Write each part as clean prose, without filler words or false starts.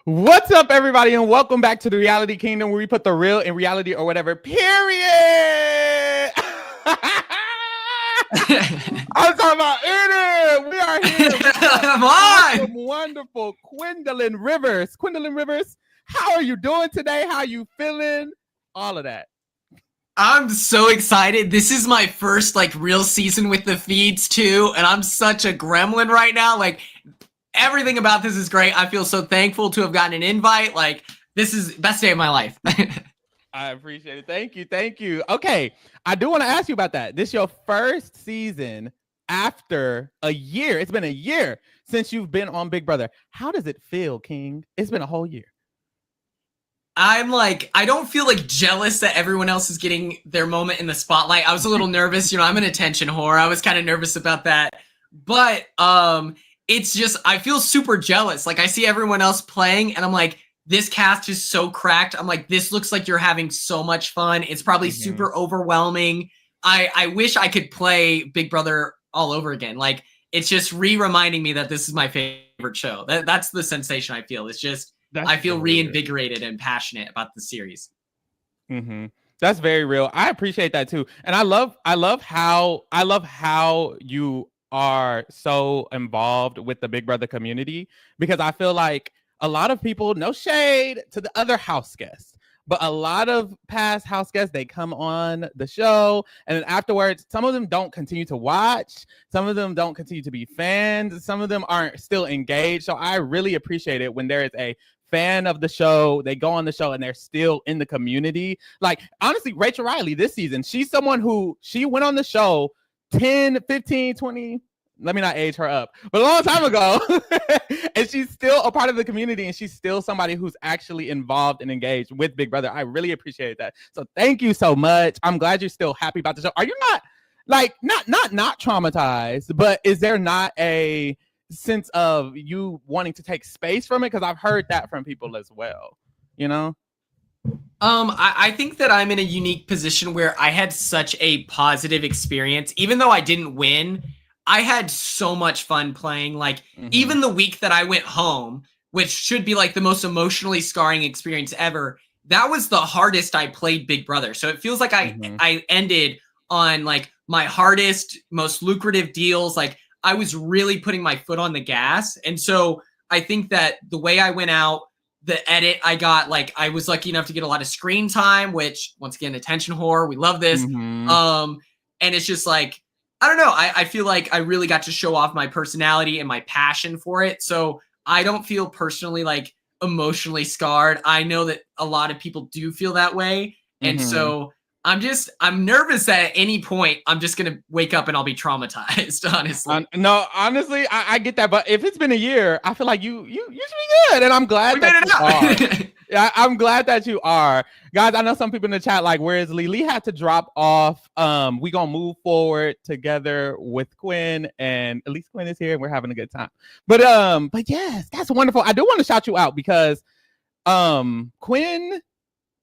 What's up, everybody, and welcome back to the Reality Kingdom, where we put the real in reality or whatever, period. I'm talking about Adrian. We are here with awesome, wonderful Gwendolyn Rivers. Gwendolyn Rivers, how are you doing today? How are you feeling? All of that. I'm so excited. This is my first real season with the feeds too, and I'm such a gremlin right now. Everything about this is great. I feel so thankful to have gotten an invite. This is the best day of my life. I appreciate it. Thank you. Thank you. Okay. I do want to ask you about that. This is your first season after a year. It's been a year since you've been on Big Brother. How does it feel, King? It's been a whole year. I don't feel jealous that everyone else is getting their moment in the spotlight. I was a little nervous. I'm an attention whore. I was kind of nervous about that. But, it's just, I feel super jealous. I see everyone else playing and I'm like, this cast is so cracked. I'm like, this looks like you're having so much fun. It's probably super overwhelming. I wish I could play Big Brother all over again. It's just reminding me that this is my favorite show. That's the sensation I feel. It's just, I feel reinvigorated and passionate about the series. Mm-hmm. That's very real. I appreciate that too. And I love how you are so involved with the Big Brother community, because I feel like a lot of people, no shade to the other house guests, but a lot of past house guests, they come on the show and then afterwards, some of them don't continue to watch. Some of them don't continue to be fans. Some of them aren't still engaged. So I really appreciate it when there is a fan of the show, they go on the show and they're still in the community. Honestly, Rachel Rylie this season, she's someone who she went on the show 10, 15, 20, let me not age her up, but a long time ago. And she's still a part of the community, and she's still somebody who's actually involved and engaged with Big Brother. I really appreciate that. So thank you so much. I'm glad you're still happy about the show. Are you not not traumatized, but is there not a sense of you wanting to take space from it? Because I've heard that from people as well, I think that I'm in a unique position where I had such a positive experience. Even though I didn't win, I had so much fun playing. Even the week that I went home, which should be the most emotionally scarring experience ever, that was the hardest I played Big Brother. So it feels like I ended on my hardest, most lucrative deals. I was really putting my foot on the gas. And so I think that the way I went out, the edit I got, I was lucky enough to get a lot of screen time, which once again, attention whore, we love this. And it's just I don't know. I feel like I really got to show off my personality and my passion for it. So I don't feel personally emotionally scarred. I know that a lot of people do feel that way. And so I'm nervous that at any point I'm just going to wake up and I'll be traumatized, honestly. No, honestly, I get that. But if it's been a year, I feel like you should be good. And I'm glad that you are. Yeah, I'm glad that you are. Guys, I know some people in the chat where is Lee? Lee had to drop off. We going to move forward together with Quinn, and at least Quinn is here and we're having a good time. But yes, that's wonderful. I do want to shout you out because Quinn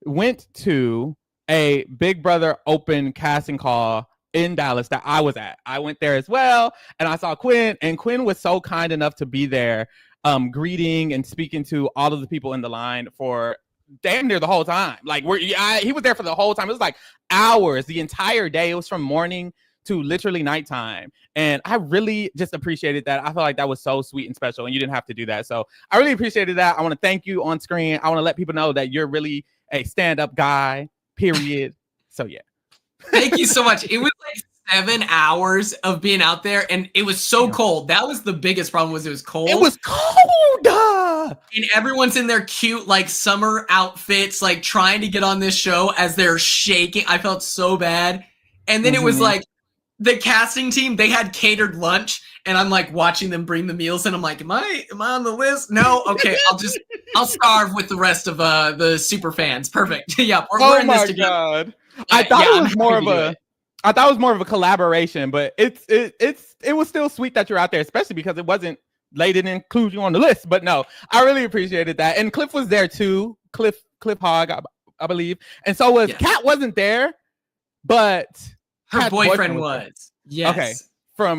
went to a Big Brother open casting call in Dallas that I was at. I went there as well, and I saw Quinn, and Quinn was so kind enough to be there, greeting and speaking to all of the people in the line for damn near the whole time. He was there for the whole time. It was hours, the entire day. It was from morning to literally nighttime, and I really just appreciated that. I feel like that was so sweet and special, and you didn't have to do that. So I really appreciated that. I want to thank you on screen. I want to let people know that you're really a stand-up guy. Period. So yeah. Thank you so much. It was 7 hours of being out there, and it was so cold. That was the biggest problem. Was it was cold. It was cold. And everyone's in their cute summer outfits, trying to get on this show as they're shaking. I felt so bad. And then it was the casting team, they had catered lunch, and I'm watching them bring the meals, and I'm am I on the list? No. Okay. I'll starve with the rest of the super fans. Perfect. Yeah. We're in this together. God. I thought it was more of a collaboration, but it was still sweet that you're out there, especially because it wasn't they didn't include you on the list, but no, I really appreciated that. And Cliff was there too. Cliff Hogg, I believe, and so was Kat. Wasn't there, but her Kat's boyfriend was. Yes. Okay.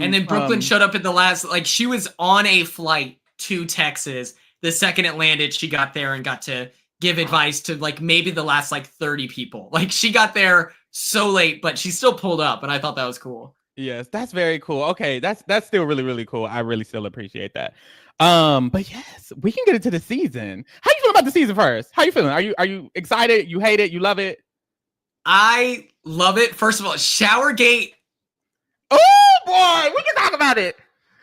And then Brooklyn showed up at the last. Like she was on a flight to Texas. The second it landed, she got there and got to give advice to like maybe the last like 30 people. Like she got there so late, but she still pulled up, and I thought that was cool. Yes, that's very cool. Okay, that's still really, really cool. I really still appreciate that. But yes, we can get into the season. How you feel about the season first? How you feeling? Are you excited? You hate it? You love it? I love it. First of all, Showergate. Oh boy, we can talk about it.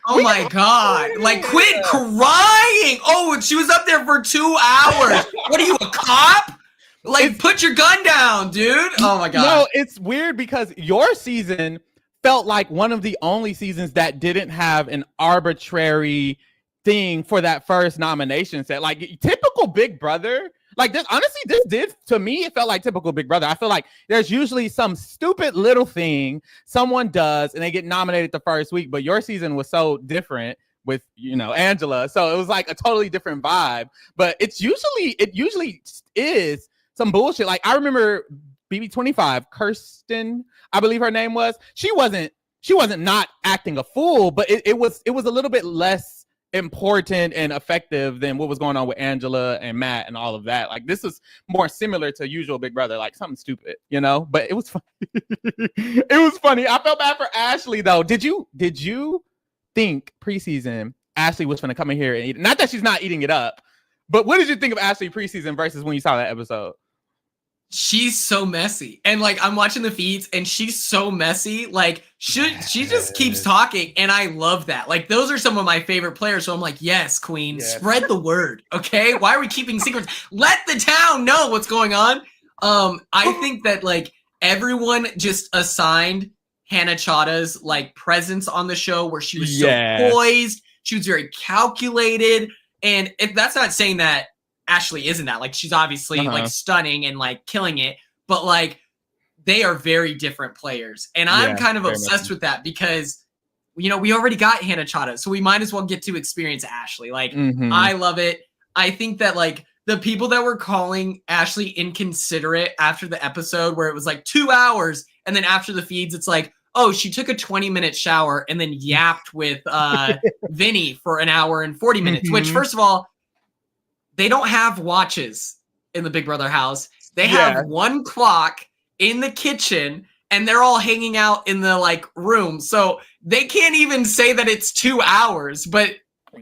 Oh my God. Like, quit crying. Oh, she was up there for 2 hours. What are you, a cop? Like, put your gun down, dude. Oh my God. No, it's weird because your season felt like one of the only seasons that didn't have an arbitrary thing for that first nomination set. Like, typical Big Brother. Like, this, honestly, this did, to me, it felt like typical Big Brother. I feel like there's usually some stupid little thing someone does and they get nominated the first week, but your season was so different with, you know, Angela. So it was like a totally different vibe, but it usually is some bullshit. Like, I remember BB25, Kirsten, I believe her name was, she wasn't not acting a fool, but it was a little bit less important and effective than what was going on with Angela and Matt and all of that. Like, this is more similar to usual Big Brother, like something stupid, you know, but it was funny. It was funny. I felt bad for Ashley though. Did you think preseason Ashley was going to come in here and eat? Not that she's not eating it up, but what did you think of Ashley preseason versus when you saw that episode? She's so messy. And like, I'm watching the feeds and she's so messy. Like she just keeps talking. And I love that. Like, those are some of my favorite players. So I'm like, yes, queen, spread the word. Okay. Why are we keeping secrets? Let the town know what's going on. I think that like everyone just assigned Hannah Chada's like presence on the show where she was so poised. She was very calculated. And if that's not saying that Ashley isn't that, like, she's obviously like stunning and like killing it, but like they are very different players. And I'm kind of obsessed with that because, you know, we already got Hannah Chada, so we might as well get to experience Ashley. Like, I love it. I think that like the people that were calling Ashley inconsiderate after the episode where it was like 2 hours, and then after the feeds, it's like, oh, she took a 20-minute shower and then yapped with Vinny for an hour and 40 minutes, which, first of all, they don't have watches in the Big Brother house. They have one clock in the kitchen and they're all hanging out in the like room. So they can't even say that it's 2 hours, but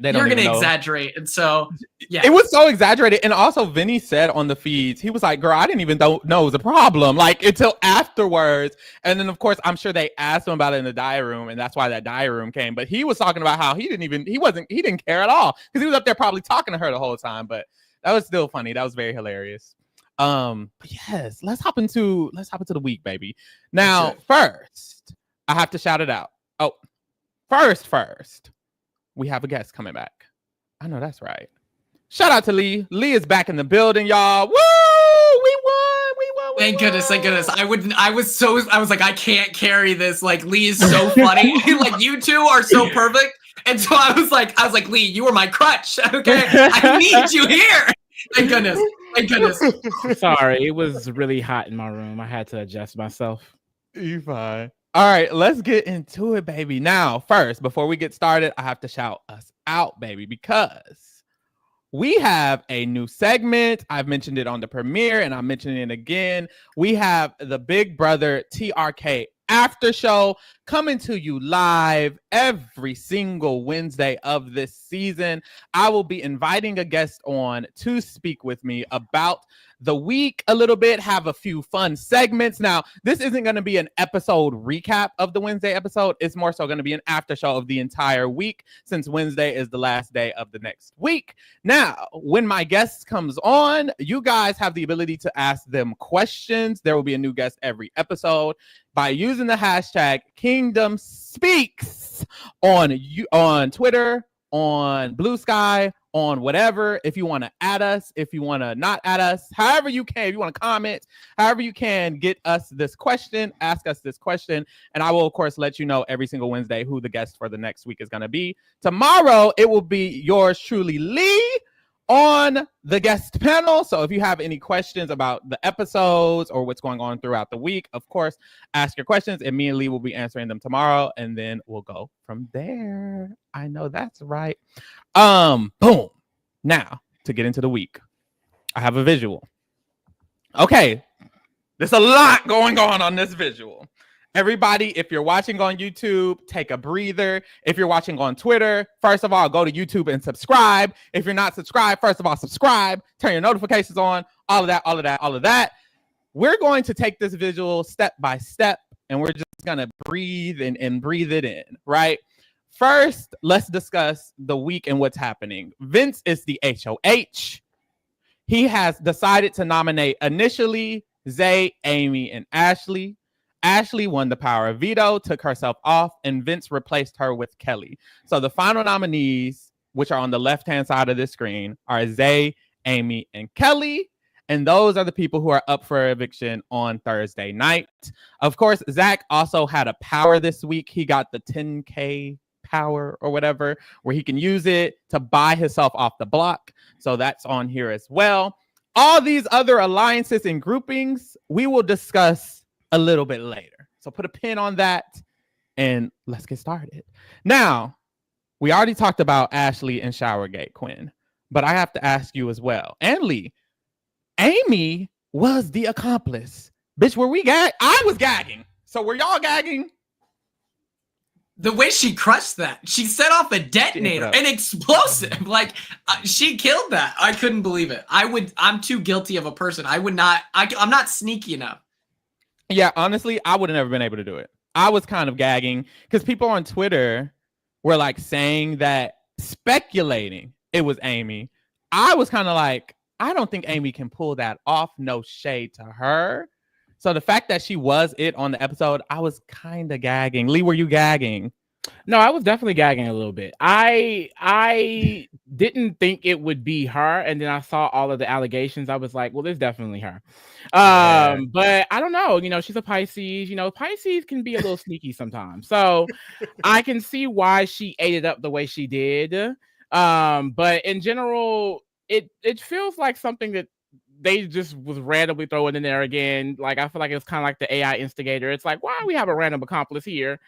you're going to exaggerate. And so, yeah. It was so exaggerated. And also Vinny said on the feeds, he was like, girl, I didn't even know it was a problem. Like, until afterwards. And then of course, I'm sure they asked him about it in the diary room. And that's why that diary room came. But he was talking about how he didn't care at all. Because he was up there probably talking to her the whole time. But that was still funny. That was very hilarious. But yes, let's hop into the week, baby. Now, first, I have to shout it out. Oh, first. We have a guest coming back. I know that's right. Shout out to Lee. Lee is back in the building, y'all. Woo! We won. Thank goodness. I was like, I can't carry this. Like, Lee is so funny. Like, you two are so perfect. And so I was like, Lee, you were my crutch. Okay. I need you here. Thank goodness. Sorry, it was really hot in my room. I had to adjust myself. You fine. All right, let's get into it, baby. Now, first, before we get started, I have to shout us out, baby, because we have a new segment. I've mentioned it on the premiere, and I'm mentioning it again. We have the Big Brother TRK After Show coming to you live every single Wednesday of this season. I will be inviting a guest on to speak with me about the week a little bit, have a few fun segments. Now, this isn't going to be an episode recap of the Wednesday episode. It's more so going to be an after show of the entire week, since Wednesday is the last day of the next week. Now, when my guest comes on, you guys have the ability to ask them questions. There will be a new guest every episode by using the hashtag KingdomSpeaks on Twitter, on Blue Sky, on whatever. If you want to add us, if you want to not add us, however you can, if you want to comment, however you can, get us this question, ask us this question, and I will, of course, let you know every single Wednesday who the guest for the next week is going to be. Tomorrow, it will be yours truly, Lee, on the guest panel. So if you have any questions about the episodes or what's going on throughout the week, of course, ask your questions, and me and Lee will be answering them tomorrow, and then we'll go from there. I know that's right. Boom. Now, to get into the week, I have a visual. Okay, there's a lot going on this visual. Everybody, if you're watching on YouTube, take a breather. If you're watching on Twitter, first of all, go to YouTube and subscribe. If you're not subscribed, first of all, subscribe. Turn your notifications on. All of that. We're going to take this visual step by step, and we're just going to breathe and breathe it in, right? First, let's discuss the week and what's happening. Vince is the HOH. He has decided to nominate initially Zay, Amy, and Ashley. Ashley won the power of veto, took herself off, and Vince replaced her with Kelley. So the final nominees, which are on the left-hand side of this screen, are Zay, Amy, and Kelley. And those are the people who are up for eviction on Thursday night. Of course, Zach also had a power this week. He got the 10K power or whatever, where he can use it to buy himself off the block. So that's on here as well. All these other alliances and groupings, we will discuss a little bit later. So put a pin on that and let's get started. Now, we already talked about Ashley and Showergate, Quinn, but I have to ask you as well. And Lee, Amy was the accomplice. Bitch, were we gag? I was gagging. So were y'all gagging? The way she crushed that, she set off a detonator, an explosive. Like she killed that. I couldn't believe it. I'm too guilty of a person. I'm not sneaky enough. Yeah, honestly, I would have never been able to do it. I was kind of gagging because people on Twitter were like saying that, speculating it was Amy. I was kind of like, I don't think Amy can pull that off. No shade to her. So the fact that she was it on the episode, I was kind of gagging. Lee, were you gagging? No, I was definitely gagging a little bit. I didn't think it would be her, and then I saw all of the allegations. I was like, well, it's definitely her. But I don't know. You know, she's a Pisces. You know, Pisces can be a little sneaky sometimes. So I can see why she ate it up the way she did. But in general, it feels like something that they just was randomly throwing in there again. Like, I feel like it was kind of like the AI instigator. It's like, why do we have a random accomplice here?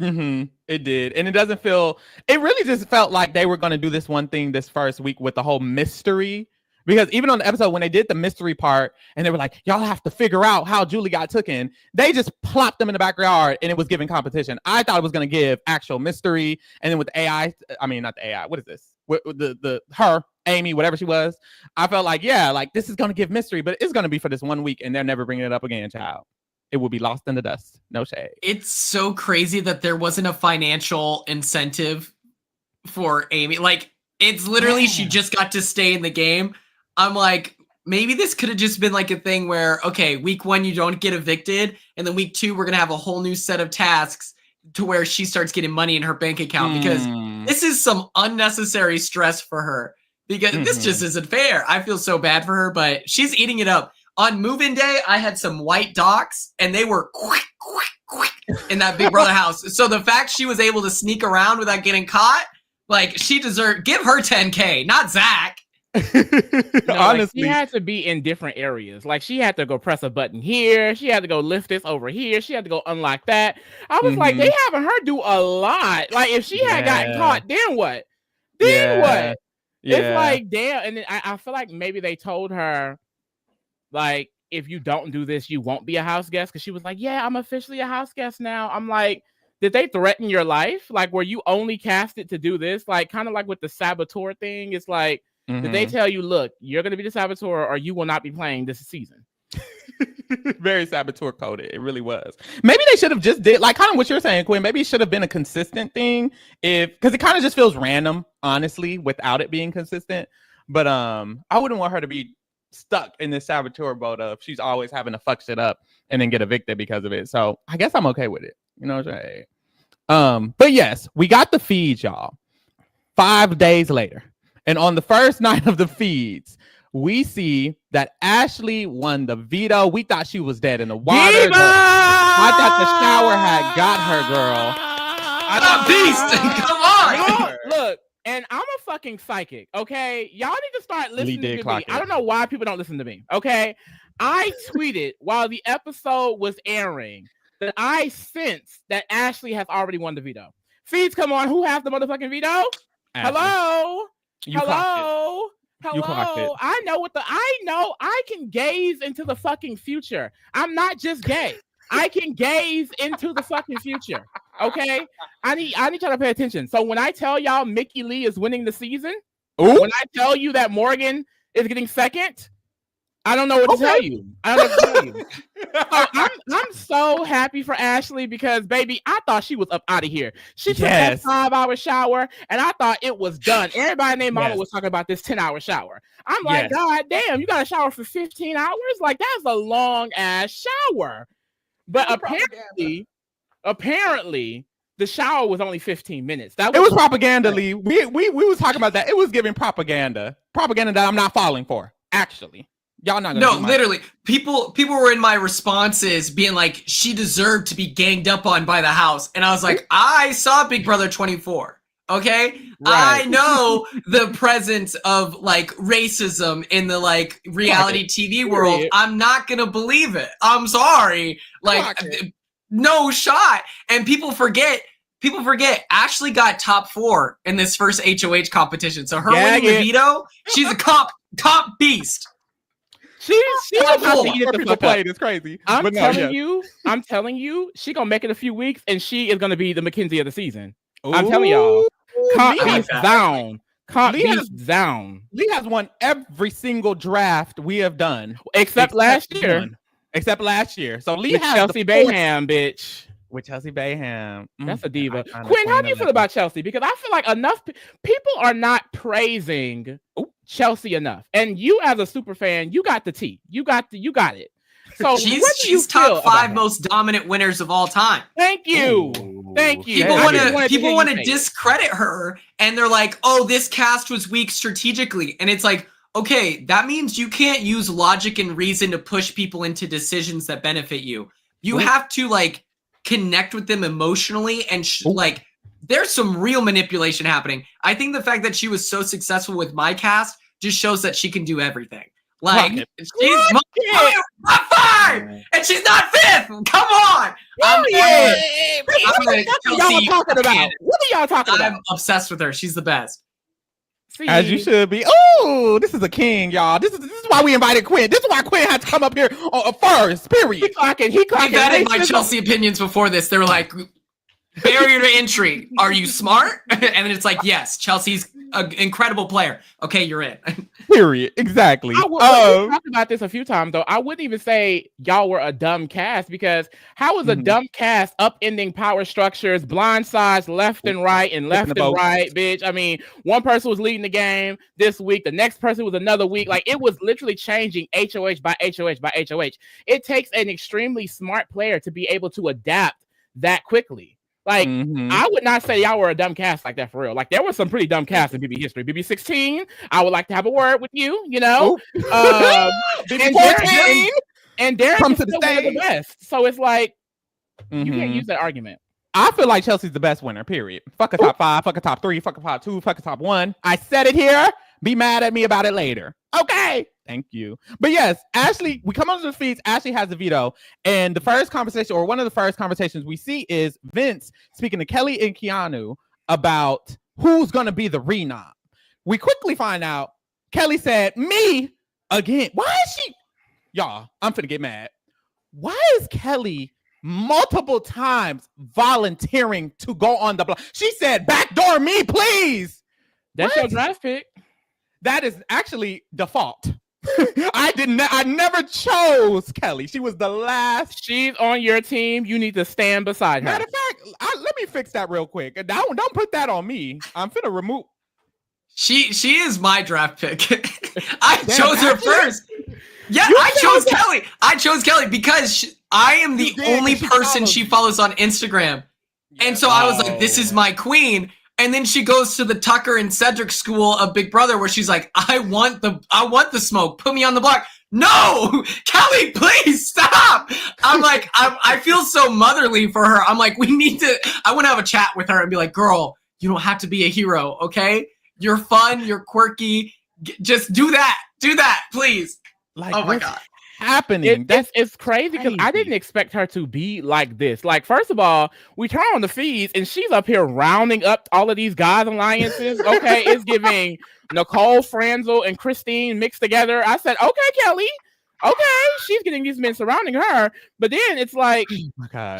It did. And it doesn't feel, it really just felt like they were going to do this one thing this first week with the whole mystery. Because even on the episode, when they did the mystery part and they were like, y'all have to figure out how Julie got taken, they just plopped them in the backyard and it was giving competition. I thought it was going to give actual mystery. And then with the AI, I mean, not the AI, what is this? With her, Amy, whatever she was, I felt like, yeah, like this is going to give mystery, but it's going to be for this 1 week and they're never bringing it up again, child. It will be lost in the dust. No shade. It's so crazy that there wasn't a financial incentive for Amy. Like, it's literally, she just got to stay in the game. I'm like, maybe this could have just been like a thing where, okay, week 1, you don't get evicted. And then week 2, we're going to have a whole new set of tasks to where she starts getting money in her bank account, because this is some unnecessary stress for her, because this just isn't fair. I feel so bad for her, but she's eating it up. On move-in day, I had some white docs, and they were quick in that Big Brother house. So the fact she was able to sneak around without getting caught, like, she deserved, give her 10K, not Zach. No, honestly, like, she had to be in different areas. Like, she had to go press a button here. She had to go lift this over here. She had to go unlock that. I was like, they having her do a lot. Like, if she had gotten caught, then what? Then what? It's like, damn. And then I feel like maybe they told her, like, if you don't do this, you won't be a house guest. Because she was like, yeah, I'm officially a house guest now. I'm like, did they threaten your life? Like, were you only casted to do this? Like, kind of like with the saboteur thing. It's like, did they tell you, look, you're going to be the saboteur or you will not be playing this season? Very saboteur coded. It really was. Maybe they should have just did, like, kind of what you're saying, Quinn. Maybe it should have been a consistent thing, because it kind of just feels random, honestly, without it being consistent. But I wouldn't want her to be stuck in this saboteur boat of she's always having to fuck shit up and then get evicted because of it. So I guess I'm okay with it. You know what I'm saying? But yes, we got the feed, y'all. 5 days later. And on the first night of the feeds, we see that Ashley won the veto. We thought she was dead in the water. I thought the shower had got her, girl. I thought beast. Come on. Look, and I'm a fucking psychic, okay? Y'all need to start listening to me. I don't know why people don't listen to me, okay? I tweeted while the episode was airing that I sensed that Ashley has already won the veto. Feeds, come on. Who has the motherfucking veto? Ashley. Hello? I know I can gaze into the fucking future. I'm not just gay. I can gaze into the fucking future. Okay? I need y'all to pay attention. So when I tell y'all Mickey Lee is winning the season, when I tell you that Morgan is getting second, I don't know what to tell you. I'm so happy for Ashley because, baby, I thought she was up out of here. She took that 5-hour shower, and I thought it was done. Everybody named Mama was talking about this 10-hour shower. I'm like, God damn, you got to shower for 15 hours? Like, that's a long-ass shower. But apparently, the shower was only 15 minutes. It was propaganda, Lee. We was talking about that. It was giving propaganda that I'm not falling for, actually. Y'all not gonna literally people were in my responses being like, she deserved to be ganged up on by the house, and I was like, I saw Big Brother 24, okay, right. I know the presence of like racism in the like reality TV world. I'm not gonna believe it. I'm sorry, like no shot. And people forget Ashley got top 4 in this first HOH competition, so her winning the veto, she's a comp beast. She's about to eat it the fuck up. It's crazy. I'm telling you, she gonna make it a few weeks, and she is gonna be the Mackenzie of the season. I'm telling y'all. Comp beast down. Lee has won every single draft we have done, except last year. So Lee has Chelsea Bayham, bitch. With Chelsea Bayham. That's a diva. Quinn, how do you feel about Chelsea? Because I feel like enough people are not praising Chelsea enough. And you as a super fan, you got the tea. You got it. So she's top 5 most dominant winners of all time. Thank you. People want to discredit her, and they're like, oh, this cast was weak strategically. And it's like, okay, that means you can't use logic and reason to push people into decisions that benefit you. You have to like connect with them emotionally, and like there's some real manipulation happening. I think the fact that she was so successful with my cast just shows that she can do everything. Like she's top 5 and she's not 5th. Come on. What are y'all talking about? I'm obsessed with her. She's the best. As you should be. Oh, this is a king, y'all. This is why we invited Quinn. This is why Quinn had to come up here first. Period. He vetted my Chelsea opinions before this. They were like, barrier to entry. Are you smart? And then it's like, yes, Chelsea's an incredible player. Okay, you're in. Period. Exactly. We talked about this a few times, though. I wouldn't even say y'all were a dumb cast, because how is a dumb cast upending power structures, blind sides left and right and left and right, bitch? I mean, one person was leading the game this week. The next person was another week. Like, it was literally changing HOH by HOH by HOH. It takes an extremely smart player to be able to adapt that quickly. Like, I would not say y'all were a dumb cast like that for real. Like, there was some pretty dumb casts in BB history. BB 16, I would like to have a word with you, you know? BB 14! And Derek is still one of the best. So it's like, you can't use that argument. I feel like Chelsea's the best winner, period. Fuck a top 5, fuck a top 3, fuck a top 2, fuck a top 1. I said it here. Be mad at me about it later. Okay. Thank you. But yes, Ashley, we come onto the feeds. Ashley has a veto. And the first conversation, or one of the first conversations we see, is Vince speaking to Kelley and Keanu about who's going to be the renom. We quickly find out Kelley said, me again. Why is she? Y'all, I'm finna get mad. Why is Kelley multiple times volunteering to go on the block? She said, backdoor me, please. That's your draft pick. That is actually default. I never chose Kelley. She was the last. She's on your team. You need to stand beside her. Matter of fact, let me fix that real quick. Don't put that on me. I'm finna remove. She is my draft pick. I chose her first. Yeah, I chose Kelley because I am the only person she follows on Instagram. And so I was like, this is my queen. And then she goes to the Tucker and Cedric school of Big Brother where she's like, I want the smoke. Put me on the block. No, Kelley, please stop. I'm like, I feel so motherly for her. I'm like, I want to have a chat with her and be like, girl, you don't have to be a hero, okay? You're fun, you're quirky. Just do that, please. Like, oh my God. Happening. It's crazy because I didn't expect her to be like this. Like, first of all, we turn on the feeds and she's up here rounding up all of these guys' alliances. Okay, it's giving Nicole, Franzel, and Christine mixed together. I said, okay, Kelley. Okay, she's getting these men surrounding her, but then it's like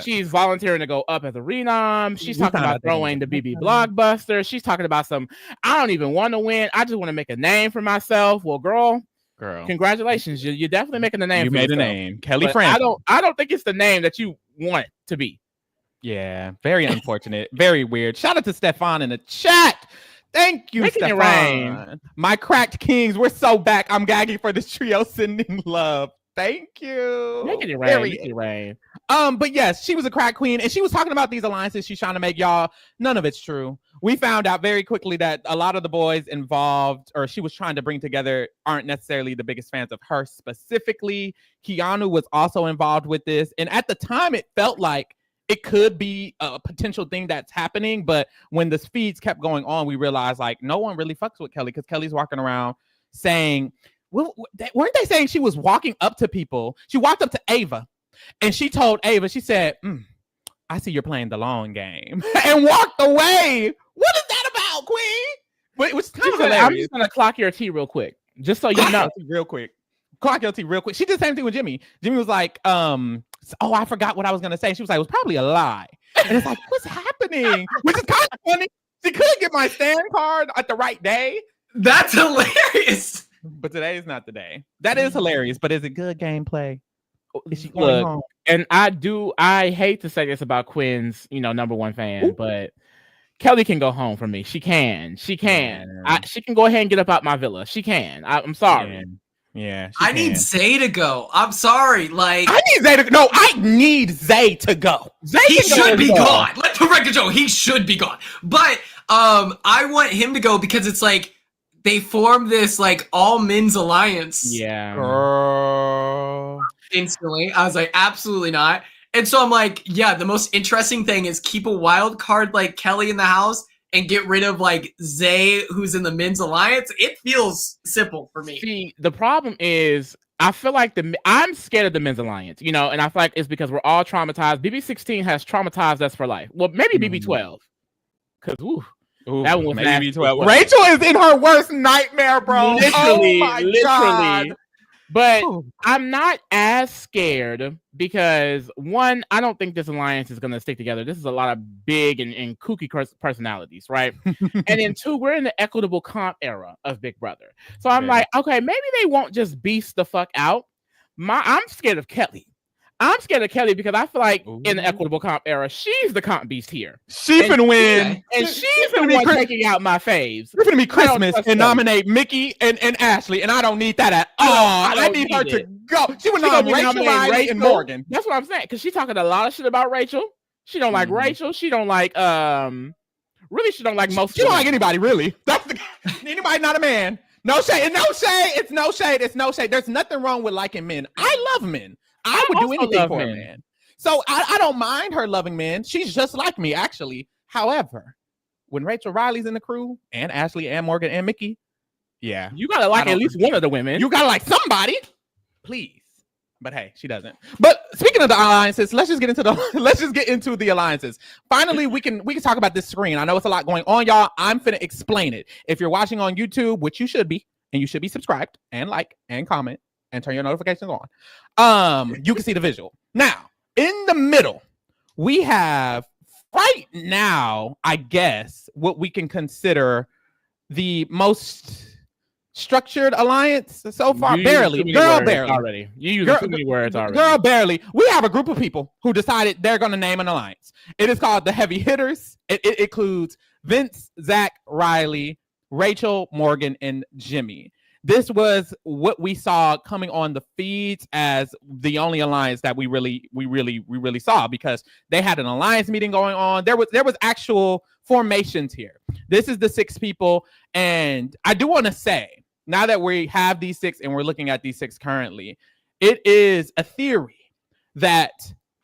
she's volunteering to go up as a renom. She's talking about throwing the BB Blockbuster. She's talking about I don't even want to win. I just want to make a name for myself. Well, girl, congratulations. You're definitely making a name. You made a name, Kelley Franzel. I don't think it's the name that you want it to be. Yeah, very unfortunate. Very weird. Shout out to Stefan in the chat. Thank you, Stefan. My cracked kings, we're so back. I'm gagging for this trio sending love. Thank you. Making it rain. But yes, she was a crack queen, and she was talking about these alliances she's trying to make, y'all. None of it's true. We found out very quickly that a lot of the boys involved, or she was trying to bring together, aren't necessarily the biggest fans of her specifically. Keanu was also involved with this, and at the time, it felt like it could be a potential thing that's happening, but when the feeds kept going on, we realized like no one really fucks with Kelley because Kelley's walking around saying, well, weren't they saying she was walking up to people? She walked up to Ava and she told Ava, she said, I see you're playing the long game and walked away. What is that about, Queen? Which kind of hilarious. I'm just going to clock your tea real quick, just so you know. Real quick. Clock your tea real quick. She did the same thing with Jimmy. Jimmy was like, oh, I forgot what I was going to say. She was like, it was probably a lie. And it's like, what's happening? Which is kind of funny. She could get my stand card at the right day. That's hilarious. But today is not the day. That is hilarious. But is it good gameplay? Is she going home? And I hate to say this about Quinn's, number one fan, but Kelley can go home for me. She can. She can go ahead and get up out my villa. She can. I'm sorry. Yeah, I need Zay to go. I'm sorry. Like I need Zay to go. No, I need Zay to go. He should be gone. Let the record show he should be gone. But I want him to go because it's like they formed this like all men's alliance. Yeah. Girl. Instantly. I was like, absolutely not. And so I'm like, yeah, the most interesting thing is keep a wild card like Kelley in the house and get rid of like Zay, who's in the men's alliance. It feels simple for me. See, the problem is I feel like I'm scared of the men's alliance, and I feel like it's because we're all traumatized. BB16 has traumatized us for life. Well, maybe BB12. Because that one was maybe BB12. Rachel is in her worst nightmare, bro. Literally. God. But I'm not as scared because, one, I don't think this alliance is going to stick together. This is a lot of big and kooky personalities, right? And then two, we're in the equitable comp era of Big Brother. So I'm like, okay, maybe they won't just beast the fuck out. I'm scared of Kelley. I'm scared of Kelley because I feel like in the equitable comp era, she's the comp beast here. She can win. And she's the one taking out my faves. We're going to be Christmas and nominate Mickey and Ashley, and I don't need that at all. I need her to go. She would nominate Rachel, Rylie, and Morgan. That's what I'm saying, because she's talking a lot of shit about Rachel. She don't like Rachel. She don't like, really, she don't like most. She don't like anybody, really. Anybody not a man. No shade. It's no shade. There's nothing wrong with liking men. I love men. I would do anything for a man. So I don't mind her loving men. She's just like me, actually. However, when Rachel Riley's in the crew, and Ashley and Morgan and Mickey, yeah. You gotta like at least one of the women. You gotta like somebody. Please. But hey, she doesn't. But speaking of the alliances, let's just get into the alliances. Finally, we can talk about this screen. I know it's a lot going on, y'all. I'm finna explain it. If you're watching on YouTube, which you should be, and you should be subscribed and like and comment and turn your notifications on. You can see the visual. Now, in the middle, we have right now, I guess, what we can consider the most structured alliance so far. Barely. Girl, barely. Already. You use too many words already. Girl, barely. We have a group of people who decided they're going to name an alliance. It is called the Heavy Hitters. It includes Vince, Zach, Rylie, Rachel, Morgan, and Jimmy. This was what we saw coming on the feeds as the only alliance that we really saw, because they had an alliance meeting going on. There was actual formations here. This is the 6 people. And I do want to say, now that we have these 6 and we're looking at these 6 currently, it is a theory that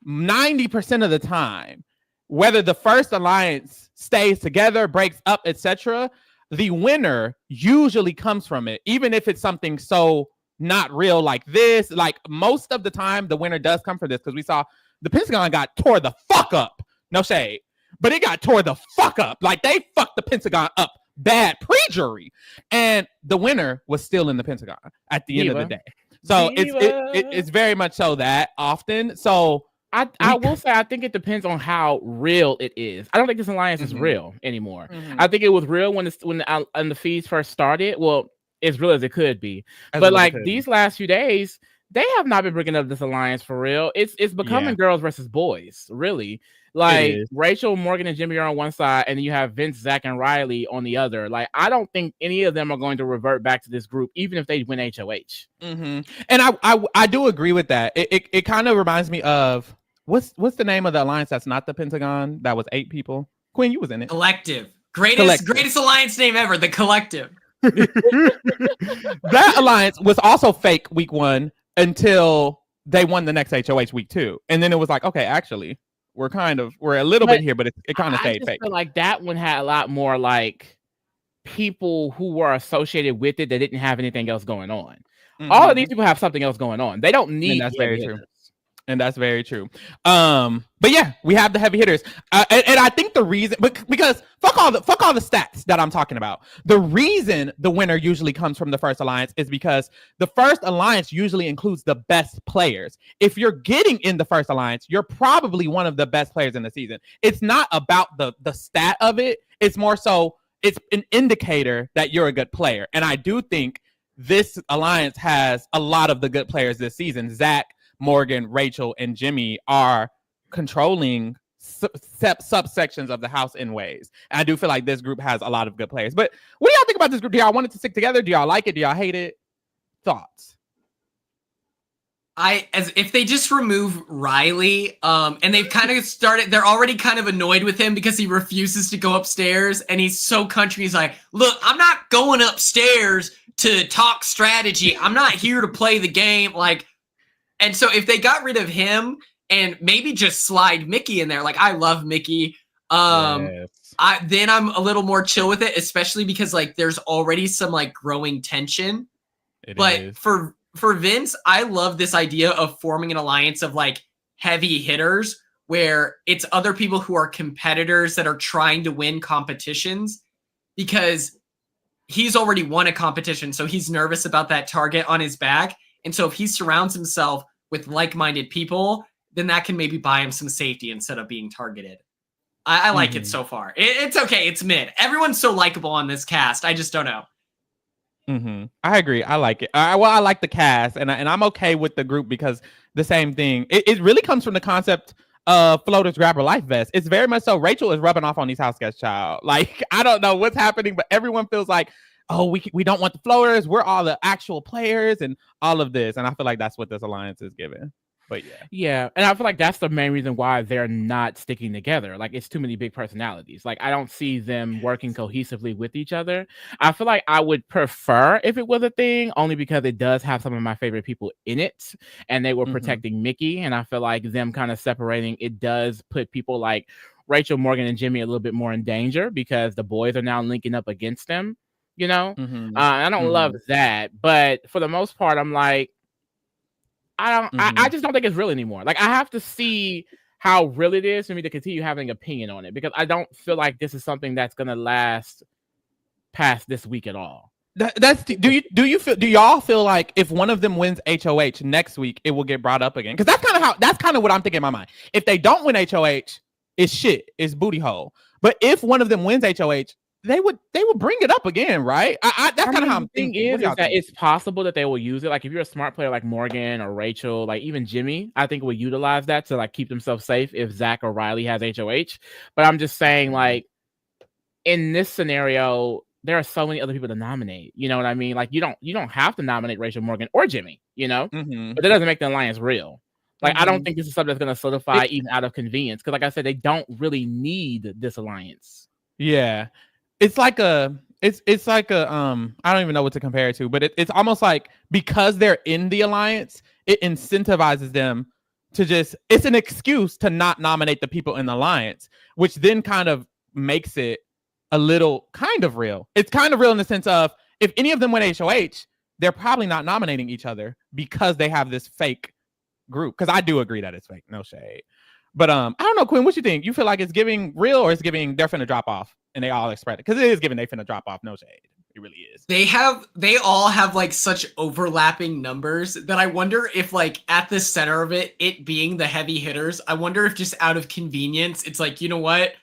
90% of the time, whether the first alliance stays together, breaks up, etc., the winner usually comes from it, even if it's something so not real like this. Like most of the time, the winner does come from this, because we saw the Pentagon got tore the fuck up. No shade, but it got tore the fuck up. Like they fucked the Pentagon up bad pre-jury, and the winner was still in the Pentagon at the end of the day. So it's very much so that often. So I will say, I think it depends on how real it is. I don't think this alliance is real anymore. I think it was real when the feeds first started. Well, as real as it could be. But like these last few days, they have not been bringing up this alliance for real. It's becoming girls versus boys, really. Like Rachel, Morgan, and Jimmy are on one side, and then you have Vince, Zach, and Rylie on the other. Like I don't think any of them are going to revert back to this group, even if they win HOH. And I do agree with that. It kind of reminds me of what's the name of the alliance that's not the Pentagon? That was 8 people. Quinn, you was in it. Collective. Greatest alliance name ever. The Collective. That alliance was also fake week 1 until they won the next HOH week 2, and then it was like, okay, actually. We're a little bit here, but it kind of stayed fake. Feel like that one had a lot more like people who were associated with it that didn't have anything else going on. All of these people have something else going on. They don't need. And that's very true. And that's very true. But yeah, we have the heavy hitters, and I think the reason, because fuck all the stats that I'm talking about. The reason the winner usually comes from the first alliance is because the first alliance usually includes the best players. If you're getting in the first alliance, you're probably one of the best players in the season. It's not about the stat of it. It's more so it's an indicator that you're a good player. And I do think this alliance has a lot of the good players this season. Zach, Morgan, Rachel, and Jimmy are controlling subsections of the house in ways. And I do feel like this group has a lot of good players. But what do y'all think about this group? Do y'all want it to stick together? Do y'all like it? Do y'all hate it? Thoughts? As if they just remove Rylie, and they've kind of started, they're already kind of annoyed with him because he refuses to go upstairs, and he's so country. He's like, look, I'm not going upstairs to talk strategy. I'm not here to play the game. Like, and so if they got rid of him and maybe just slide Mickey in there, like I love Mickey, then I'm a little more chill with it, especially because like there's already some like growing tension. But for Vince, I love this idea of forming an alliance of like heavy hitters where it's other people who are competitors that are trying to win competitions, because he's already won a competition. So he's nervous about that target on his back. And so if he surrounds himself with like-minded people, then that can maybe buy him some safety instead of being targeted. I like it so far. It's okay. It's mid. Everyone's so likable on this cast. I just don't know. I agree. I like it. I like the cast, and I'm okay with the group because the same thing. It really comes from the concept of floaters grab her life vest. It's very much so. Rachel is rubbing off on these house guests, child. Like I don't know what's happening, but everyone feels like, oh, we don't want the floaters. We're all the actual players and all of this. And I feel like that's what this alliance is giving. But yeah. And I feel like that's the main reason why they're not sticking together. Like it's too many big personalities. Like I don't see them working cohesively with each other. I feel like I would prefer if it was a thing, only because it does have some of my favorite people in it. And they were protecting Mickey. And I feel like them kind of separating, it does put people like Rachel, Morgan, and Jimmy a little bit more in danger because the boys are now linking up against them. You know, I don't love that, but for the most part, I'm like, I just don't think it's real anymore. Like I have to see how real it is for me to continue having an opinion on it, because I don't feel like this is something that's gonna last past this week at all. Do y'all feel like if one of them wins HOH next week, it will get brought up again? Because that's kind of what I'm thinking in my mind. If they don't win HOH, it's shit, it's booty hole. But if one of them wins HOH, they would bring it up again, right? That's kind of how I'm thinking. Is that it's possible that they will use it. Like if you're a smart player like Morgan or Rachel, like even Jimmy, I think will utilize that to like keep themselves safe if Zach or Rylie has HOH. But I'm just saying, like in this scenario, there are so many other people to nominate. You know what I mean? Like you don't have to nominate Rachel, Morgan, or Jimmy. You know, but that doesn't make the alliance real. Like I don't think this is something that's going to solidify even out of convenience. Because like I said, they don't really need this alliance. Yeah, it's like a I don't even know what to compare it to, but it's almost like because they're in the alliance, it incentivizes them to it's an excuse to not nominate the people in the alliance, which then kind of makes it a little kind of real. It's kind of real in the sense of if any of them win HOH, they're probably not nominating each other because they have this fake group. Because I do agree that it's fake, no shade. But I don't know, Quinn, what you think? You feel like it's giving real or it's giving they're finna drop off and they all express it? Because it is giving they finna drop off, no shade. It really is. They all have like such overlapping numbers that I wonder if like at the center of it being the heavy hitters, I wonder if just out of convenience, it's like, you know what?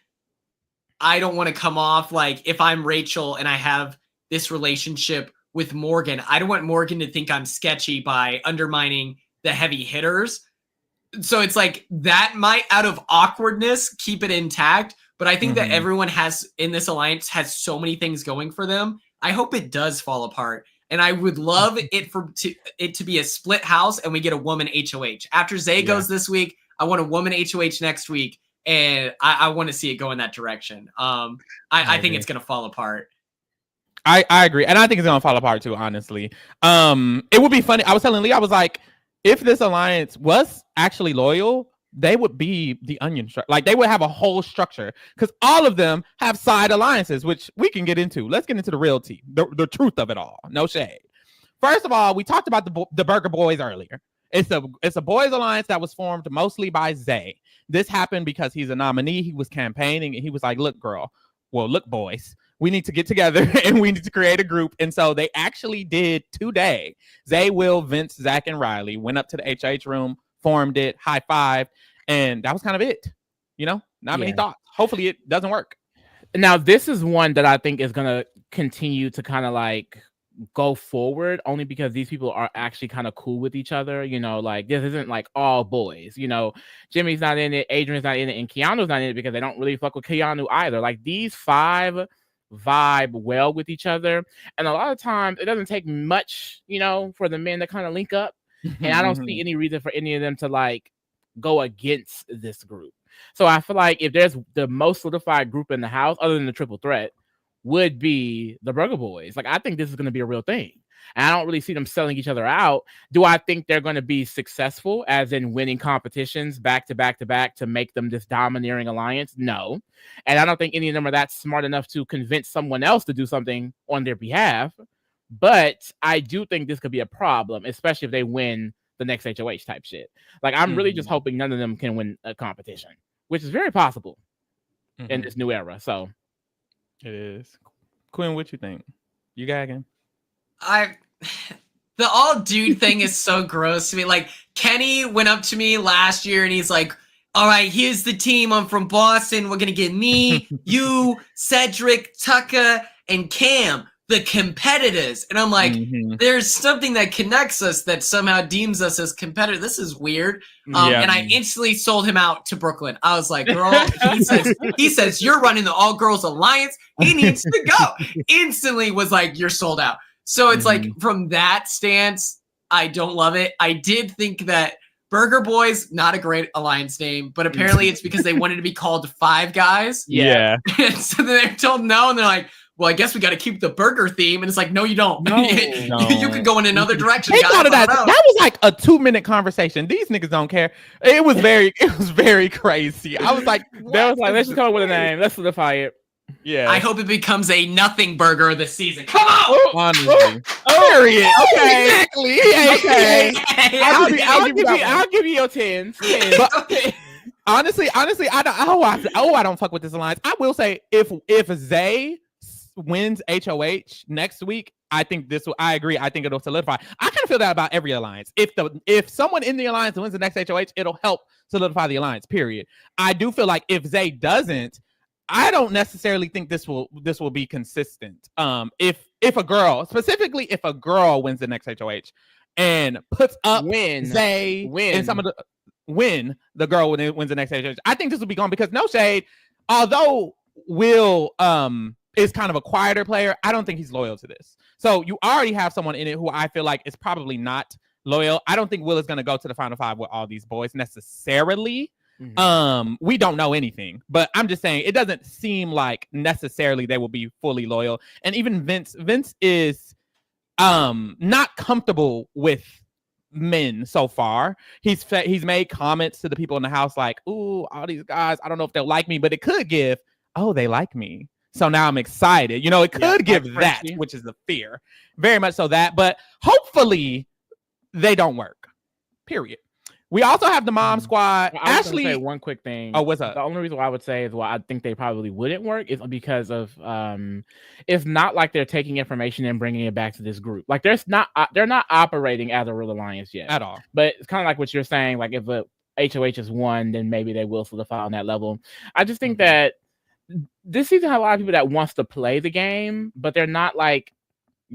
I don't want to come off like if I'm Rachel and I have this relationship with Morgan, I don't want Morgan to think I'm sketchy by undermining the heavy hitters. So it's like that might out of awkwardness keep it intact, but I think that everyone has in this alliance has so many things going for them. I hope it does fall apart, and I would love it to be a split house and we get a woman HOH. After Zay goes this week, I want a woman HOH next week, and I want to see it go in that direction. I think it's gonna fall apart. I agree, and I think it's gonna fall apart too. Honestly, it would be funny. I was telling Lee, I was like, if this alliance was actually loyal, they would be the onion structure. Like they would have a whole structure because all of them have side alliances, which we can get into. Let's get into the real tea, the truth of it all. No shade. First of all, we talked about the Burger Boys earlier. It's a boys alliance that was formed mostly by Zay. This happened because he's a nominee. He was campaigning and he was like, look, boys, we need to get together and we need to create a group. And so they actually did today. Zay, Will, Vince, Zach, and Rylie went up to the HH room, formed it, high five, and that was kind of it. You know, not many thoughts. Hopefully it doesn't work. Now, this is one that I think is going to continue to kind of like go forward only because these people are actually kind of cool with each other. You know, like this isn't like all boys. You know, Jimmy's not in it, Adrian's not in it, and Keanu's not in it because they don't really fuck with Keanu either. Like these five vibe well with each other, and a lot of times it doesn't take much, you know, for the men to kind of link up. And I don't see any reason for any of them to like go against this group. So I feel like if there's the most solidified group in the house, other than the triple threat, would be the Burger Boys. Like I think this is going to be a real thing. And I don't really see them selling each other out. Do I think they're going to be successful as in winning competitions back to back to back to make them this domineering alliance? No. And I don't think any of them are that smart enough to convince someone else to do something on their behalf. But I do think this could be a problem, especially if they win the next HOH type shit. Like I'm really just hoping none of them can win a competition, which is very possible in this new era. So it is. Quinn, what you think? You gagging? The all dude thing is so gross to me. Like Kenny went up to me last year and he's like, all right, here's the team. I'm from Boston. We're going to get me, you, Cedric, Tucker, and Cam, the competitors. And I'm like, there's something that connects us that somehow deems us as competitors. This is weird. And I instantly sold him out to Brooklyn. I was like, girl, he says, you're running the all girls alliance. He needs to go. Instantly was like, you're sold out. So it's like from that stance, I don't love it. I did think that Burger Boys, not a great alliance name, but apparently it's because they wanted to be called Five Guys. Yeah. And so they're told no, and they're like, well, I guess we got to keep the burger theme. And it's like, no, you don't. No. You could go in another direction. They thought of that. That was like a 2-minute conversation. These niggas don't care. It was very crazy. I was like, let's just come up with a name. Let's solidify it. Yeah. I hope it becomes a nothing burger this season. Come on. Honestly. Period. Okay. Exactly. Okay. I'll give you your 10s. But, honestly, I don't fuck with this alliance. I will say if Zay wins HOH next week, I agree. I think it'll solidify. I kind of feel that about every alliance. If someone in the alliance wins the next HOH, it'll help solidify the alliance. Period. I do feel like if Zay doesn't, I don't necessarily think this will be consistent. If a girl wins the next HOH and puts up Zay and some of the win the girl wins the next HOH, I think this will be gone because no shade. Although Will is kind of a quieter player, I don't think he's loyal to this. So you already have someone in it who I feel like is probably not loyal. I don't think Will is going to go to the Final Five with all these boys necessarily. We don't know anything, but I'm just saying it doesn't seem like necessarily they will be fully loyal. And even Vince is not comfortable with men so far. He's made comments to the people in the house like, "Ooh, all these guys, I don't know if they'll like me," but it could give, "Oh, they like me, so now I'm excited." It could give that, which is the fear, very much so that. But hopefully, they don't work. Period. We also have the mom squad. I was Ashley, say one quick thing. Oh, what's up? The only reason why I would say is why I think they probably wouldn't work is because of it's not like they're taking information and bringing it back to this group. Like they're not operating as a real alliance yet at all. But it's kind of like what you're saying. Like if a HOH is won, then maybe they will solidify on that level. I just think that this season has a lot of people that wants to play the game, but they're not like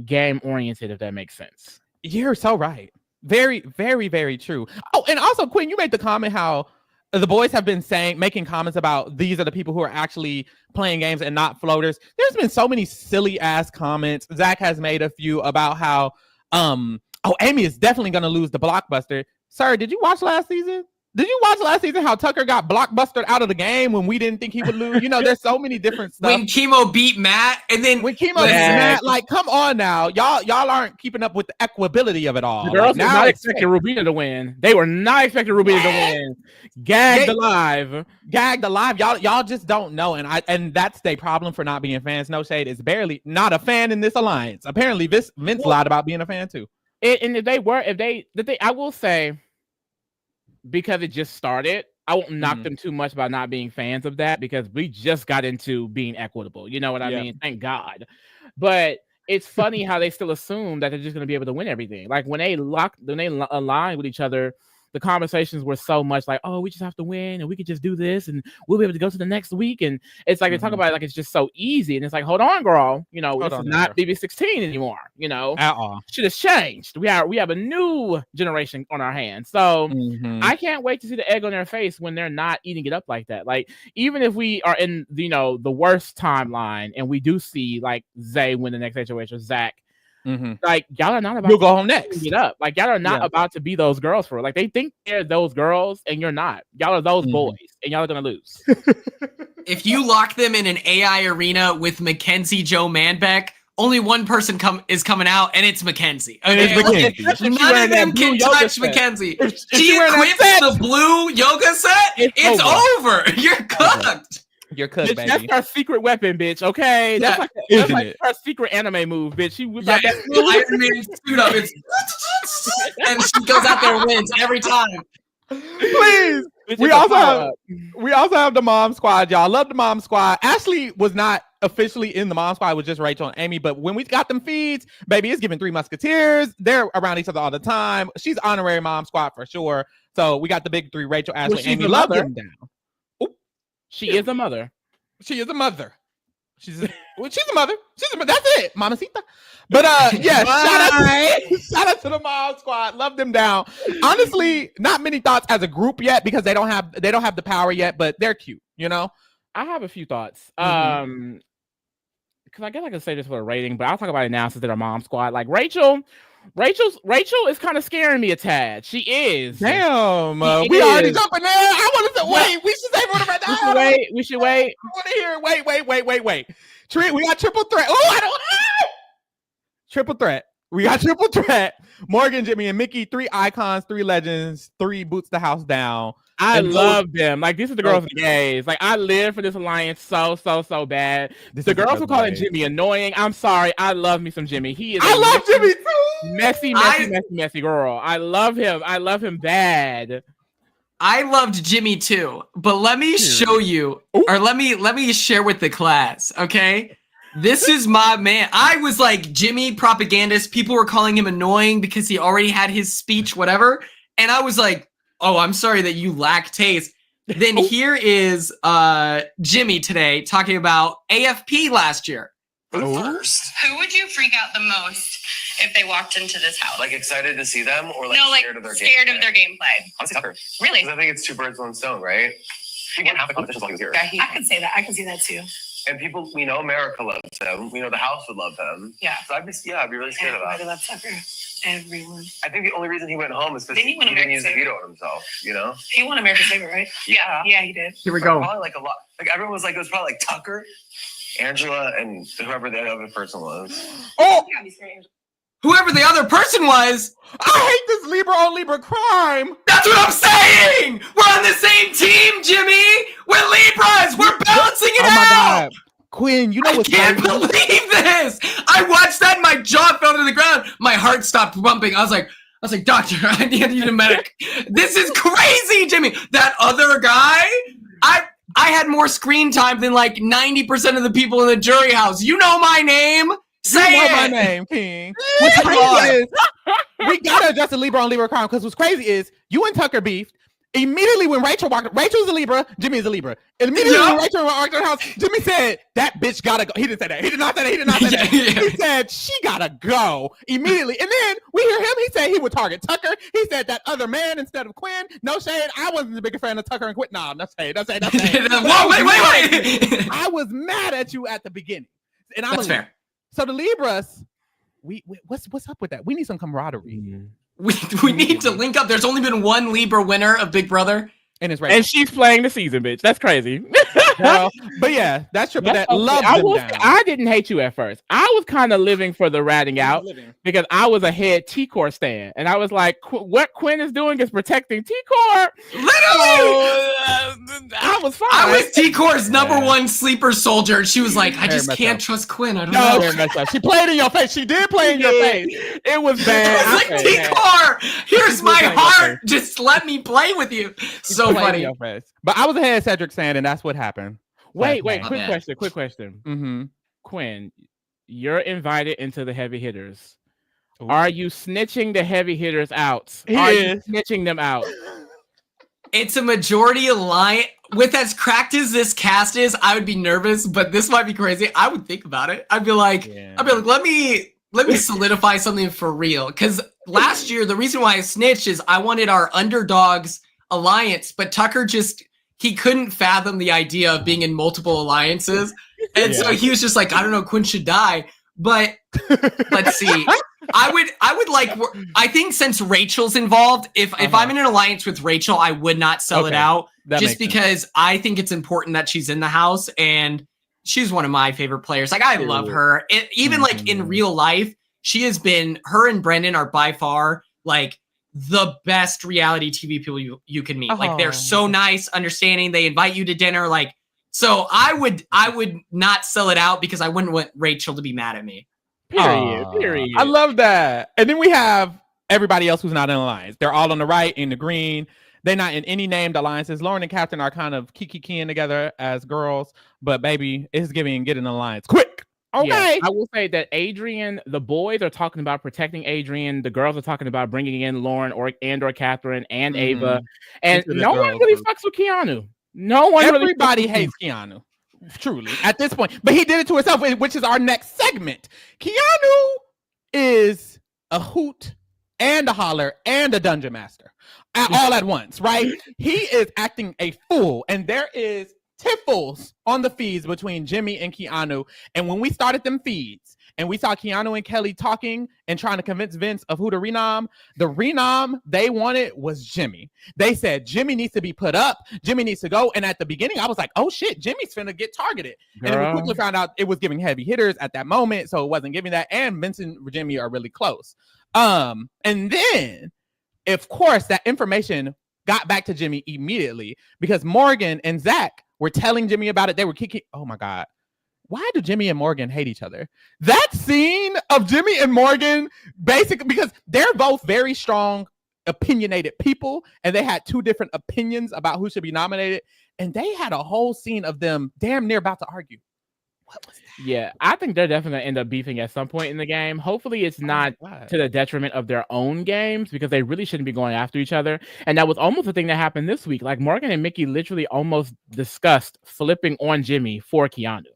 game oriented. If that makes sense. You're so right. Very, very, very true. Oh, and also, Quinn, you made the comment how the boys have been making comments about these are the people who are actually playing games and not floaters. There's been so many silly ass comments. Zach has made a few about how, Amy is definitely going to lose the blockbuster. Sir, did you watch last season? Did you watch last season how Tucker got blockbustered out of the game when we didn't think he would lose? There's so many different stuff. When Chemo beat Matt, and then when Chemo beat Matt, like, come on now, y'all aren't keeping up with the equability of it all. The girls were not expecting Rubina to win. They were not expecting Rubina to win. Gagged alive. Y'all just don't know, and that's their problem for not being fans. No shade, is barely not a fan in this alliance. Apparently, Vince lied about being a fan too. And I will say, because it just started, I won't knock them too much about not being fans of that, because we just got into being equitable. You know what I mean? Thank God. But it's funny how they still assume that they're just going to be able to win everything. Like when they align with each other, the conversations were so much like, "Oh, we just have to win and we could just do this and we'll be able to go to the next week." And it's like they talk about it like it's just so easy. And it's like, hold on, girl. It's not BB16 anymore. At all. Shit has changed. We have a new generation on our hands. So I can't wait to see the egg on their face when they're not eating it up like that. Like, even if we are in the worst timeline and we do see like Zay win the next HOH or Zach, like y'all are not about to go home next. Get up. Like y'all are not about to be those girls for it. Like they think they're those girls and you're not. Y'all are those boys and y'all are gonna lose. If you lock them in an AI arena with Mackenzie Joe Manbeck, only one person is coming out, and it's Mackenzie. Okay? None of them can touch Mackenzie. She equips the blue yoga set. It's over. You're cooked. You're cooked, bitch, baby. That's her secret weapon, bitch. Okay, that's like her secret anime move, bitch. She whips out that Iron Man suit up, and she goes out there and wins every time. Please. We also have the mom squad, y'all. Love the mom squad. Ashley was not officially in the mom squad, it was just Rachel and Amy. But when we got them feeds, baby, it's giving Three Musketeers. They're around each other all the time. She's honorary mom squad for sure. So we got the big three: Rachel, Ashley, Amy. Love them down. She is a mother. She is a mother. She's a mother. That's it, mamacita. But shout out to the mom squad. Love them down. Honestly, not many thoughts as a group yet because they don't have the power yet, but they're cute. I have a few thoughts. Because I guess I can say this for a rating, but I'll talk about it now since they're a mom squad. Like Rachel is kind of scaring me a tad. She is. Damn. We already jumping there. I want to say, wait. We should say what about that. We should wait. I want to hear. Wait. We got triple threat. Oh, I don't know. Triple threat. We got triple threat. Morgan, Jimmy, and Mickey. 3 icons, 3 legends, 3 boots the house down. I love them. Like, these are the girls and gays. Like, I live for this alliance so bad. The girls who call it Jimmy annoying. I'm sorry. I love me some Jimmy. I love Jimmy too. Messy girl. I love him. I love him bad. I loved Jimmy too. But let me show you, or let me share with the class, okay? This is my man. I was like Jimmy propagandist. People were calling him annoying because he already had his speech, whatever. And I was like, oh, I'm sorry that you lack taste. Then here is Jimmy today talking about AFP last year. First, who would you freak out the most if they walked into this house? Like excited to see them, or like scared of their gameplay? Honestly, Tucker. Really? Because I think it's 2 birds, 1 stone, right? He won half the competitions while he was here. Yeah, I can say that. I can see that too. And people, we know America loves him. We know the house would love him. Yeah. So I'd be really scared of that. Everybody loves Tucker. Everyone. I think the only reason he went home is because he didn't use the veto on himself, you know? He won America's favorite, right? Yeah. Yeah, he did. Here we go. Probably like a lot. Like everyone was like, it was probably like Tucker, Angela, and whoever the other person was. Oh! Yeah, Whoever the other person was. I hate this Libra on Libra crime. That's what I'm saying. We're on the same team, Jimmy. We're Libras. We're balancing it out. Oh my God. Quinn, you know I what's can't crazy? believe this. I watched that and my jaw fell to the ground. My heart stopped pumping. I was like, doctor, I need a medic. This is crazy, Jimmy. That other guy, I had more screen time than like 90% of the people in the jury house. You know my name. Say it. My name, King. What's crazy is we gotta adjust the Libra on Libra crime because what's crazy is you and Tucker beefed. Immediately when Rachel walked, Rachel's a Libra, Jimmy is a Libra. Immediately when Rachel walked in the house, Jimmy said, that bitch gotta go. He didn't say that. He did not say that. He did not say that. He said, she gotta go immediately. And then we hear him, he said he would target Tucker. He said that other man instead of Quinn. No shade. I wasn't the biggest fan of Tucker and Quinn. No, no shade. Whoa, wait. I was mad at you at the beginning. And That's fair. So the Libras, what's up with that? We need some camaraderie. Mm-hmm. We need to link up. There's only been one Libra winner of Big Brother. And it's right. And she's playing the season, bitch. That's crazy. Well, but yeah, that's true. But that love I didn't hate you at first. I was kind of living for the ratting out because I was a head T-Core stan. And I was like, what Quinn is doing is protecting T-Core. Literally! I was fine. I was T-Core's number one sleeper soldier. And she was like, I just can't trust Quinn. I don't know. She played in your face. She did play in your face. It was bad. I was like, T-Core, here's my heart. Just let me play with you. So funny. But I was a head Cedric stan, and that's what happened. Wait, quick question. Mm-hmm. Quinn, you're invited into the heavy hitters. Ooh. Are you snitching the heavy hitters out? Are you snitching them out? It's a majority alliance. With as cracked as this cast is, I would be nervous, but this might be crazy. I would think about it. I'd be like, let me solidify something for real. Because last year, the reason why I snitched is I wanted our underdogs alliance, but Tucker he couldn't fathom the idea of being in multiple alliances. And so he was just like, I don't know, Quinn should die. But let's see. I think since Rachel's involved, if I'm in an alliance with Rachel, I would not sell it out just because I think it's important that she's in the house and she's one of my favorite players. Like I love her. Even like in real life, her and Brendan are by far like the best reality TV people you can meet. Like they're so nice, understanding. They invite you to dinner. Like, so I would not sell it out because I wouldn't want Rachel to be mad at me. Period. I love that. And then we have everybody else who's not in alliance. They're all on the right in the green. They're not in any named alliances. Lauren and Captain are kind of kiki-keying together as girls, but baby, it's giving get an alliance quick. Okay. Yeah, I will say that Adrian, the boys are talking about protecting Adrian. The girls are talking about bringing in Lauren or Catherine and Ava. And no one really fucks with Keanu. Everybody hates Keanu. Truly, at this point. But he did it to himself, which is our next segment. Keanu is a hoot and a holler and a dungeon master all at once, right? He is acting a fool. And there is tiffles on the feeds between Jimmy and Keanu. And when we started them feeds and we saw Keanu and Kelley talking and trying to convince Vince of who the renom they wanted was Jimmy. They said Jimmy needs to be put up. Jimmy needs to go. And at the beginning, I was like, oh shit, Jimmy's finna get targeted. Girl. And then we quickly found out it was giving heavy hitters at that moment. So it wasn't giving that. And Vince and Jimmy are really close. And then, of course, that information got back to Jimmy immediately because Morgan and Zach were telling Jimmy about it. They were kicking. Oh my God. Why do Jimmy and Morgan hate each other? That scene of Jimmy and Morgan, basically, because they're both very strong, opinionated people, and they had two different opinions about who should be nominated. And they had a whole scene of them damn near about to argue. What was that? Yeah, I think they're definitely going to end up beefing at some point in the game. Hopefully it's not to the detriment of their own games because they really shouldn't be going after each other. And that was almost the thing that happened this week. Like Morgan and Mickey literally almost discussed flipping on Jimmy for Keanu.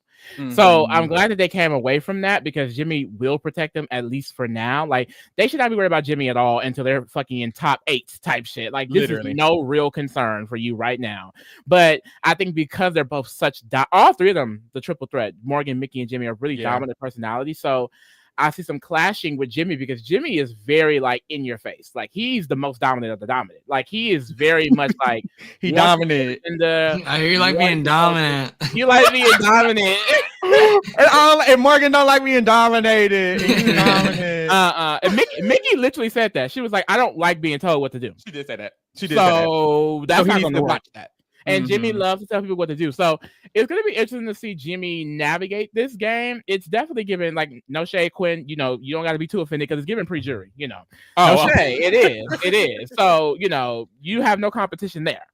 So I'm glad that they came away from that because Jimmy will protect them at least for now. Like they should not be worried about Jimmy at all until they're fucking in top 8 type shit. Like this is no real concern for you right now. But I think because they're both such all three of them, the triple threat, Morgan, Mickey, and Jimmy are really dominant personalities. So I see some clashing with Jimmy because Jimmy is very like in your face. Like he's the most dominant of the dominant. Like he is very much like he dominant. I hear you like being dominant. You like being dominant. and Morgan don't like being dominated. And Mickey literally said that. She was like, I don't like being told what to do. She did say that. So that's not going to watch that. And Jimmy loves to tell people what to do. So it's going to be interesting to see Jimmy navigate this game. It's definitely given, like, no shade, Quinn. You know, you don't got to be too offended because it's given pre-jury, you know. No shade. It is. So, you know, you have no competition there.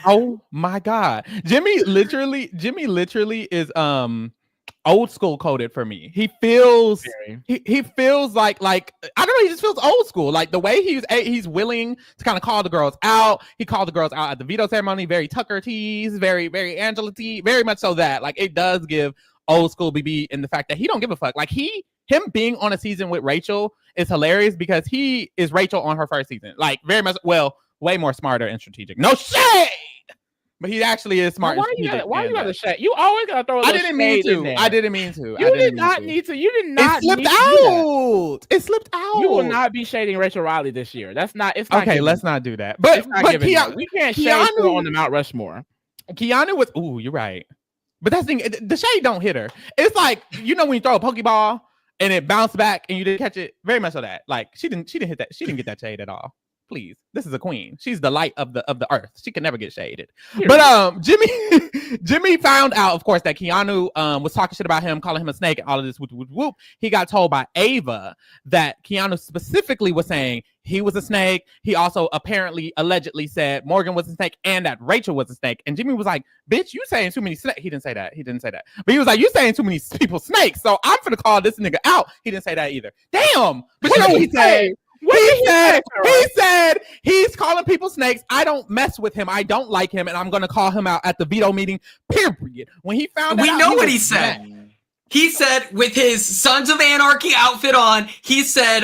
Oh, my God. Jimmy literally is old school coded for me. He feels he feels like I don't know, he just feels old school. Like the way he's willing to kind of call the girls out. He called the girls out at the veto ceremony, very Tucker tease, very Angela tease, very much so that like it does give old school BB in the fact that he don't give a fuck. Like him being on a season with Rachel is hilarious because he is Rachel on her first season. Like very much way more smarter and strategic. No shade. But he actually is smart. Why you got to shade? You always got to throw a little shade in there. I didn't mean to. You did not need to. It slipped out. It slipped out. You will not be shading Rachel Rylie this year. That's not. It's not. Okay, let's not do that. But we can't shade her on the Mount Rushmore. Keanu was. Ooh, you're right. But that's the thing. The shade don't hit her. It's like when you throw a Pokeball and it bounced back and you didn't catch it. Very much so that. Like she didn't hit that. She didn't get that shade at all. Please, this is a queen. She's the light of the earth. She can never get shaded. But Jimmy found out, of course, that Keanu was talking shit about him, calling him a snake, and all of this. Whoop, whoop, whoop. He got told by Ava that Keanu specifically was saying he was a snake. He also allegedly said Morgan was a snake and that Rachel was a snake. And Jimmy was like, "Bitch, you saying too many snakes." He didn't say that. But he was like, "You saying too many people snakes. So I'm finna call this nigga out." He didn't say that either. Damn. But you know what he said? He said he's calling people snakes. I don't mess with him. I don't like him, and I'm gonna call him out at the veto meeting. Period. When he found out, we know what he said. He said with his Sons of Anarchy outfit on, he said,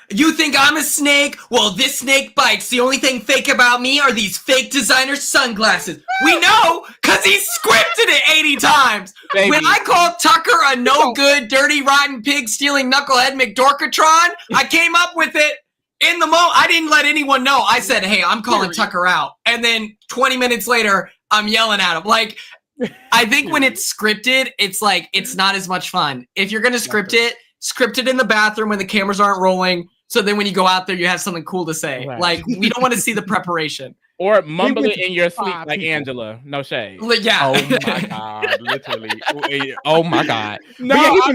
"You think I'm a snake? Well, this snake bites. The only thing fake about me are these fake designer sunglasses." We know because he scripted it 80 times. Baby. When I called Tucker a no good, dirty, rotten pig stealing knucklehead McDorkatron, I came up with it in the moment. I didn't let anyone know. I said, "Hey, I'm calling Tucker out." And then 20 minutes later, I'm yelling at him. Like, I think when it's scripted, it's like, it's not as much fun. If you're going to script it in the bathroom when the cameras aren't rolling. So then when you go out there, you have something cool to say. Right. Like, we don't want to see the preparation. Or mumble it in your sleep like Angela. No shade. Yeah. Oh my God. Literally. Oh my God. No,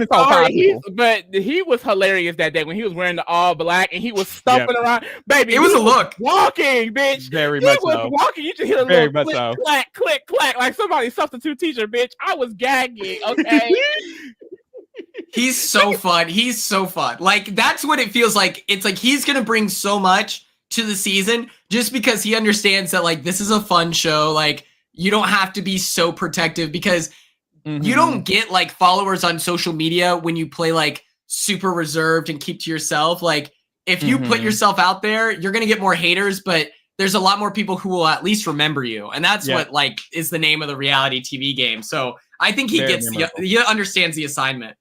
but he was hilarious that day when he was wearing the all black and he was stumping around. Baby, it was a look. Walking, bitch. Very much so. He was walking. You just hear a little click, clack, click, clack. Like somebody's substitute teacher, bitch. I was gagging, okay? He's so fun. He's so fun. Like, that's what it feels like. It's like he's going to bring so much to the season just because he understands that, like, this is a fun show. Like, you don't have to be so protective because you don't get, like, followers on social media when you play, like, super reserved and keep to yourself. Like, if you put yourself out there, you're going to get more haters, but there's a lot more people who will at least remember you. And that's what, like, is the name of the reality TV game. So I think he he understands the assignment.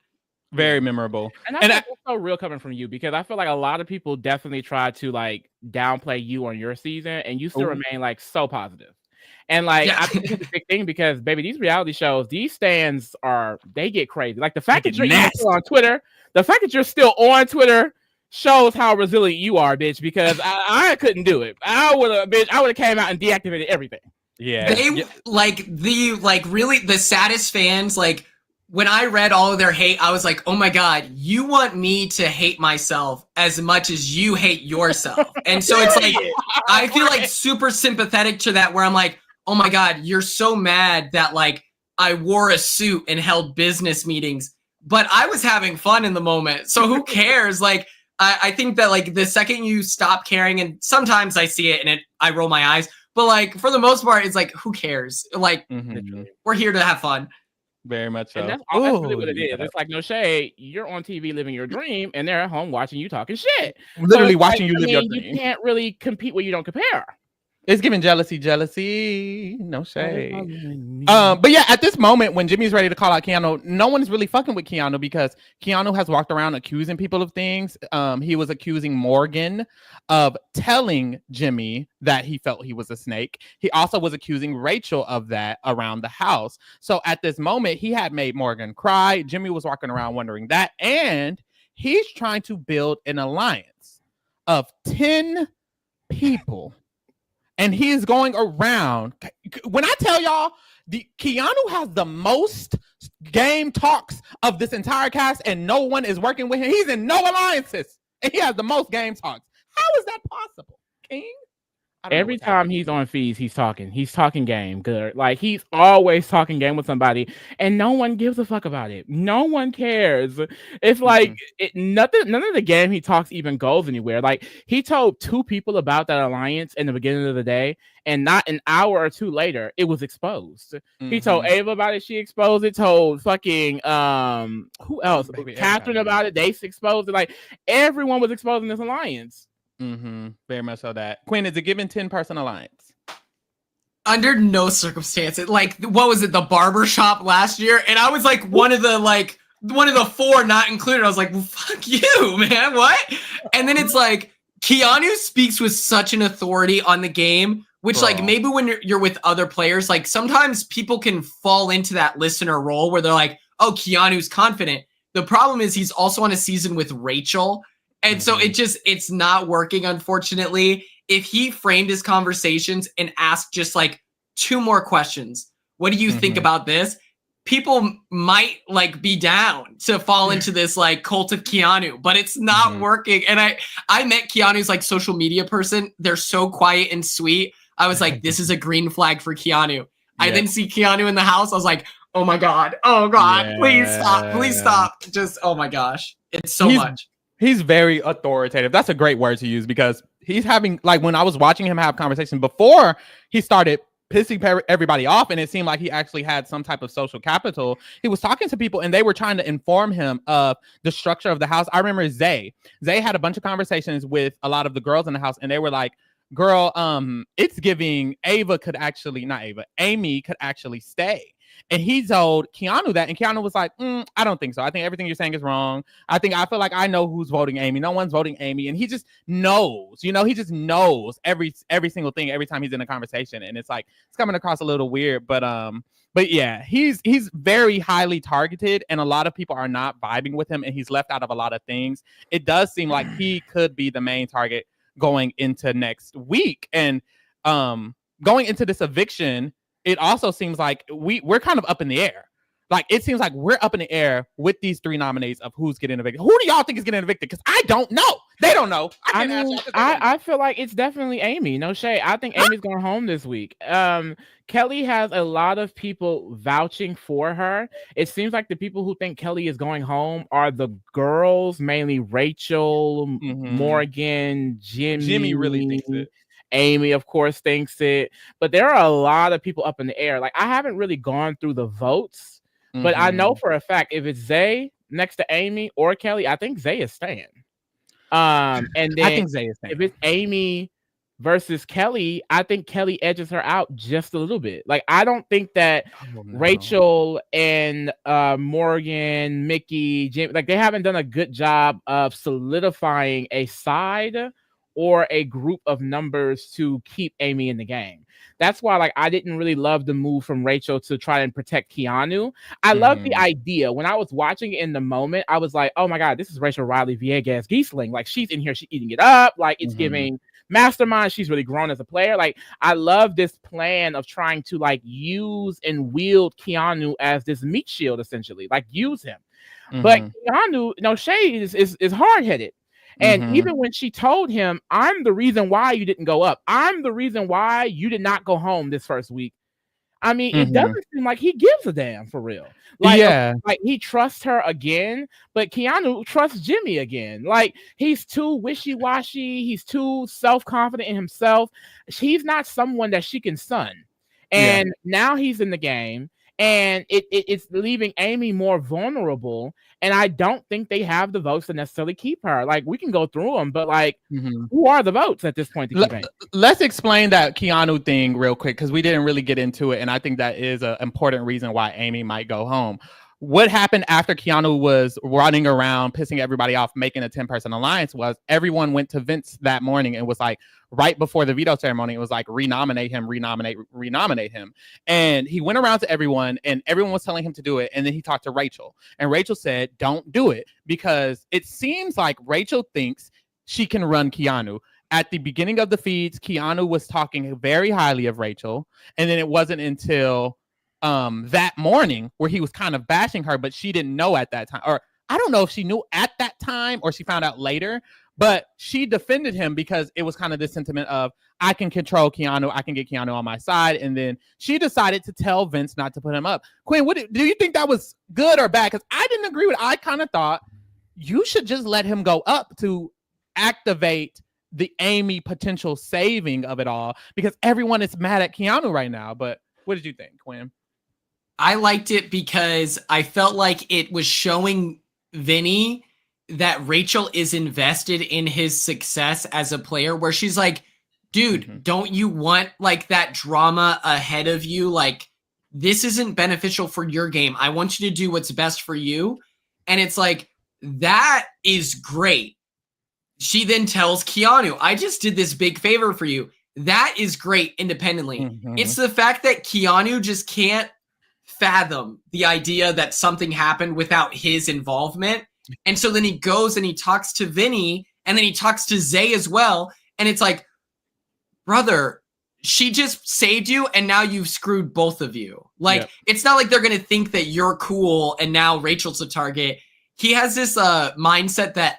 Very memorable. And that's so real coming from you because I feel like a lot of people definitely try to like downplay you on your season and you still remain like so positive. And like I think it's a big thing because baby, these reality shows, these stands they get crazy. Like the fact that you're still on Twitter, shows how resilient you are, bitch, because I couldn't do it. I would have came out and deactivated everything. Yeah. They really the saddest fans, like when I read all of their hate, I was like, oh my God, you want me to hate myself as much as you hate yourself. And so it's like, I feel like super sympathetic to that where I'm like, oh my God, you're so mad that like I wore a suit and held business meetings, but I was having fun in the moment. So who cares? Like, I think that like the second you stop caring, and sometimes I see it and I roll my eyes, but like for the most part, it's like, who cares? Like we're here to have fun. Very much so. And that's really what it is. It's like, no shade, you're on TV living your dream, and they're at home watching you talking shit. Literally watching you live your dream. You can't really compete where you don't compare. It's giving jealousy. No shade. But yeah, at this moment, when Jimmy's ready to call out Keanu, no one's really fucking with Keanu because Keanu has walked around accusing people of things. He was accusing Morgan of telling Jimmy that he felt he was a snake. He also was accusing Rachel of that around the house. So at this moment, he had made Morgan cry. Jimmy was walking around wondering that. And he's trying to build an alliance of 10 people. And he is going around. When I tell y'all, Keanu has the most game talks of this entire cast, and no one is working with him. He's in no alliances, and he has the most game talks. How is that possible, King? Every time he's on feeds, he's talking game good. Like, he's always talking game with somebody, and no one gives a fuck about it. No one cares. It's like none of the game he talks even goes anywhere. Like, he told 2 people about that alliance in the beginning of the day, and not an hour or 2 later, it was exposed. He told Ava about it, she exposed it. Told fucking who else? Catherine about it, they exposed it. Like, everyone was exposing this alliance. Very much so. That Quinn, is a given 10-person alliance? Under no circumstances. Like, what was it, the barbershop last year? And I was like one of the 4 not included. I was like, well, fuck you, man. What? And then it's like Keanu speaks with such an authority on the game, which like maybe when you're with other players, like sometimes people can fall into that listener role where they're like, oh, Keanu's confident. The problem is he's also on a season with Rachel. And so it's not working, unfortunately. If he framed his conversations and asked just like 2 more questions, what do you think about this? People might like be down to fall into this like cult of Keanu, but it's not working. And I met Keanu's like social media person. They're so quiet and sweet. I was like, this is a green flag for Keanu. I then see Keanu in the house. I was like, oh my God, please stop. Just, oh my gosh. It's so much. He's very authoritative. That's a great word to use because he's having, like, when I was watching him have conversations before he started pissing everybody off, and it seemed like he actually had some type of social capital. He was talking to people, and they were trying to inform him of the structure of the house. I remember Zay had a bunch of conversations with a lot of the girls in the house, and they were like, girl, it's giving Amy could actually stay. And he told Keanu that, and Keanu was like, I don't think so. I think everything you're saying is wrong. I feel like I know who's voting Amy. No one's voting Amy. And he just knows, he just knows every single thing every time he's in a conversation. And it's like, it's coming across a little weird, but yeah, he's very highly targeted, and a lot of people are not vibing with him, and he's left out of a lot of things. It does seem like he could be the main target going into next week. And going into this eviction, it also seems like we're kind of up in the air. Like, it seems like we're up in the air with these 3 nominees of who's getting evicted. Who do y'all think is getting evicted? Because I don't know. They don't know. I feel like it's definitely Amy. No shade. I think Amy's going home this week. Kelley has a lot of people vouching for her. It seems like the people who think Kelley is going home are the girls, mainly Rachel, Morgan, Jimmy really thinks it. Amy, of course, thinks it. But there are a lot of people up in the air. Like, I haven't really gone through the votes, but I know for a fact if it's Zay next to Amy or Kelley, I think Zay is staying. And then I think Zay is staying. If it's Amy versus Kelley, I think Kelley edges her out just a little bit. Like, I don't think that Rachel and Morgan, Mickey, Jim, like, they haven't done a good job of solidifying a side or a group of numbers to keep Amy in the game. That's why, like, I didn't really love the move from Rachel to try and protect Keanu. I love the idea. When I was watching it in the moment, I was like, oh my God, this is Rachel Rylie Villegas Giesling. Like, she's in here, she's eating it up. Like, it's giving mastermind. She's really grown as a player. Like, I love this plan of trying to, like, use and wield Keanu as this meat shield, essentially. Like, use him. But Keanu, no shade, is hard-headed. And even when she told him, I'm the reason why you didn't go up. I'm the reason why you did not go home this first week. I mean, it doesn't seem like he gives a damn for real. Like, like, he trusts her again, but Keanu trusts Jimmy again. Like, he's too wishy-washy. He's too self-confident in himself. He's not someone that she can son. And now he's in the game. and it's leaving Amy more vulnerable. And I don't think they have the votes to necessarily keep her. Like, we can go through them, but like, who are the votes at this point to keep Amy? Let's explain that Keanu thing real quick, because we didn't really get into it, and I think that is an important reason why Amy might go home. What happened after Keanu was running around, pissing everybody off, making a 10-person alliance was everyone went to Vince that morning and was like, right before the veto ceremony, it was like, renominate him. And he went around to everyone, and everyone was telling him to do it. And then he talked to Rachel, and Rachel said, don't do it, because it seems like Rachel thinks she can run Keanu. At the beginning of the feeds, Keanu was talking very highly of Rachel. And then it wasn't until that morning where he was kind of bashing her, but she didn't know at that time, or I don't know if she knew at that time or she found out later, but she defended him because it was kind of this sentiment of, I can control Keanu, I can get Keanu on my side. And then she decided to tell Vince not to put him up. Quinn, do you think that was good or bad? Because I didn't agree with it. I kind of thought you should just let him go up to activate the Amy potential saving of it all, because everyone is mad at Keanu right now. But what did you think, Quinn? I liked it because I felt like it was showing Vinny that Rachel is invested in his success as a player, where she's like, dude, don't you want like that drama ahead of you? Like, this isn't beneficial for your game. I want you to do what's best for you. And it's like, that is great. She then tells Keanu, I just did this big favor for you. That is great independently. It's the fact that Keanu just can't fathom the idea that something happened without his involvement. And so then he goes and he talks to Vinny, and then he talks to Zay as well. And it's like, brother, she just saved you, and now you've screwed both of you. Like, it's not like they're going to think that you're cool and now Rachel's the target. He has this mindset that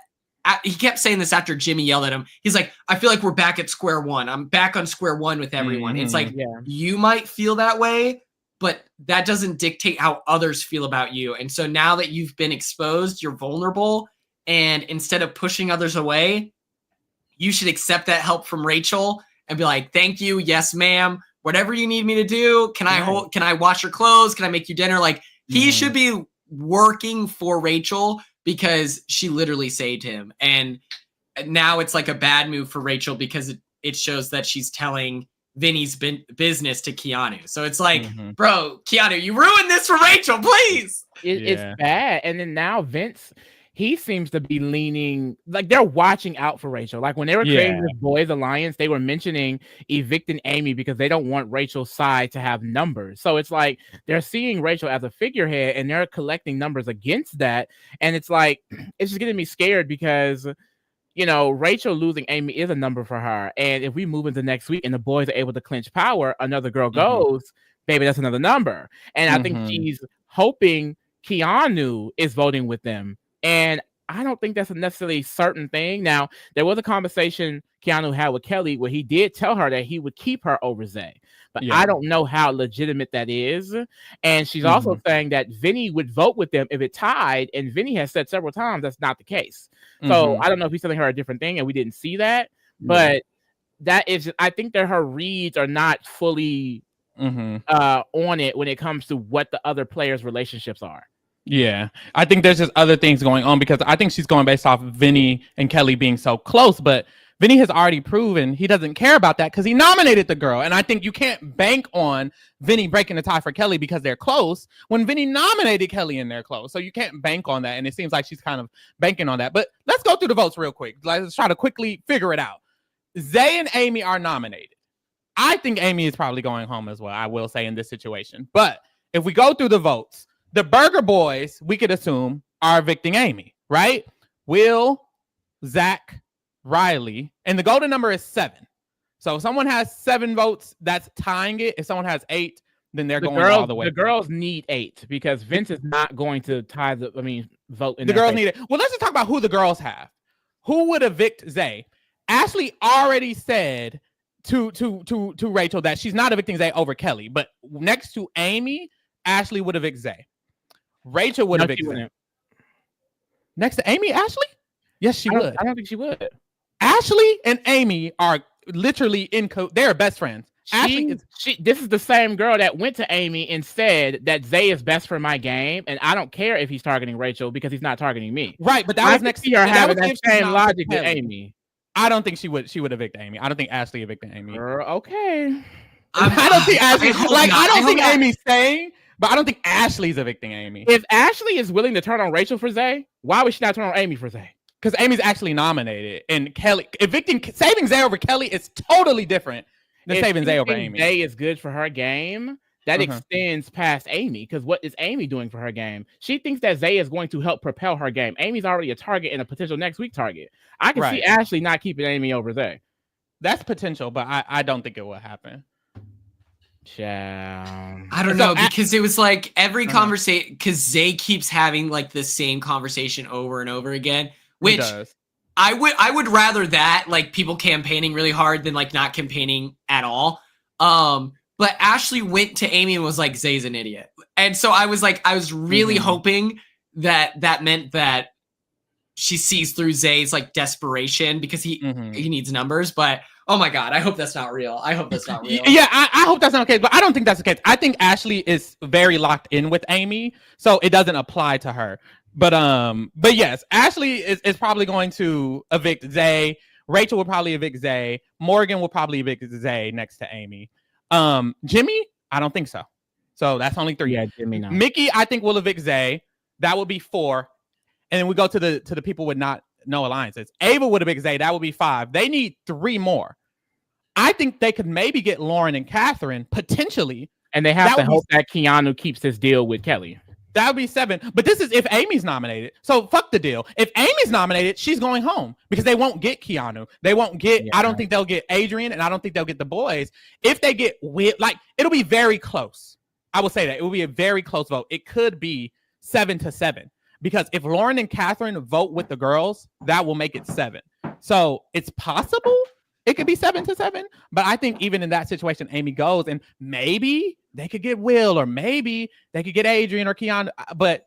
he kept saying this after Jimmy yelled at him. He's like, I feel like we're back at square one. I'm back on square one with everyone. It's like, you might feel that way, but that doesn't dictate how others feel about you. And so now that you've been exposed, you're vulnerable. And instead of pushing others away, you should accept that help from Rachel and be like, thank you. Yes, ma'am. Whatever you need me to do. Can I wash your clothes? Can I make you dinner? Like, he should be working for Rachel because she literally saved him. And now it's like a bad move for Rachel because it shows that she's telling Vinny's business to Keanu. So it's like, bro, Keanu, you ruined this for Rachel, please. It's bad. And then now Vince, he seems to be leaning, like they're watching out for Rachel. Like when they were creating this boys alliance, they were mentioning evicting Amy because they don't want Rachel's side to have numbers. So it's like they're seeing Rachel as a figurehead and they're collecting numbers against that. And it's like, it's just getting me scared because, you know, Rachel losing Amy is a number for her. And if we move into next week and the boys are able to clinch power, another girl goes, baby, that's another number. And I think she's hoping Keanu is voting with them. And I don't think that's a necessarily certain thing. Now, there was a conversation Keanu had with Kelley where he did tell her that he would keep her over Zay. But I don't know how legitimate that is. And she's also saying that Vinny would vote with them if it tied. And Vinny has said several times that's not the case. So I don't know if he's telling her a different thing and we didn't see that. But that is, I think that her reads are not fully on it when it comes to what the other players' relationships are. Yeah, I think there's just other things going on because I think she's going based off Vinny and Kelley being so close, but Vinny has already proven he doesn't care about that because he nominated the girl. And I think you can't bank on Vinny breaking the tie for Kelley because they're close when Vinny nominated Kelley and they're close. So you can't bank on that. And it seems like she's kind of banking on that. But let's go through the votes real quick. Let's try to quickly figure it out. Zay and Amy are nominated. I think Amy is probably going home as well, I will say, in this situation. But if we go through the votes, the Burger Boys, we could assume, are evicting Amy, right? Will, Zach, Rylie, and the golden number is 7. So if someone has 7 votes, that's tying it. If someone has 8, then they're going all the way. The girls need 8 because Vince is not going to tie vote in the girls need it. Well, let's just talk about who the girls have. Who would evict Zay? Ashley already said to Rachel that she's not evicting Zay over Kelley, but next to Amy, Ashley would evict Zay. Rachel would evict Zay. Next to Amy, Ashley? Yes, she would. I don't think she would. Ashley and Amy are literally they're best friends. This is the same girl that went to Amy and said that Zay is best for my game, and I don't care if he's targeting Rachel because he's not targeting me. Right, but that was next year having that same logic with Amy. I don't think she would evict Amy. I don't think Ashley evicted Amy. Okay. I don't think Ashley. I don't think Amy's saying, but I don't think Ashley's evicting Amy. If Ashley is willing to turn on Rachel for Zay, why would she not turn on Amy for Zay? Because Amy's actually nominated, and Kelley saving Zay over Kelley is totally different than saving Zay over Amy. Zay is good for her game. That extends past Amy, because what is Amy doing for her game? She thinks that Zay is going to help propel her game. Amy's already a target and a potential next week target. I can see Ashley not keeping Amy over Zay. That's potential, but I don't think it will happen. I don't know, because it was like every conversation, because Zay keeps having like the same conversation over and over again, which I would rather that, like people campaigning really hard than like not campaigning at all. But Ashley went to Amy and was like, Zay's an idiot. And so I was really hoping that meant that she sees through Zay's like desperation because he needs numbers. But oh my God, I hope that's not real. Yeah, I hope that's not the case, but I don't think that's the case. I think Ashley is very locked in with Amy, so it doesn't apply to her. But yes, Ashley is probably going to evict Zay. Rachel will probably evict Zay. Morgan will probably evict Zay next to Amy. Jimmy, I don't think so. So that's only 3. Yeah, Jimmy, no. Mickey, I think will evict Zay. That would be 4. And then we go to the people with no alliances. Ava would evict Zay. That would be 5. They need 3 more. I think they could maybe get Lauren and Catherine potentially. And they have to hope that Keanu keeps his deal with Kelley. That would be 7. But this is if Amy's nominated. So fuck the deal. If Amy's nominated, she's going home because they won't get Keanu. They won't get, I don't think they'll get Adrian, and I don't think they'll get the boys. If they get it'll be very close. I will say that. It will be a very close vote. It could be 7-7. Because if Lauren and Catherine vote with the girls, that will make it 7. So it's possible it could be 7-7. But I think even in that situation, Amy goes, and maybe they could get Will, or maybe they could get Adrian or Keanu. But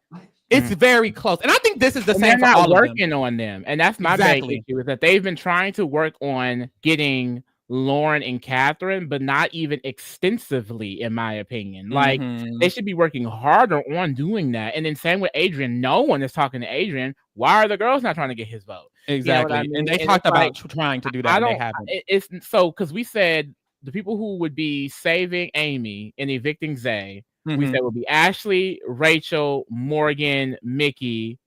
it's very close. And I think this is the same for all of them. They're not working on them. And that's my big issue, is that they've been trying to work on getting Lauren and Catherine, but not even extensively, in my opinion. Like, they should be working harder on doing that. And then same with Adrian. No one is talking to Adrian. Why are the girls not trying to get his vote? Exactly. You know I mean? And they talked about trying to do that. They haven't. It's so, because we said the people who would be saving Amy and evicting Zay, we said would be Ashley, Rachel, Morgan, Mickey,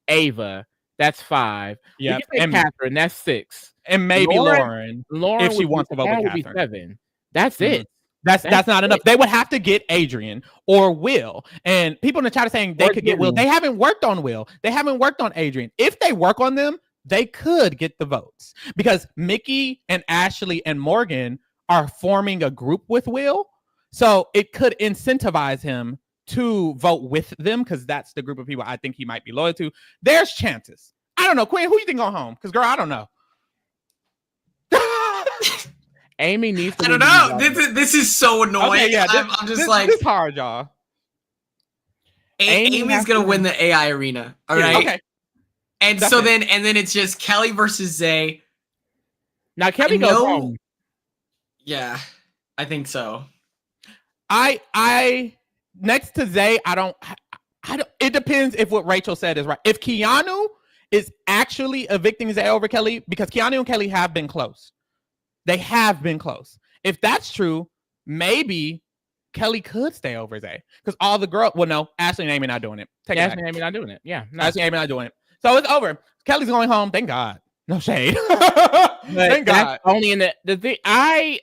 Ava. That's 5. Yeah. And Catherine, that's 6. And maybe Lauren if she wants to vote with Catherine. Be 7. That's it. That's not enough. They would have to get Adrian or Will. And people in the chat are saying they could get Will. They haven't worked on Will. They haven't worked on Adrian. If they work on them, they could get the votes. Because Mickey and Ashley and Morgan are forming a group with Will. So it could incentivize him to vote with them, because that's the group of people I think he might be loyal to. There's chances. I don't know. Quinn, who you think going home? Because, girl, I don't know. Amy needs to. I don't know. This is so annoying. Okay, yeah, I'm just like, it's hard, y'all. Amy's gonna win the AI arena. All right. Okay. And so then it's just Kelley versus Zay. Now Kelley goes home. Yeah, I think so. I next to Zay, I don't. It depends if what Rachel said is right. If Keanu is actually evicting Zay over Kelley, because Keanu and Kelley have been close. They have been close. If that's true, maybe Kelley could stay over Zay, because all the girls. Well, no, Ashley and Amy not doing it. Ashley and Amy not doing it. Yeah, Ashley and Amy not doing it. So it's over. Kelley's going home. Thank God. No shade. Thank God. Only in the thing. I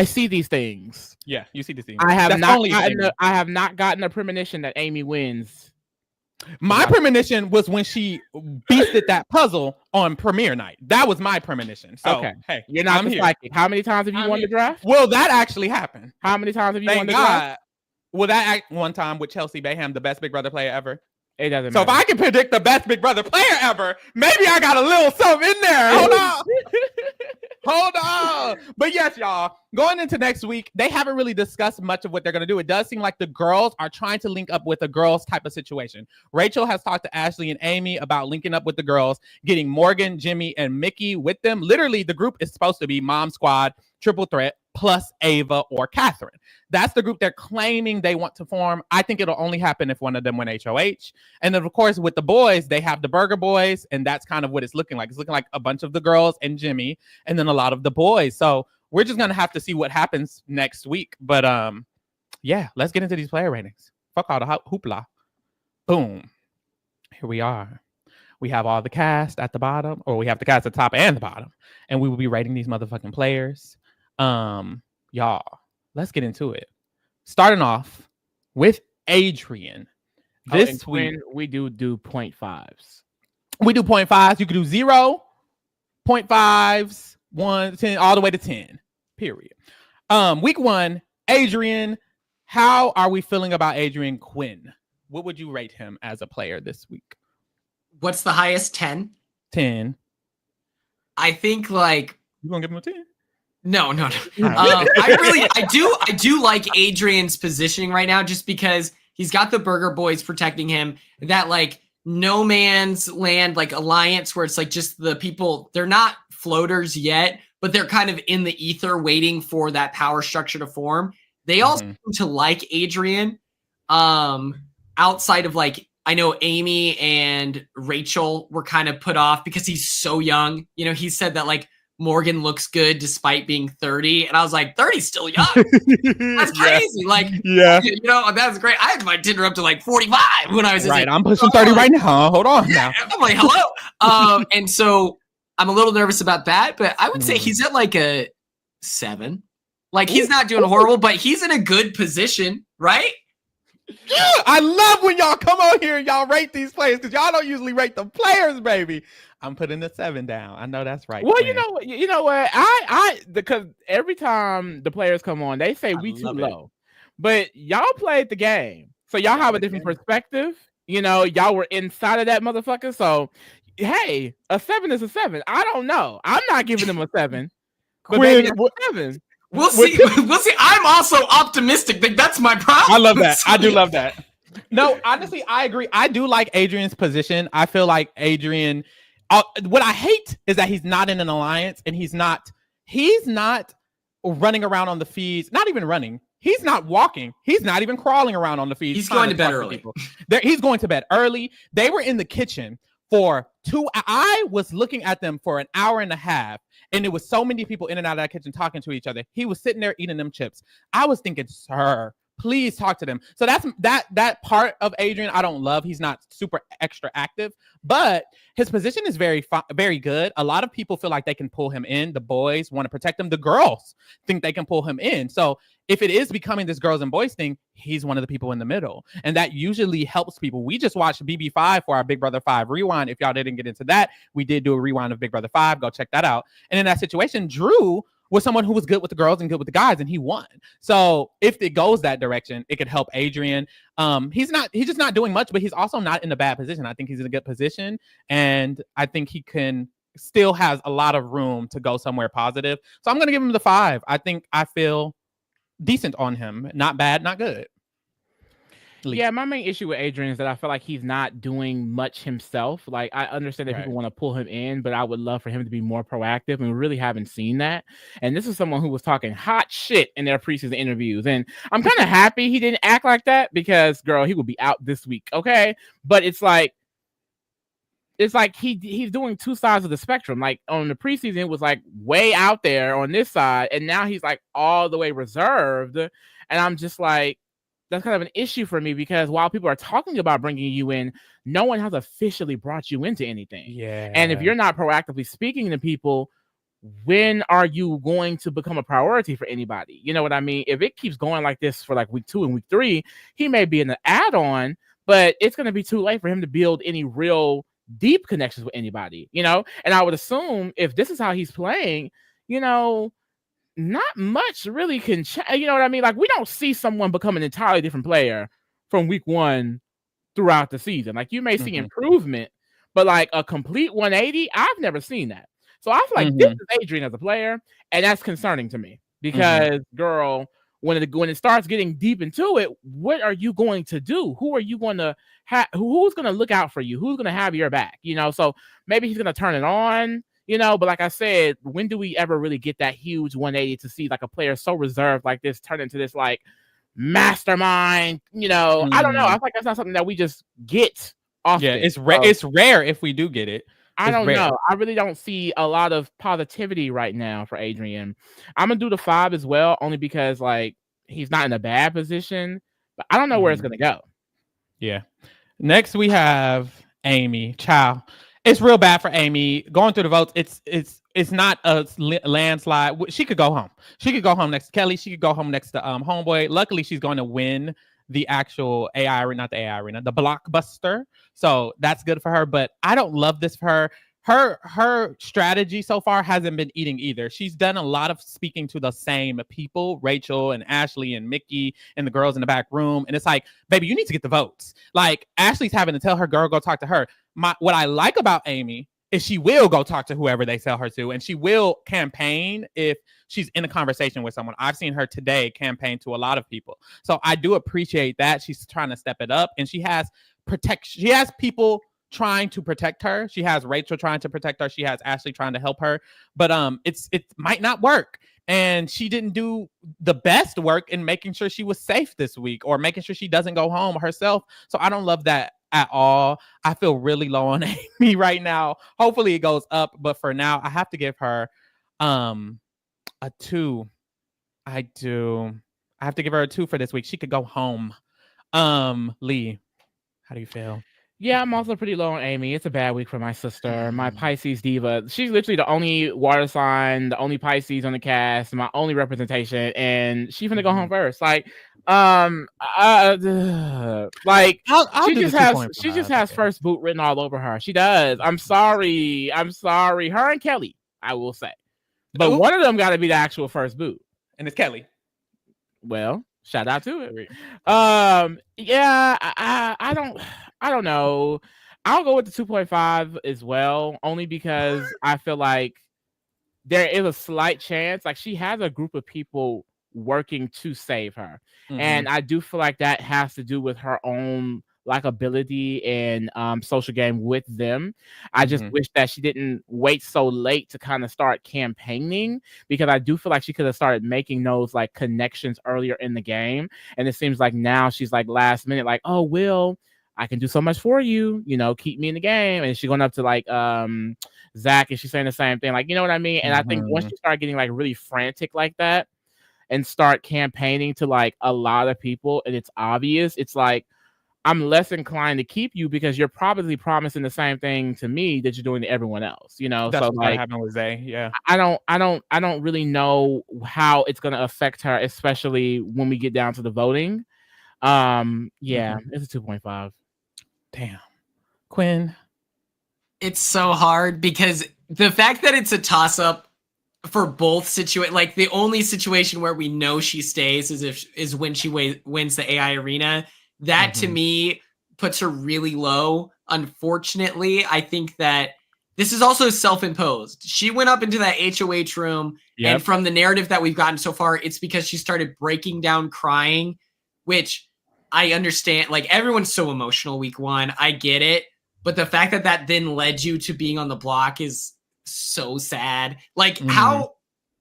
see these things. Yeah, you see these things. I have not gotten a premonition that Amy wins. My premonition was when she beasted that puzzle on premiere night. That was my premonition. So, okay. Hey, you're not the psychic. How many times have you won the draft? Well, that actually happened. How many times have you won the draft? Well, that one time with Chelsea Bayham, the best Big Brother player ever. It doesn't matter. So if I can predict the best Big Brother player ever, maybe I got a little something in there. Hold on. Hold on. But yes, y'all, going into next week, they haven't really discussed much of what they're going to do. It does seem like the girls are trying to link up with a girls type of situation. Rachel has talked to Ashley and Amy about linking up with the girls, getting Morgan, Jimmy, and Mickey with them. Literally, the group is supposed to be Mom Squad, Triple Threat. plus Ava or Catherine. That's the group they're claiming they want to form. I think it'll only happen if one of them win HOH. And then, of course, with the boys, they have the Burger Boys, and that's kind of what it's looking like. It's looking like a bunch of the girls and Jimmy, and then a lot of the boys. So we're just going to have to see what happens next week. But yeah, let's get into these player ratings. Fuck all the hoopla. Boom. Here we are. We have all the cast at the bottom, or we have the cast at the top and the bottom, and we will be rating these motherfucking players. Y'all, let's get into it. Starting off with Adrian. This week we do 0.5s. We do 0.5s. You can do 0, 0.5s, 1, 10, all the way to 10. Period. Week 1, Adrian. How are we feeling about Adrian Quinn? What would you rate him as a player this week? What's the highest? 10? 10. I think like you gonna give him a 10? No. I do like Adrian's positioning right now, just because he's got the Burger Boys protecting him. That like no man's land like alliance where it's like just the people, they're not floaters yet, but they're kind of in the ether waiting for that power structure to form. They all seem to like Adrian. Outside of like, I know Amy and Rachel were kind of put off because he's so young. You know, he said that like Morgan looks good despite being 30. And I was like, 30's still young. That's crazy. Like, yeah, you know, that's great. I had my Tinder up to like 45 when I was right. I'm pushing 30 right now. Hold on now. I'm like, hello. And so I'm a little nervous about that, but I would say he's at like a 7. Like he's not doing horrible, but he's in a good position, right? Yeah, I love when y'all come on here and y'all rate these players, because y'all don't usually rate the players, baby. I'm putting the 7 down. I know that's right. Well, Quinn. you know what? Because every time the players come on, they say we too low, but y'all played the game, so y'all have a different perspective. You know, y'all were inside of that motherfucker. So, hey, a 7 is a 7. I don't know. I'm not giving them a 7. But maybe a 7. We'll see. We'll see. I'm also optimistic. That's my problem. I love that. I do love that. No, honestly, I agree. I do like Adrian's position. I feel like Adrian. What I hate is that he's not in an alliance, and he's not running around on the feeds. Not even running. He's not walking. He's not even crawling around on the feeds. He's going to bed early. He's going to bed early. They were in the kitchen for 2. I was looking at them for an hour and a half. And there was so many people in and out of that kitchen talking to each other. He was sitting there eating them chips. I was thinking, sir, please talk to them. So that's that part of Adrian I don't love. He's not super extra active, but his position is very good. A lot of people feel like they can pull him in. The boys want to protect him. The girls think they can pull him in. So if it is becoming this girls and boys thing, he's one of the people in the middle. And that usually helps people. We just watched BB5 for our Big Brother 5 rewind. If y'all didn't get into that, we did do a rewind of Big Brother 5. Go check that out. And in that situation, Drew was someone who was good with the girls and good with the guys, and he won. So if it goes that direction, it could help Adrian. He's just not doing much, but he's also not in a bad position. I think he's in a good position, and I think he still has a lot of room to go somewhere positive. So I'm going to give him the 5. I feel decent on him. Not bad, not good. Yeah, my main issue with Adrian is that I feel like he's not doing much himself. Like, I understand that people want to pull him in, but I would love for him to be more proactive, and we really haven't seen that. And this is someone who was talking hot shit in their preseason interviews, and I'm kind of happy he didn't act like that, because, girl, he will be out this week, okay? But it's like he's doing 2 sides of the spectrum. Like, on the preseason, it was like way out there on this side, and now he's like all the way reserved, and I'm just like, that's kind of an issue for me, because while people are talking about bringing you in, no one has officially brought you into anything. Yeah. And if you're not proactively speaking to people, when are you going to become a priority for anybody? You know what I mean? If it keeps going like this for like week 2 and week 3, he may be in the add-on, but it's going to be too late for him to build any real deep connections with anybody, you know? And I would assume if this is how he's playing, you know, not much really can change. You know what I mean? Like, we don't see someone become an entirely different player from week 1 throughout the season. Like, you may see improvement, but like a complete 180, I've never seen that. So I feel like this is Adrian as a player, and that's concerning to me, because girl, when it starts getting deep into it, what are you going to do? Who are you going to have? Who's going to look out for you? Who's going to have your back? You know, so maybe he's going to turn it on. you know. But like I said, when do we ever really get that huge 180 to see like a player so reserved like this turn into this like mastermind? You know, I don't know. I feel like that's not something that we just get often. Yeah, it's rare if we do get it. I don't know. I really don't see a lot of positivity right now for Adrian. I'm gonna do the 5 as well, only because like he's not in a bad position, but I don't know where it's gonna go. Yeah. Next we have Amy. Ciao. It's real bad for Amy. Going through the votes, it's not a landslide. She could go home. She could go home next to Kelley. She could go home next to Homeboy. Luckily, she's going to win the actual AI arena, not the AI arena, the blockbuster. So that's good for her. But I don't love this for her. Her strategy so far hasn't been eating either. She's done a lot of speaking to the same people, Rachel and Ashley and Mickey and the girls in the back room. And it's like, baby, you need to get the votes. Like Ashley's having to tell her girl, go talk to her. What I like about Amy is she will go talk to whoever they tell her to, and she will campaign if she's in a conversation with someone. I've seen her today campaign to a lot of people. So I do appreciate that. She's trying to step it up, and she has protection. She has people trying to protect her. She has Rachel trying to protect her. She has Ashley trying to help her, but it might not work. And she didn't do the best work in making sure she was safe this week or making sure she doesn't go home herself. So I don't love that at all. I feel really low on Amy right now. Hopefully it goes up, but for now I have to give her a 2. I do. I have to give her a 2 for this week. She could go home. Lee, how do you feel? Yeah, I'm also pretty low on Amy. It's a bad week for my sister, my Pisces diva. She's literally the only water sign, the only Pisces on the cast, my only representation, and she's gonna go home first. Like, she just has first boot written all over her. She does. I'm sorry. Her and Kelley, I will say, but one of them got to be the actual first boot, and it's Kelley. Well, shout out to it. Yeah, I don't know. I'll go with the 2.5 as well, only because I feel like there is a slight chance, like she has a group of people working to save her. And I do feel like that has to do with her own likability and social game with them. I just wish that she didn't wait so late to kind of start campaigning, because I do feel like she could have started making those like connections earlier in the game. And it seems like now she's like last minute, like, oh, Will, I can do so much for you, you know, keep me in the game. And she's going up to like Zach, and she's saying the same thing, like, you know what I mean? And I think once you start getting like really frantic like that and start campaigning to like a lot of people and it's obvious, it's like, I'm less inclined to keep you because you're probably promising the same thing to me that you're doing to everyone else, you know. That's so what happened with Zay. Yeah. I don't really know how it's gonna affect her, especially when we get down to the voting. Yeah, it's a 2.5. Damn. Quinn. It's so hard because the fact that it's a toss-up for both situations, like the only situation where we know she stays is when she wins the AI arena. That to me puts her really low. Unfortunately, I think that this is also self-imposed. She went up into that HOH room, and from the narrative that we've gotten so far, it's because she started breaking down crying, which I understand. Like, everyone's so emotional week 1. I get it. But the fact that that then led you to being on the block is so sad. Like, how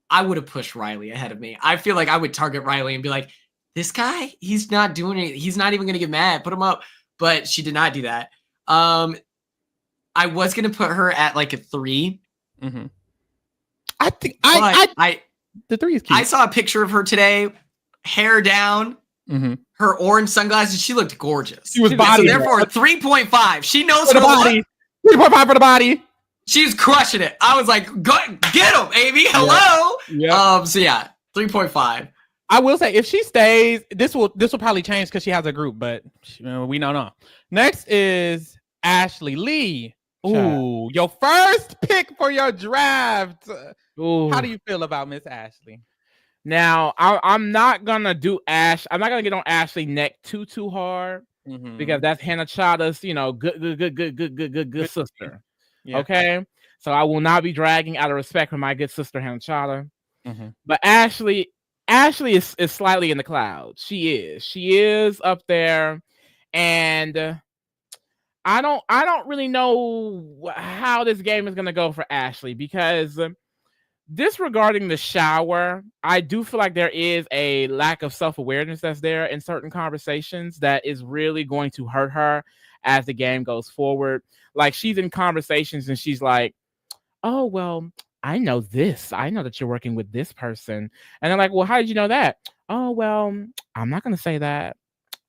I would have pushed Rylie ahead of me. I feel like I would target Rylie and be like, this guy, he's not doing it. He's not even going to get mad. Put him up. But she did not do that. I was going to put her at like a 3. I think the 3 is cute. I saw a picture of her today, hair down, her orange sunglasses. She looked gorgeous. She was body. So therefore, 3.5. She knows for the body. 3.5 for the body. She's crushing it. I was like, go get him, Amy. Hello. Yeah. So yeah, 3.5. I will say, if she stays, this will probably change because she has a group, but we don't know. Next is Ashley Lee. Ooh, your first pick for your draft. Ooh. How do you feel about Miss Ashley? Now, I'm not gonna do Ash. I'm not gonna get on Ashley neck too hard because that's Hannah Chada's, you know, good sister. Yeah. Okay, so I will not be dragging out of respect for my good sister Hannah Chada. But Ashley is slightly in the clouds. She is up there, and I don't really know how this game is gonna go for Ashley, because disregarding the shower, I do feel like there is a lack of self-awareness that's there in certain conversations that is really going to hurt her as the game goes forward. Like, she's in conversations and she's like, oh, well, I know this. I know that you're working with this person. And they're like, well, how did you know that? Oh, well, I'm not going to say that.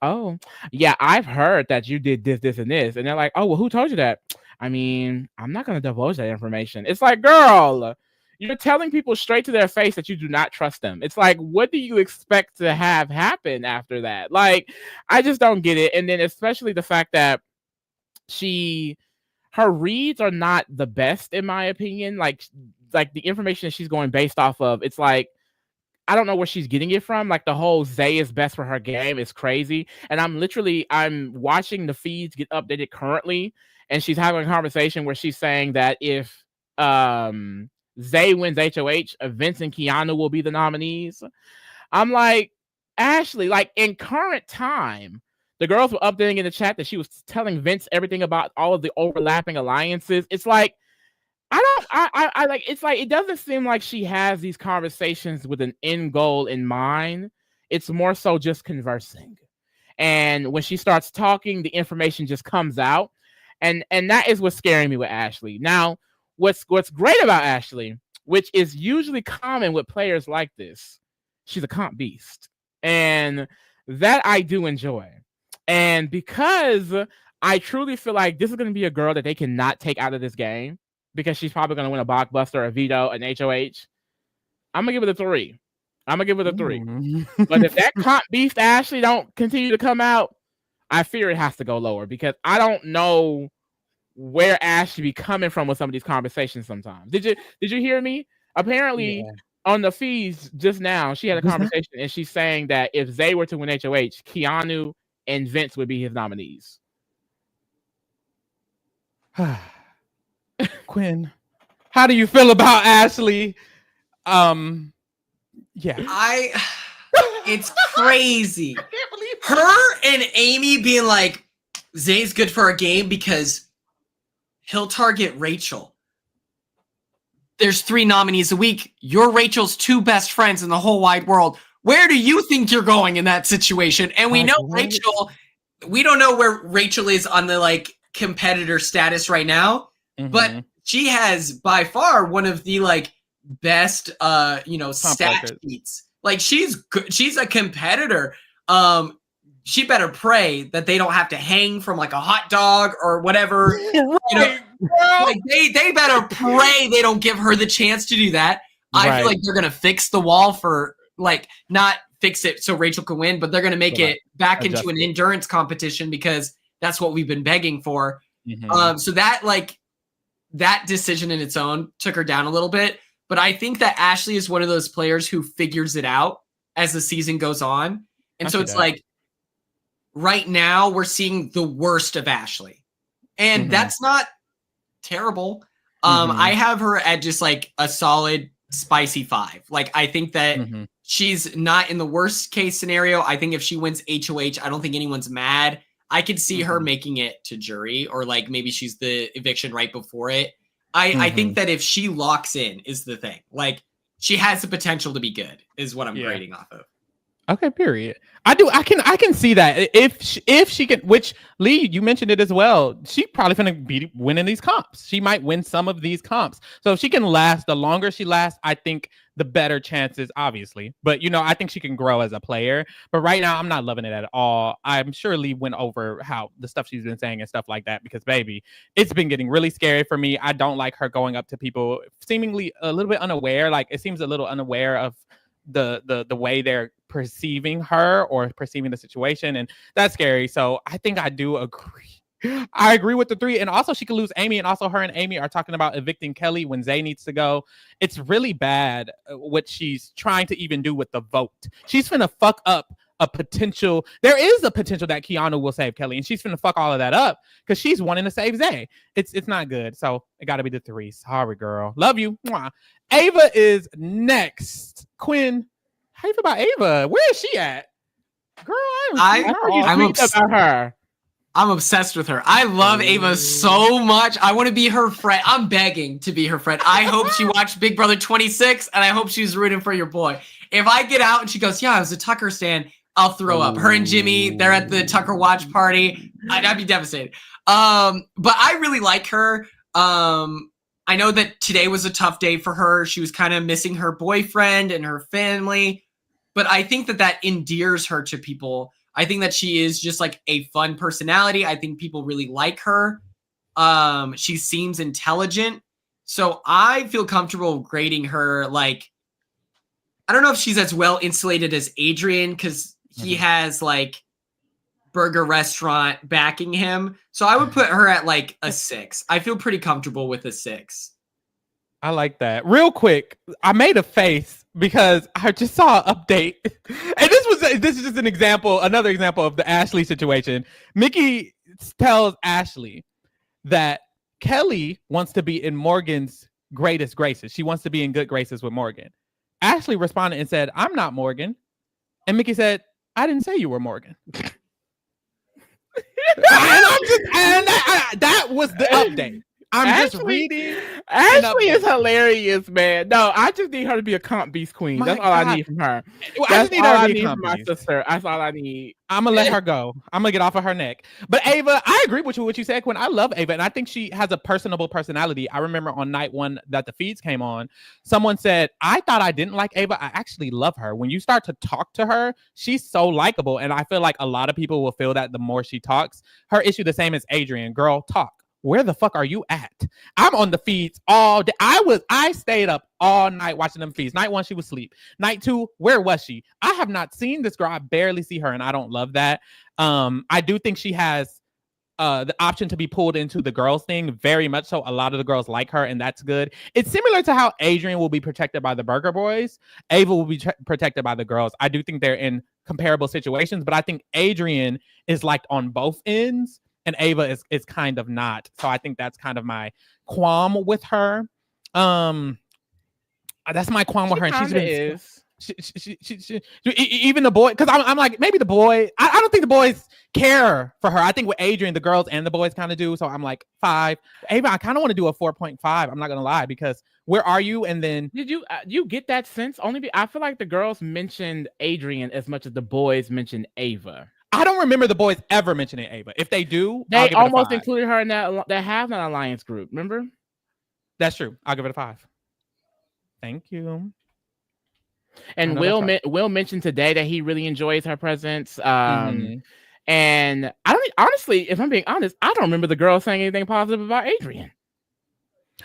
Oh, yeah, I've heard that you did this, this, and this. And they're like, oh, well, who told you that? I mean, I'm not going to divulge that information. It's like, girl, you're telling people straight to their face that you do not trust them. It's like, what do you expect to have happen after that? Like, I just don't get it. And then especially the fact that her reads are not the best, in my opinion. Like the information that she's going based off of, it's like, I don't know where she's getting it from. Like, the whole Zay is best for her game is crazy. And I'm watching the feeds get updated currently, and she's having a conversation where she's saying that if Zay wins HOH, Vince and Keanu will be the nominees. I'm like, Ashley, like, in current time, the girls were updating in the chat that she was telling Vince everything about all of the overlapping alliances. It's like, it's like, it doesn't seem like she has these conversations with an end goal in mind. It's more so just conversing. And when she starts talking, the information just comes out. And that is what's scaring me with Ashley. Now, what's great about Ashley, which is usually common with players like this, she's a comp beast. And that I do enjoy. And because I truly feel like this is going to be a girl that they cannot take out of this game, because she's probably going to win a blockbuster, a veto, an HOH, I'm going to give it a 3. I'm going to give it a 3. But if that comp beast Ashley don't continue to come out, I fear it has to go lower, because I don't know where Ashley be coming from with some of these conversations sometimes. Did you hear me? Apparently, on the feeds just now, she had a conversation and she's saying that if Zay were to win HOH, Keanu and Vince would be his nominees. Quinn, how do you feel about Ashley? It's crazy. I can't believe her and Amy being like, Zay's good for a game because he'll target Rachel. There's 3 nominees a week. You're Rachel's 2 best friends in the whole wide world. Where do you think you're going in that situation? And we know Rachel, we don't know where Rachel is on the like competitor status right now, but she has by far one of the like best stat sheets. Like, she's good. She's a competitor. She better pray that they don't have to hang from like a hot dog or whatever. Like they better pray they don't give her the chance to do that. I feel like they're gonna fix the wall for like, not fix it so Rachel can win, but they're gonna make it back into an endurance competition, because that's what we've been begging for. So that decision in its own took her down a little bit. But I think that Ashley is one of those players who figures it out as the season goes on. And so it's like, right now we're seeing the worst of Ashley. And that's not terrible. I have her at just like a solid spicy 5. Like, I think that she's not in the worst case scenario. I think if she wins HOH, I don't think anyone's mad. I could see her making it to jury, or like maybe she's the eviction right before it. I think that if she locks in is the thing. Like, she has the potential to be good, is what I'm grading off of. Okay, period. I can see that if she can, which Lee, you mentioned it as well. She probably gonna be winning these comps. She might win some of these comps. So if she can last, the longer she lasts, I think the better chances, obviously. But I think she can grow as a player. But right now, I'm not loving it at all. I'm sure Lee went over how the stuff she's been saying and stuff like that, because baby, it's been getting really scary for me. I don't like her going up to people seemingly a little bit unaware. Like, it seems a little unaware of the way they're perceiving her or perceiving the situation, and that's scary. So I think I do agree. I agree with the 3, and also she could lose Amy, and also her and Amy are talking about evicting Kelley when Zay needs to go. It's really bad what she's trying to even do with the vote. She's finna fuck up a potential. There is a potential that Keanu will save Kelley, and she's finna fuck all of that up because she's wanting to save Zay. It's not good. So it got to be the 3. Sorry, girl. Love you. Mwah. Ava is next. Quinn, how you feel about Ava? Where is she at? Girl, I'm upset about her. I'm obsessed with her. I love Ava so much. I want to be her friend. I'm begging to be her friend. I hope she watched Big Brother 26, and I hope she's rooting for your boy. If I get out and she goes, yeah, I was a Tucker stan, I'll throw up. Her and Jimmy, they're at the Tucker watch party. I'd be devastated. But I really like her. I know that today was a tough day for her. She was kind of missing her boyfriend and her family. But I think that endears her to people. I think that she is just like a fun personality. I think people really like her. She seems intelligent. So I feel comfortable grading her. Like, I don't know if she's as well insulated as Adrian because he has like burger restaurant backing him. So I would put her at like a 6. I feel pretty comfortable with a 6. I like that. Real quick, I made a face because I just saw an update. And this is just an example, another example of the Ashley situation. Mickey tells Ashley that Kelley wants to be in Morgan's greatest graces. She wants to be in good graces with Morgan. Ashley responded and said, I'm not Morgan. And Mickey said, I didn't say you were Morgan. That was the update. I'm just reading. Ashley is hilarious, man. No, I just need her to be a comp beast queen. That's all I need from her. Well, I just need her to be a my sister. That's all I need. I'm gonna let her go. I'm gonna get off of her neck. But Ava, I agree with you what you said, Quinn. I love Ava, and I think she has a personable personality. I remember on night 1 that the feeds came on, someone said, I thought I didn't like Ava. I actually love her. When you start to talk to her, she's so likable. And I feel like a lot of people will feel that the more she talks. Her issue the same as Adrian. Girl, talk. Where the fuck are you at? I'm on the feeds all day. I stayed up all night watching them feeds. Night 1, she was asleep. Night 2, where was she? I have not seen this girl. I barely see her, and I don't love that. I do think she has the option to be pulled into the girls thing very much so. A lot of the girls like her, and that's good. It's similar to how Adrian will be protected by the Burger Boys. Ava will be protected by the girls. I do think they're in comparable situations, but I think Adrian is liked on both ends. And Ava is kind of not. So I think that's kind of my qualm with her. That's my qualm with her. And she's been she even the boy, because I'm like, maybe the boy. I don't think the boys care for her. I think with Adrian, the girls and the boys kind of do. So I'm like 5. Ava, I kind of want to do a 4.5. I'm not gonna lie, because where are you? And then did you get that sense? I feel like the girls mentioned Adrian as much as the boys mentioned Ava. I don't remember the boys ever mentioning Ava. If they do, they almost included her in that have an alliance group. Remember? That's true. I'll give it a 5. Thank you. And Will mentioned today that he really enjoys her presence. And I don't honestly, if I'm being honest, I don't remember the girls saying anything positive about Adrian.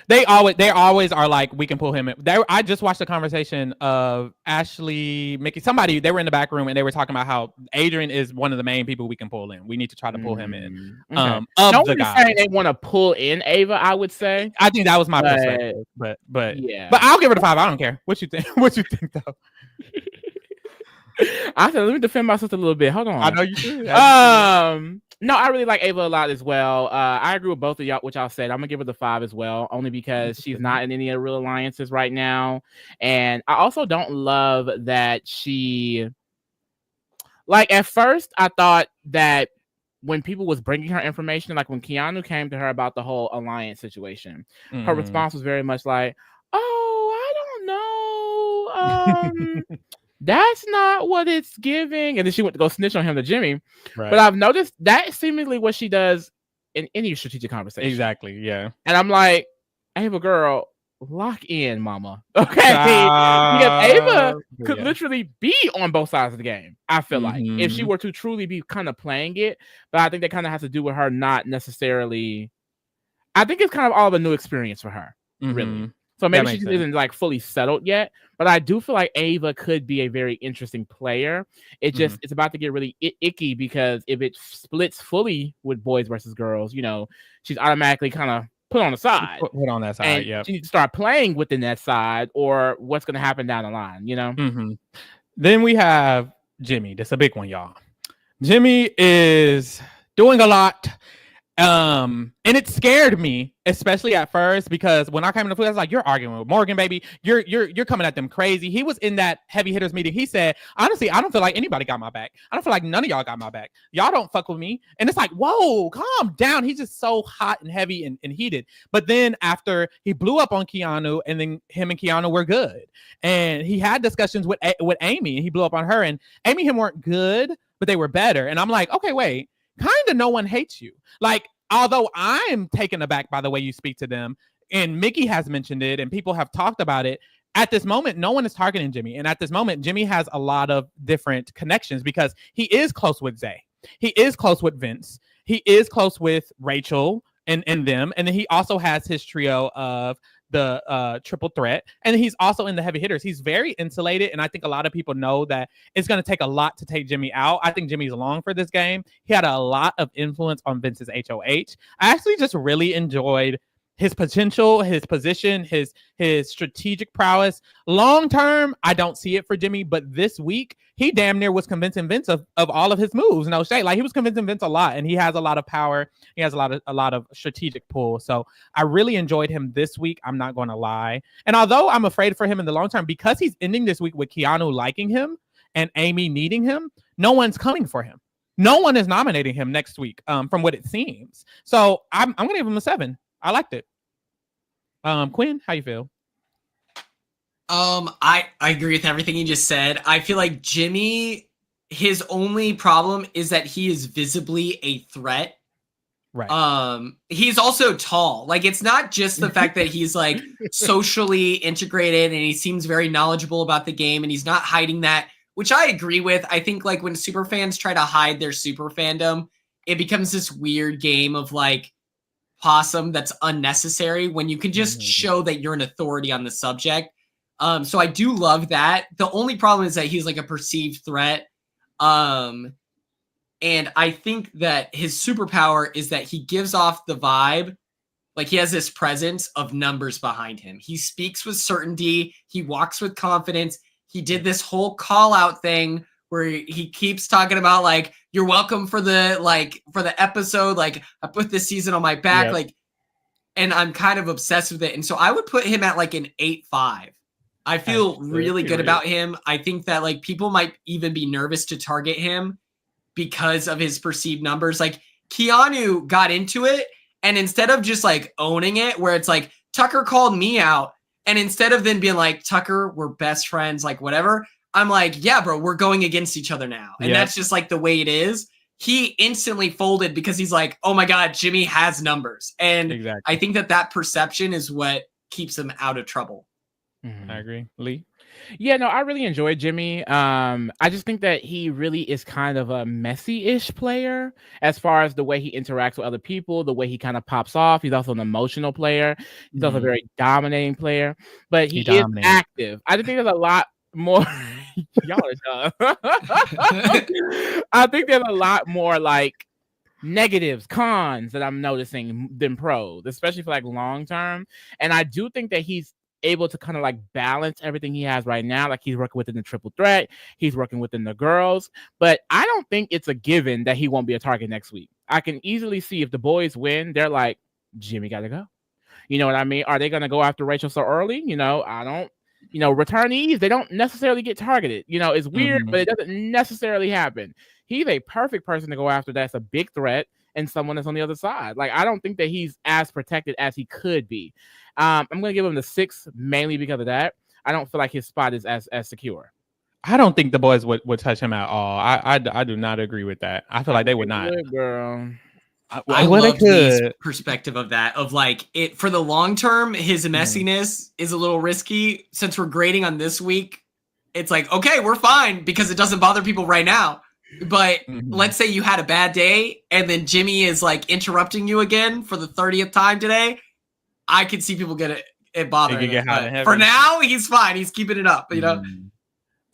They always are like, we can pull him in. I just watched a conversation of Ashley, Mickey, somebody, they were in the back room and they were talking about how Adrian is one of the main people we can pull in. We need to try to pull him in. Okay. The guys. They want to pull in Ava, I would say. I think that was my perspective. But yeah. But I'll give it a 5. I don't care. What you think? What you think though? I said, let me defend my sister a little bit. Hold on. I know you should. No, I really like Ava a lot as well. I agree with both of y'all, what y'all said. I'm gonna give her the 5 as well, only because she's not in any real alliances right now. And I also don't love that she, like, at first I thought that when people was bringing her information, like when Keanu came to her about the whole alliance situation, her response was very much like, oh, I don't know. That's not what it's giving. And then she went to go snitch on him to Jimmy. Right. But I've noticed that seemingly what she does in any strategic conversation. Exactly. Yeah. And I'm like, Ava, girl, lock in, mama. Okay. Because Ava could literally be on both sides of the game. I feel like if she were to truly be kind of playing it, but I think that kind of has to do with her not necessarily. I think it's kind of all of a new experience for her, really. So maybe she isn't like fully settled yet, but I do feel like Ava could be a very interesting player. It just it's about to get really icky because if it splits fully with boys versus girls, you know, she's automatically kind of put on the side. Put on that side, and she needs to start playing within that side, or what's going to happen down the line, you know? Then we have Jimmy. That's a big one, y'all. Jimmy is doing a lot. And it scared me, especially at first, because when I came in the food, I was like, "You're arguing with Morgan, baby. You're coming at them crazy." He was in that heavy hitters meeting. He said, "Honestly, I don't feel like anybody got my back. I don't feel like none of y'all got my back. Y'all don't fuck with me." And it's like, whoa, calm down. He's just so hot and heavy and heated. But then after he blew up on Keanu, and then him and Keanu were good, and he had discussions with Amy, and he blew up on her, and Amy and him weren't good, but they were better. And I'm like, okay, wait. Kind of no one hates you. Like, although I'm taken aback by the way you speak to them, and Mickey has mentioned it, and people have talked about it, at this moment, no one is targeting Jimmy. And at this moment, Jimmy has a lot of different connections because he is close with Zay. He is close with Vince. He is close with Rachel and them. And then he also has his trio of the triple threat, and he's also in the heavy hitters. He's very insulated, and I think a lot of people know that it's going to take a lot to take Jimmy out. I think Jimmy's long for this game. He had a lot of influence on Vince's HOH. I actually just really enjoyed his potential, his position, his strategic prowess. Long term, I don't see it for Jimmy, but this week he damn near was convincing Vince of all of his moves. No shade, like he was convincing Vince a lot, and he has a lot of power. He has a lot of strategic pull. So I really enjoyed him this week. I'm not going to lie. And although I'm afraid for him in the long term, because he's ending this week with Keanu liking him and Amy needing him, no one's coming for him. No one is nominating him next week, from what it seems. So I'm going to give him a 7. I liked it. Quinn, how you feel? I agree with everything you just said. I feel like Jimmy, his only problem is that he is visibly a threat. Right. He's also tall. Like, it's not just the fact that he's like socially integrated and he seems very knowledgeable about the game and he's not hiding that, which I agree with. I think like when super fans try to hide their super fandom, it becomes this weird game of like possum that's unnecessary when you can just show that you're an authority on the subject. So I do love that. The only problem is that he's like a perceived threat. And I think that his superpower is that he gives off the vibe, like he has this presence of numbers behind him. He speaks with certainty. He walks with confidence. He did this whole call out thing where he keeps talking about like, you're welcome for the episode. Like, I put this season on my back. Yep. Like, and I'm kind of obsessed with it. And so I would put him at like an 8.5. I feel really good about him. I think that like people might even be nervous to target him because of his perceived numbers. Like, Keanu got into it, and instead of just like owning it, where it's like, Tucker called me out, and instead of then being like, Tucker, we're best friends, like whatever, I'm like, yeah, bro, we're going against each other now. And that's just like the way it is. He instantly folded because he's like, oh my God, Jimmy has numbers. And I think that perception is what keeps him out of trouble. I agree. Lee? Yeah, no, I really enjoyed Jimmy. I just think that he really is kind of a messy-ish player as far as the way he interacts with other people, the way he kind of pops off. He's also an emotional player. He's also a very dominating player, but he is active. I think there's a lot more. Y'all are dumb. I think there's a lot more like negatives, cons that I'm noticing than pros, especially for like long term. And I do think that he's able to kind of like balance everything he has right now. Like, he's working within the triple threat, he's working within the girls, but I don't think it's a given that he won't be a target next week. I can easily see if the boys win, they're like, Jimmy gotta go. You know what I mean? Are they gonna go after Rachel so early? I don't. Returnees, they don't necessarily get targeted. It's weird, but it doesn't necessarily happen. He's a perfect person to go after. That's a big threat and someone that's on the other side. Like, I don't think that he's as protected as he could be. I'm going to give him the 6 mainly because of that. I don't feel like his spot is as secure. I don't think the boys would touch him at all. I do not agree with that. I feel like they would not. Good, girl. I love Lee's perspective of that, of like it for the long term, his messiness is a little risky. Since we're grading on this week, it's like, okay, we're fine because it doesn't bother people right now. But let's say you had a bad day and then Jimmy is like interrupting you again for the 30th time today. I could see people get it bothering him. For now, he's fine. He's keeping it up,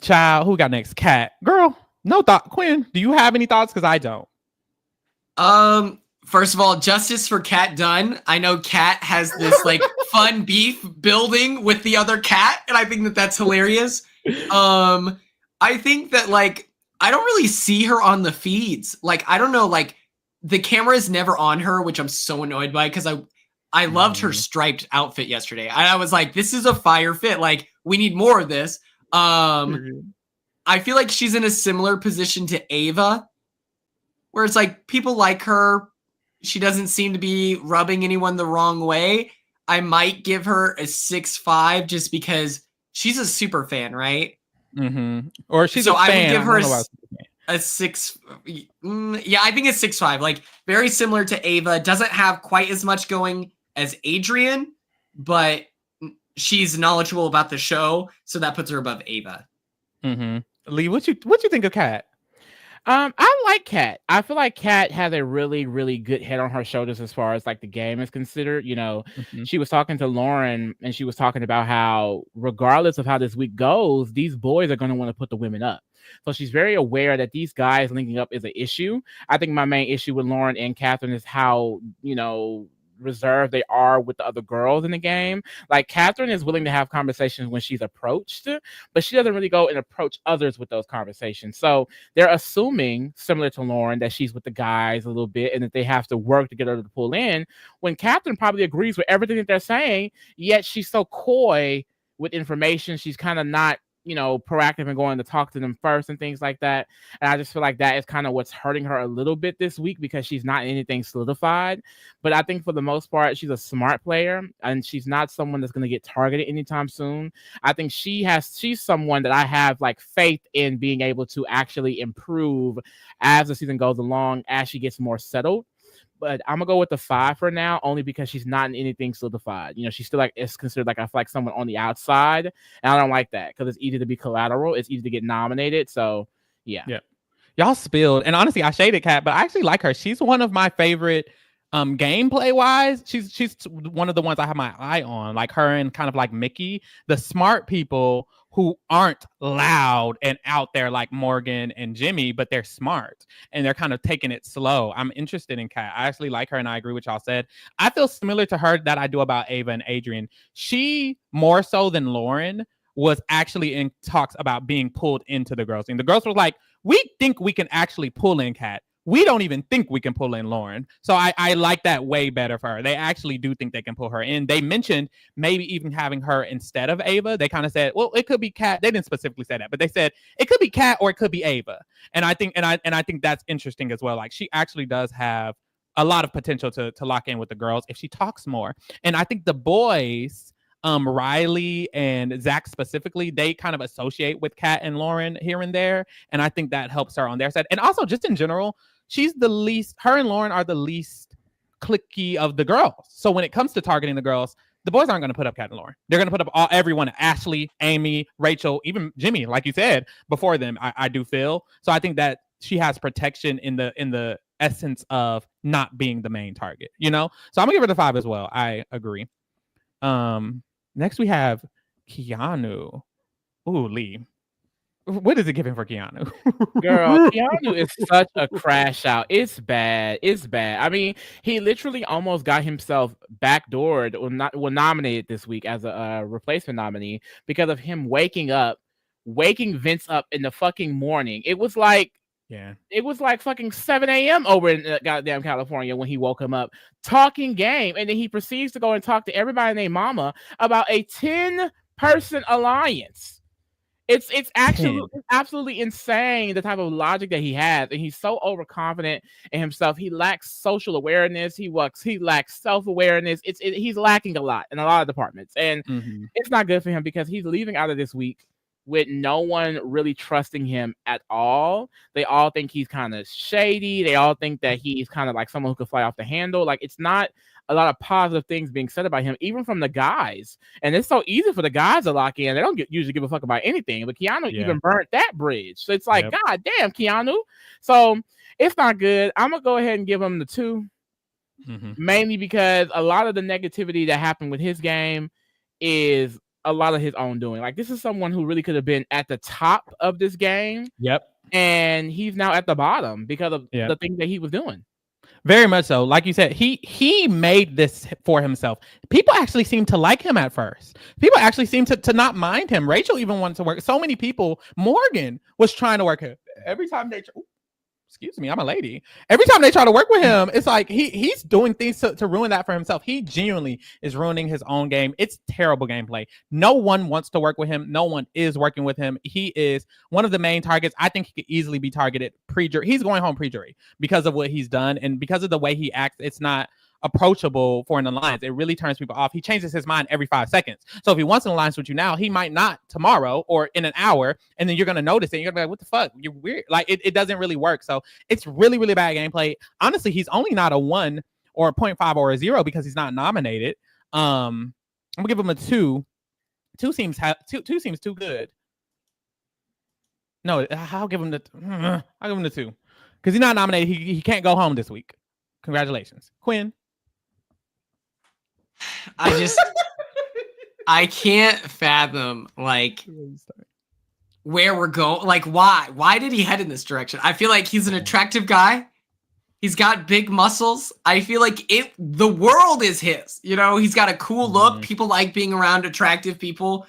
Child, who got next? Kat. Girl, no thought. Quinn, do you have any thoughts? Because I don't. First of all, justice for Kat Dunn. I know Kat has this like fun beef building with the other cat, and I think that's hilarious. I think that like I don't really see her on the feeds. Like, I don't know, like the camera is never on her, which I'm so annoyed by because I loved her striped outfit yesterday. I was like, this is a fire fit. Like, we need more of this. I feel like she's in a similar position to Ava, where it's like people like her. She doesn't seem to be rubbing anyone the wrong way. I might give her a 6.5 just because she's a super fan, right? Or she's a fan. I would give her a 6. Yeah, I think it's 6.5. Like, very similar to Ava. Doesn't have quite as much going as Adrian, but she's knowledgeable about the show, so that puts her above Ava. Lee, what you think of Kat? I like Kat. I feel like Kat has a really, really good head on her shoulders as far as like the game is considered. You know, she was talking to Lauren and she was talking about how regardless of how this week goes, these boys are going to want to put the women up. So she's very aware that these guys linking up is an issue. I think my main issue with Lauren and Catherine is how, you know, reserved they are with the other girls in the game. Like, Catherine is willing to have conversations when she's approached, but she doesn't really go and approach others with those conversations. So they're assuming, similar to Lauren, that she's with the guys a little bit and that they have to work to get her to pull in, when Catherine probably agrees with everything that they're saying, yet she's so coy with information. She's kind of not, you know, proactive and going to talk to them first and things like that. And I just feel like that is kind of what's hurting her a little bit this week because she's not anything solidified. But I think for the most part, she's a smart player and she's not someone that's going to get targeted anytime soon. I think she's someone that I have like faith in being able to actually improve as the season goes along, as she gets more settled. But I'm gonna go with the 5 for now, only because she's not in anything solidified. You know, she's still like, it's considered like, I feel like someone on the outside, and I don't like that because it's easy to be collateral. It's easy to get nominated. So yeah. Y'all spilled, and honestly, I shaded Kat, but I actually like her. She's one of my favorite gameplay wise. She's one of the ones I have my eye on, like her and kind of like Mickey, the smart people who aren't loud and out there like Morgan and Jimmy, but they're smart and they're kind of taking it slow. I'm interested in Kat. I actually like her, and I agree with y'all said. I feel similar to her that I do about Ava and Adrian. She, more so than Lauren, was actually in talks about being pulled into the girls. And the girls were like, we think we can actually pull in Kat. We don't even think we can pull in Lauren. So I like that way better for her. They actually do think they can pull her in. They mentioned maybe even having her instead of Ava. They kind of said, well, it could be Kat. They didn't specifically say that, but they said it could be Kat or it could be Ava. And I think I think that's interesting as well. Like, she actually does have a lot of potential to lock in with the girls if she talks more. And I think the boys, Rylie and Zach specifically, they kind of associate with Kat and Lauren here and there. And I think that helps her on their side. And also just in general, she's the least, her and Lauren are the least cliquey of the girls. So when it comes to targeting the girls, the boys aren't going to put up Kat and Lauren. They're going to put up everyone, Ashley, Amy, Rachel, even Jimmy, like you said, before them, I do feel. So I think that she has protection in the essence of not being the main target, you know? So I'm gonna give her the 5 as well. I agree. Next we have Keanu. Ooh, Lee. What is it giving for Keanu? Girl, Keanu is such a crash out. It's bad. It's bad. I mean, he literally almost got himself backdoored or nominated this week as a replacement nominee because of him waking Vince up in the fucking morning. It was like fucking 7 a.m. over in goddamn California when he woke him up talking game. And then he proceeds to go and talk to everybody named Mama about a 10-person alliance. It's absolutely insane, the type of logic that he has, and he's so overconfident in himself. He lacks social awareness. He lacks self-awareness. He's lacking a lot in a lot of departments, and it's not good for him because he's leaving out of this week with no one really trusting him at all. They all think he's kind of shady. They all think that he's kind of like someone who could fly off the handle. Like, it's not a lot of positive things being said about him, even from the guys. And it's so easy for the guys to lock in. They don't usually give a fuck about anything. But Keanu even burnt that bridge. So it's like, God damn, Keanu. So it's not good. I'm going to go ahead and give him the 2. Mainly because a lot of the negativity that happened with his game is a lot of his own doing. Like, this is someone who really could have been at the top of this game. And he's now at the bottom because of the things that he was doing. Very much so. Like you said, he made this for himself. People actually seem to like him at first. People actually seem to not mind him. Rachel even wanted to work. So many people. Morgan was trying to work him. Every time they... excuse me, I'm a lady. Every time they try to work with him, it's like he's doing things to ruin that for himself. He genuinely is ruining his own game. It's terrible gameplay. No one wants to work with him. No one is working with him. He is one of the main targets. I think he could easily be targeted pre-jury. He's going home pre-jury because of what he's done and because of the way he acts. It's not approachable for an alliance. It really turns people off. He changes his mind every 5 seconds. So if he wants an alliance with you now, he might not tomorrow or in an hour, and then you're gonna notice it. And you're gonna be like, "What the fuck? You're weird." Like it doesn't really work. So it's really, really bad gameplay. Honestly, he's only not a 1 or a 0.5 or a 0 because he's not nominated. I'm gonna give him a 2. 2 seems too good. No, I'll give him the 2 because he's not nominated. He can't go home this week. Congratulations, Quinn. I can't fathom like where we're going. Like, why did he head in this direction? I feel like he's an attractive guy. He's got big muscles. I feel like the world is his, you know, he's got a cool look. People like being around attractive people.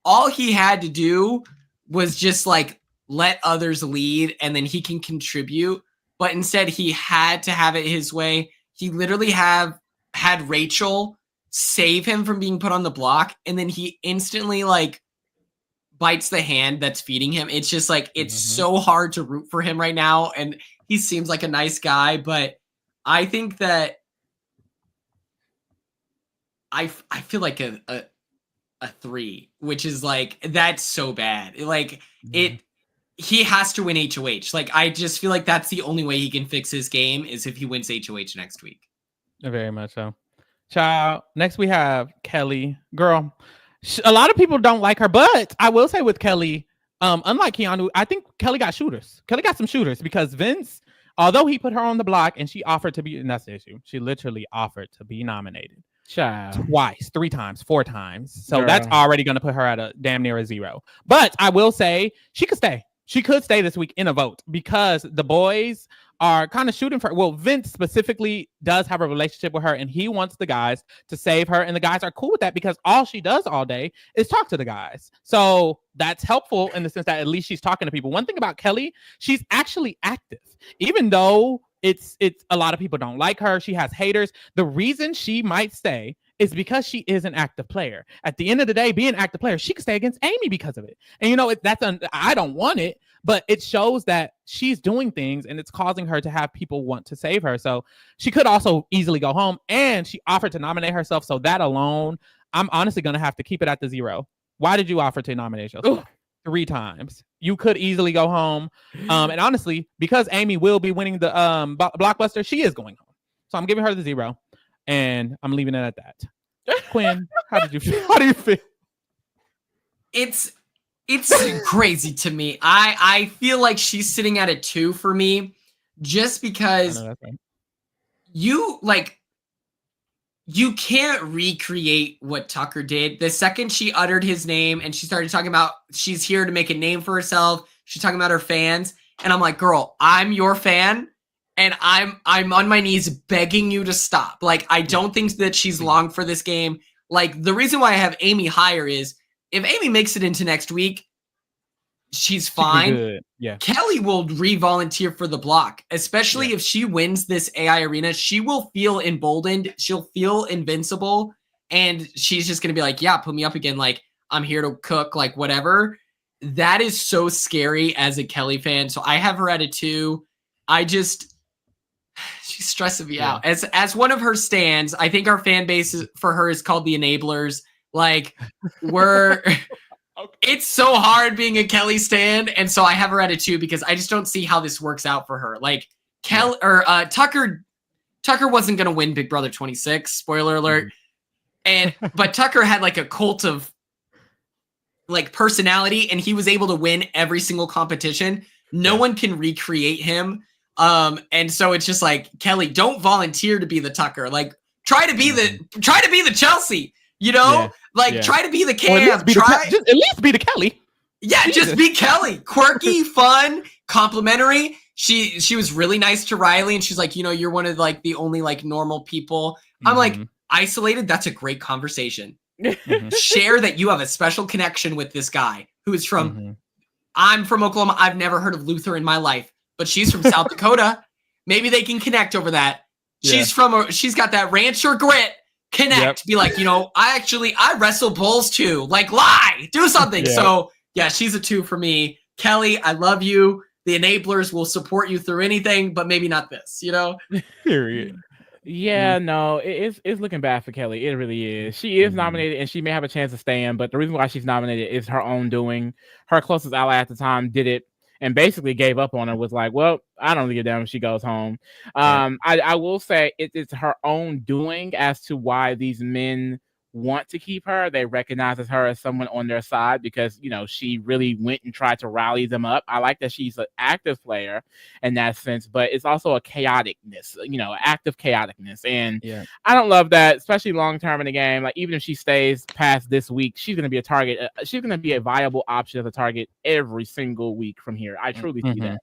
All he had to do was just like let others lead and then he can contribute. But instead he had to have it his way. He literally had Rachel save him from being put on the block, and then he instantly like bites the hand that's feeding him. It's just like it's so hard to root for him right now, and he seems like a nice guy, but I think that I feel like a 3, which is like that's so bad. Like he has to win HOH. Like I just feel like that's the only way he can fix his game is if he wins HOH next week. Very much so. Child, next we have Kelley. Girl, a lot of people don't like her, but I will say with Kelley, unlike Keanu, I think Kelley got shooters. Kelley got some shooters because Vince, although he put her on the block and she offered to be, and that's the issue, she literally offered to be nominated. Child. Twice, 3 times, 4 times. So that's already going to put her at a damn near a 0. But I will say she could stay. She could stay this week in a vote because the boys are kind of shooting for her. Well, Vince specifically does have a relationship with her and he wants the guys to save her. And the guys are cool with that because all she does all day is talk to the guys. So that's helpful in the sense that at least she's talking to people. One thing about Kelley, she's actually active. Even though it's a lot of people don't like her, she has haters. The reason she might stay is because she is an active player. At the end of the day, being an active player, she could stay against Amy because of it. And you know, I don't want it, but it shows that she's doing things and it's causing her to have people want to save her. So she could also easily go home, and she offered to nominate herself. So that alone, I'm honestly going to have to keep it at the 0. Why did you offer to nominate yourself? 3 times. You could easily go home. And honestly, because Amy will be winning the blockbuster, she is going home. So I'm giving her the 0. And I'm leaving it at that. Quinn, how did you feel? How do you feel? It's crazy to me. I feel like she's sitting at a 2 for me, just because you can't recreate what Tucker did. The second she uttered his name and she started talking about she's here to make a name for herself, she's talking about her fans, and I'm like, girl, I'm your fan. And I'm on my knees begging you to stop. Like, I don't think that she's long for this game. Like, the reason why I have Amy higher is if Amy makes it into next week, she's fine. Good. Yeah. Kelley will re-volunteer for the block, especially if she wins this AI arena. She will feel emboldened. She'll feel invincible. And she's just going to be like, yeah, put me up again. Like, I'm here to cook, like, whatever. That is so scary as a Kelley fan. So I have her at a 2. She's stressing me out. As one of her stands, I think our fan base for her is called the Enablers. Like, it's so hard being a Kelley stand, and so I have her at a 2 because I just don't see how this works out for her. Like, Tucker wasn't gonna win Big Brother 26. Spoiler alert. But Tucker had like a cult of like personality, and he was able to win every single competition. No one can recreate him. And so it's just like, Kelley, don't volunteer to be the Tucker. Like, try to be the Chelsea, you know? Try to be the Cam. At least be the Kelley. Yeah, Jesus. Just be Kelley. Quirky, fun, complimentary. She was really nice to Rylie, and she's like, you know, you're one of like the only like normal people. I'm like, isolated, that's a great conversation. Share that you have a special connection with this guy who is from I'm from Oklahoma. I've never heard of Luther in my life. but she's from South Dakota. Maybe they can connect over that. She's she's got that rancher grit. Connect, be like, I wrestle bulls too. Like, lie, do something. So yeah, she's a 2 for me. Kelley, I love you. The enablers will support you through anything, but maybe not this, Period. Yeah, no, it's looking bad for Kelley. It really is. She is nominated and she may have a chance to stay in, but the reason why she's nominated is her own doing. Her closest ally at the time did it and basically gave up on her, was like, well, I don't really give a damn if she goes home. I will say it's her own doing as to why these men want to keep her. They recognize her as someone on their side because, she really went and tried to rally them up. I like that she's an active player in that sense, but it's also a chaoticness, active chaoticness. And I don't love that, especially long-term in the game. Like, even if she stays past this week, she's going to be a target. She's going to be a viable option as a target every single week from here. I truly see that.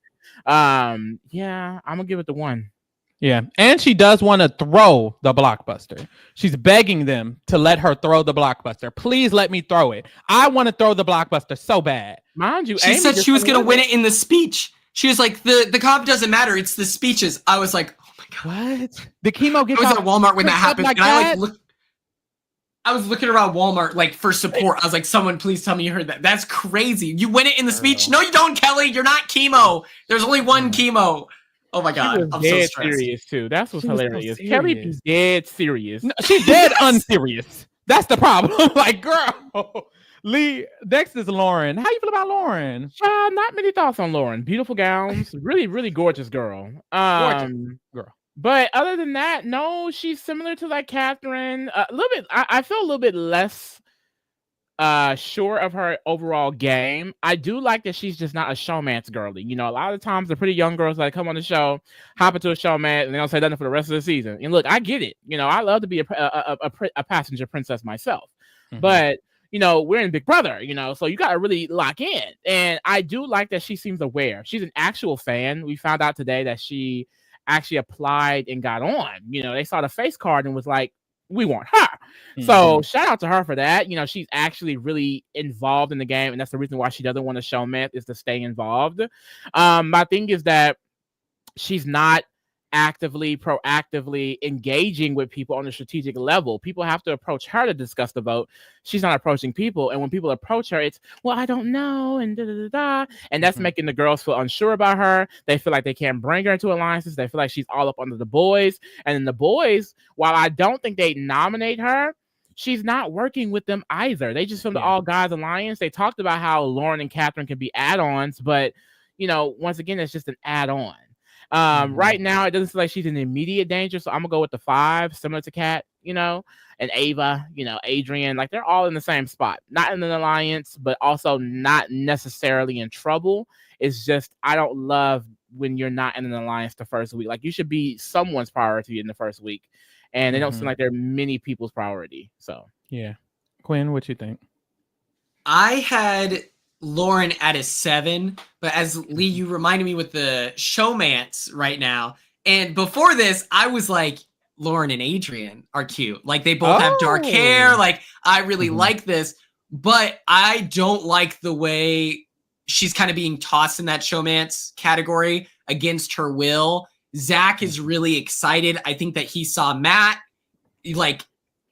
I'm going to give it the 1. Yeah, and she does want to throw the blockbuster. She's begging them to let her throw the blockbuster. Please let me throw it. I want to throw the blockbuster so bad. Mind you, she said she was going to win it in the speech. She was like, the comp doesn't matter. It's the speeches. I was like, oh my God. What? The chemo gets I was at Walmart when that happened. Like and I was looking around Walmart like for support. I was like, someone please tell me you heard that. That's crazy. You win it in the speech? No, you don't, Kelley. You're not chemo. There's only one chemo. Oh my God, I'm so stressed. Serious too. That's what's hilarious. Kelley is dead serious. No, she's dead unserious. That's the problem. Like, girl. Lee, next is Lauren. How you feel about Lauren? Not many thoughts on Lauren. Beautiful gowns, really, really gorgeous girl. Gorgeous girl. But other than that, no, she's similar to like Catherine. A little bit. I feel a little bit less sure of her overall game. I do like that she's just not a showmance girly. A lot of the times the pretty young girls that come on the show hop into a showmance and they don't say nothing for the rest of the season. And look, I get it. I love to be a passenger princess myself, but we're in Big Brother. So you got to really lock in. And I do like that she seems aware. She's an actual fan. We found out today that she actually applied and got on. They saw the face card and was like, we want her. So shout out to her for that. She's actually really involved in the game, and that's the reason why she doesn't want to show meth, is to stay involved. My thing is that she's not proactively engaging with people on a strategic level. People have to approach her to discuss the vote. She's not approaching people, and when people approach her, it's, well, I don't know, and and that's making the girls feel unsure about her. They feel like they can't bring her into alliances. They feel like she's all up under the boys, and then the boys, while I don't think they nominate her, she's not working with them either. They just filmed the All Guys Alliance. They talked about how Lauren and Catherine can be add-ons, but once again, it's just an add-on. Right now, it doesn't feel like she's in immediate danger, so I'm gonna go with the 5, similar to Kat, and Ava, Adrian. Like, they're all in the same spot, not in an alliance, but also not necessarily in trouble. It's just, I don't love when you're not in an alliance the first week. Like, you should be someone's priority in the first week, and they don't seem like they're many people's priority. So yeah, Quinn, what you think? I had Lauren at a 7, but as Lee, you reminded me with the showmance right now. And before this, I was like, Lauren and Adrian are cute. Like, they both have dark hair. Like, I really like this, but I don't like the way she's kind of being tossed in that showmance category against her will. Zach is really excited. I think that he saw Matt. Like,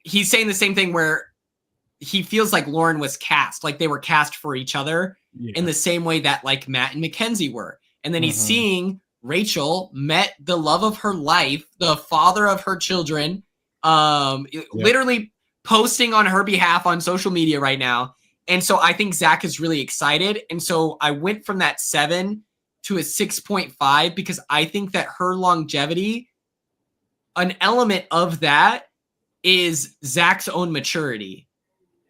he's saying the same thing where he feels like Lauren was cast, like they were cast for each other in the same way that like Matt and Mackenzie were. And then he's seeing Rachel met the love of her life, the father of her children, literally posting on her behalf on social media right now. And so I think Zach is really excited. And so I went from that 7 to a 6.5 because I think that her longevity, an element of that is Zach's own maturity.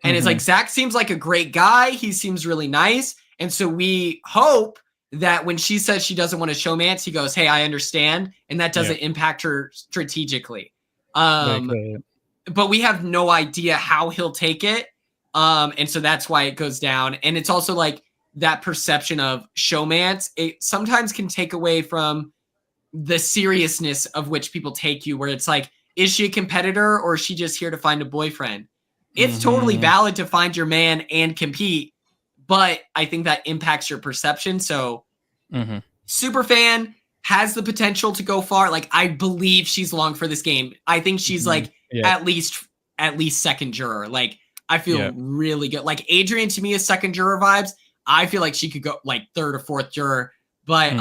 And it's like, Zach seems like a great guy. He seems really nice. And so we hope that when she says she doesn't want to showmance, he goes, hey, I understand. And that doesn't impact her strategically. But we have no idea how he'll take it. And so that's why it goes down. And it's also like that perception of showmance. It sometimes can take away from the seriousness of which people take you, where it's like, is she a competitor or is she just here to find a boyfriend? It's totally valid to find your man and compete, but I think that impacts your perception. So super fan, has the potential to go far. Like, I believe she's long for this game. I think she's like at least second juror. Like, I feel really good. Like, Adrian to me is second juror vibes. I feel like she could go like third or fourth juror, but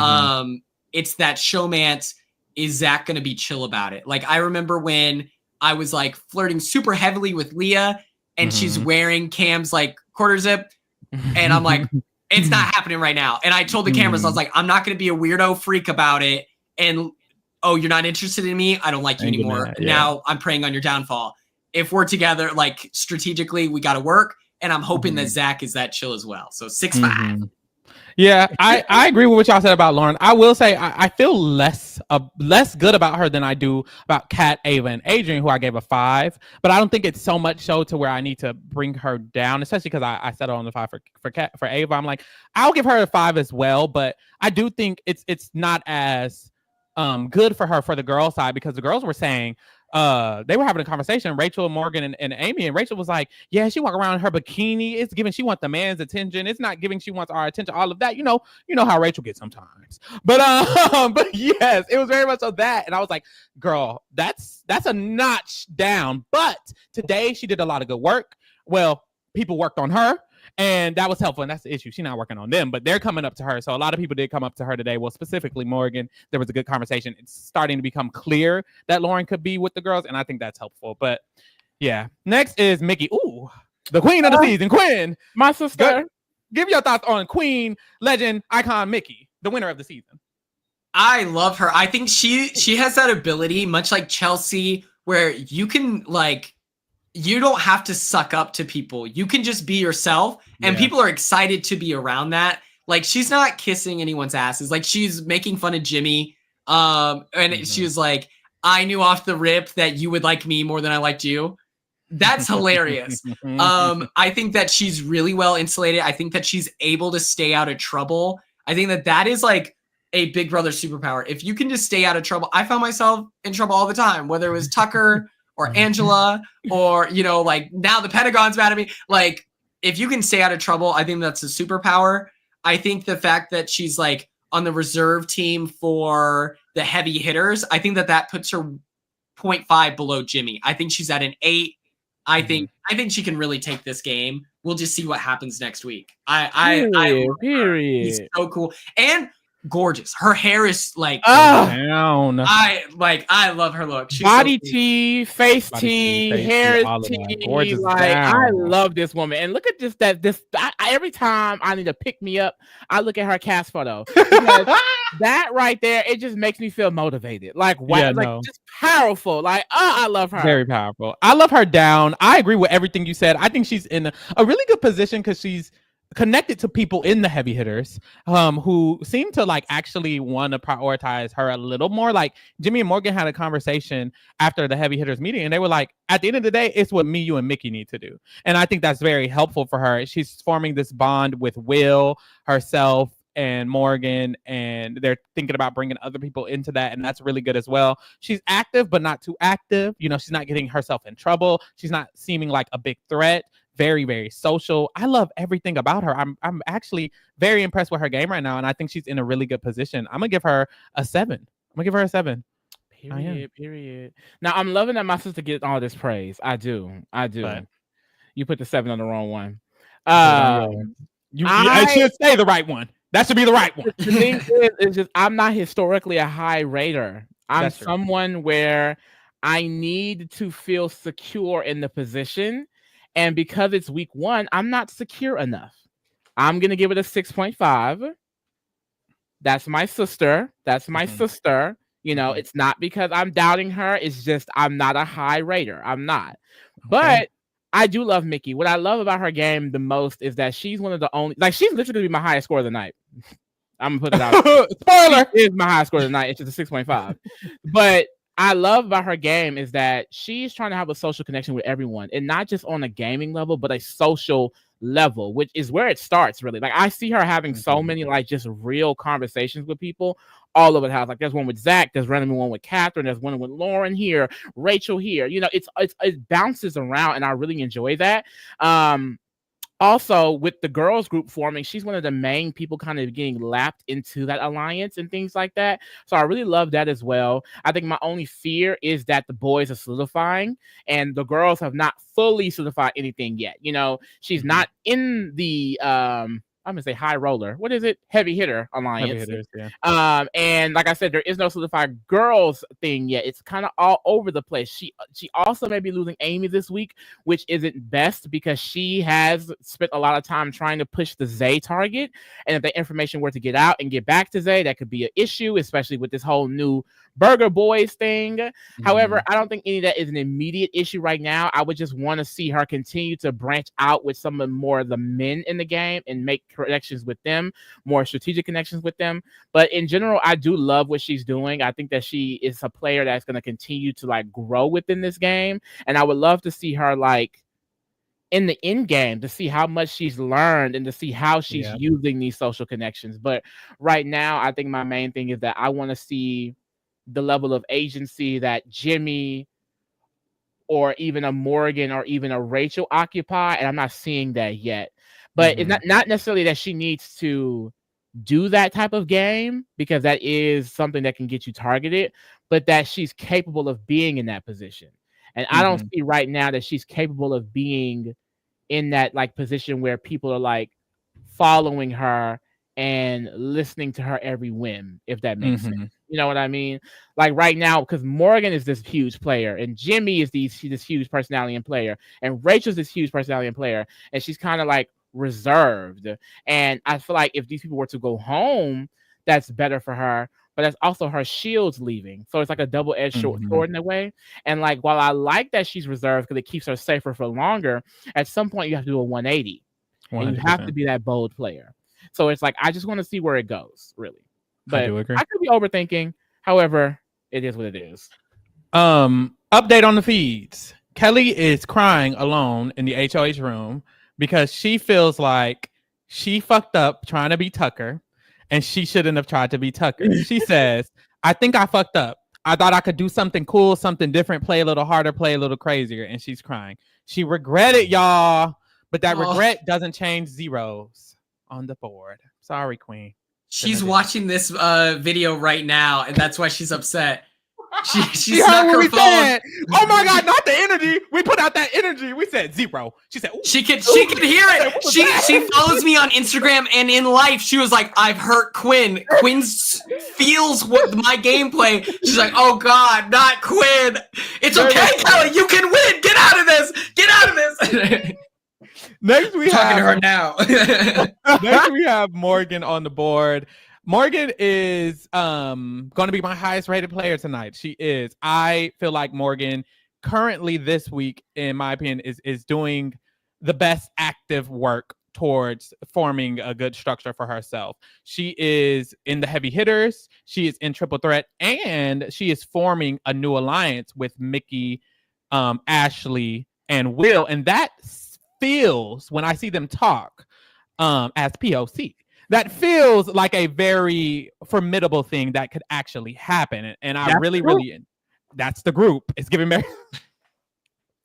it's that showmance. Is Zach going to be chill about it? Like, I remember when I was like flirting super heavily with Leah and she's wearing Cam's like quarter zip. And I'm like, it's not happening right now. And I told the cameras, I was like, I'm not going to be a weirdo freak about it. And, oh, you're not interested in me? I don't like you anymore. Now I'm preying on your downfall. If we're together, like strategically, we got to work. And I'm hoping that Zach is that chill as well. So 6'5". Yeah, I agree with what y'all said about Lauren. I will say I feel less good about her than I do about Kat, Ava, and Adrian, who I gave a 5. But I don't think it's so much so to where I need to bring her down, especially because I settled on the 5 for Ava. I'm like, I'll give her a 5 as well, but I do think it's not as good for her for the girl side, because the girls were saying they were having a conversation, Rachel, Morgan, and Amy, and Rachel was like, yeah, she walk around in her bikini. It's giving she wants the man's attention. It's not giving she wants our attention. All of that, you know how Rachel gets sometimes. But yes, it was very much so that. And I was like, girl, that's a notch down. But today she did a lot of good work. Well, people worked on her. And that was helpful, and that's the issue. She's not working on them, but they're coming up to her. So a lot of people did come up to her today. Well, specifically Morgan. There was a good conversation. It's starting to become clear that Lauren could be with the girls, and I think that's helpful. But yeah, next is Mickey. Ooh, the queen of the season, Quinn, my sister. Give your thoughts on Queen, legend, icon Mickey, the winner of the season. I love her. I think she has that ability, much like Chelsea, where you can you don't have to suck up to people. You can just be yourself, and people are excited to be around that. Like, she's not kissing anyone's asses. Like, she's making fun of Jimmy. And she was like, I knew off the rip that you would like me more than I liked you. That's hilarious. I think that she's really well insulated. I think that she's able to stay out of trouble. I think that is like a Big Brother superpower. If you can just stay out of trouble. I found myself in trouble all the time, whether it was Tucker or Angela, or, like, now the Pentagon's mad at me. Like, if you can stay out of trouble, I think that's a superpower. I think the fact that she's like on the reserve team for the heavy hitters, I think that puts her 0.5 below Jimmy. I think she's at an 8. I think she can really take this game. We'll just see what happens next week. Period. He's so cool. And gorgeous. Her hair is like down. I love her look. She's body tea, face tea, hair tea. I love this woman. And look at just that. Every time I need to pick me up, I look at her cast photo. That right there, it just makes me feel motivated. Like, wow, just powerful. Like, I love her. Very powerful. I love her down. I agree with everything you said. I think she's in a really good position because she's connected to people in the heavy hitters who seem to actually want to prioritize her a little more. Like, Jimmy and Morgan had a conversation after the heavy hitters meeting, and they were like, at the end of the day, it's what me, you, and Mickey need to do. And I think that's very helpful for her. She's forming this bond with Will, herself, and Morgan, and they're thinking about bringing other people into that, and that's really good as well. She's active, but not too active. She's not getting herself in trouble. She's not seeming like a big threat. Very, very social. I love everything about her. I'm actually very impressed with her game right now, and I think she's in a really good position. I'm gonna give her a 7. Period. Now, I'm loving that my sister gets all this praise. I do. But you put the 7 on the wrong one. I should say the right one. That should be the right one. The thing is just I'm not historically a high rater. I'm someone where I need to feel secure in the position. And because it's week 1, I'm not secure enough. I'm going to give it a 6.5. That's my sister. It's not because I'm doubting her. It's just I'm not a high rater. I'm not. Okay. But I do love Mickey. What I love about her game the most is that she's one of the only... she's literally going to be my highest score of the night. I'm going to put it out. Spoiler! She is my highest score of the night. It's just a 6.5. But... I love about her game is that she's trying to have a social connection with everyone, and not just on a gaming level, but a social level, which is where it starts really. Like, I see her having so many just real conversations with people all over the house. Like, there's one with Zach, there's randomly one with Catherine, there's one with Lauren here, Rachel here. It bounces around, and I really enjoy that. Also, with the girls group forming, she's one of the main people kind of getting lapped into that alliance and things like that. So I really love that as well. I think my only fear is that the boys are solidifying and the girls have not fully solidified anything yet. You know, she's not in the I'm gonna say high roller. What is it? Heavy hitter alliance. Heavy hitters, yeah. And like I said, there is no solidified girls thing yet. It's kind of all over the place. She also may be losing Amy this week, which isn't best because she has spent a lot of time trying to push the Zay target. And if the information were to get out and get back to Zay, that could be an issue, especially with this whole new Burger Boys thing. However, I don't think any of that is an immediate issue right now. I would just want to see her continue to branch out with some of more of the men in the game and make connections with them, more strategic connections with them. But in general, I do love what she's doing. I think that she is a player that's going to continue to like grow within this game. And I would love to see her like in the end game to see how much she's learned and to see how she's using these social connections. But right now, I think my main thing is that I want to see the level of agency that Jimmy or even a Morgan or even a Rachel occupy, and I'm not seeing that yet. But it's not necessarily that she needs to do that type of game, because that is something that can get you targeted, but that she's capable of being in that position. And I don't see right now that she's capable of being in that like position where people are like following her and listening to her every whim, if that makes sense. You know what I mean? Like right now, because Morgan is this huge player and Jimmy is this huge personality and player and Rachel's this huge personality and player, and she's kind of like reserved. And I feel like if these people were to go home, that's better for her, but that's also her shield's leaving. So it's like a double-edged sword in a way. And like, while I like that she's reserved because it keeps her safer for longer, at some point you have to do a 180 100%. And you have to be that bold player. So it's like, I just want to see where it goes, really. But I could be overthinking. However, it is what it is. Update on the feeds. Kelley is crying alone in the HOH room because she feels like she fucked up trying to be Tucker and she shouldn't have tried to be Tucker. She says, I think I fucked up. I thought I could do something cool, something different, play a little harder, play a little crazier. And she's crying. She regretted, y'all. But that regret doesn't change zeros on the board. Sorry, Queen. She's watching this video right now, and that's why she's upset. She heard what we said. Oh my God, not the energy. We put out that energy. We said zero. She said, she could hear it. She follows me on Instagram and in life. She was like, I've hurt Quinn. Quinn feels what my gameplay. She's like, oh God, not Quinn. It's okay, Kelley. You can win. Get out of this. Get out of this. Next we talking to her now. Next we have Morgan on the board. Morgan is going to be my highest rated player tonight. She is. I feel like Morgan currently this week, in my opinion, is doing the best active work towards forming a good structure for herself. She is in the heavy hitters. She is in triple threat, and she is forming a new alliance with Mickey, Ashley, and Will. And that feels, when I see them talk as POC, that feels like a very formidable thing that could actually happen. And I really, that's the group. It's giving me,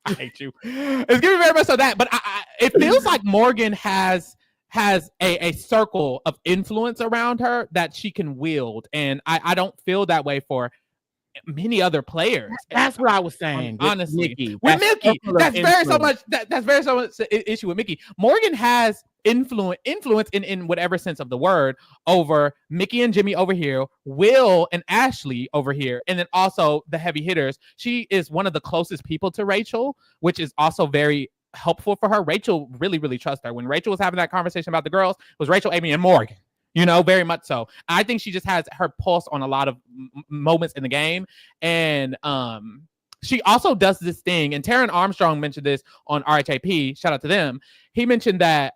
I hate you. It's giving very much so that, but it feels like Morgan has a circle of influence around her that she can wield. And I don't feel that way for many other players. That's what I was saying. Honestly, with Mickey, that's very so much issue with Mickey. Morgan has influence in whatever sense of the word over Mickey and Jimmy over here, Will and Ashley over here, and then also the heavy hitters. She is one of the closest people to Rachel, which is also very helpful for her. Rachel really, really trusts her. When Rachel was having that conversation about the girls, it was Rachel, Amy, and Morgan. You know, very much so. I think she just has her pulse on a lot of moments in the game. And she also does this thing. And Taron Armstrong mentioned this on RHAP. Shout out to them. He mentioned that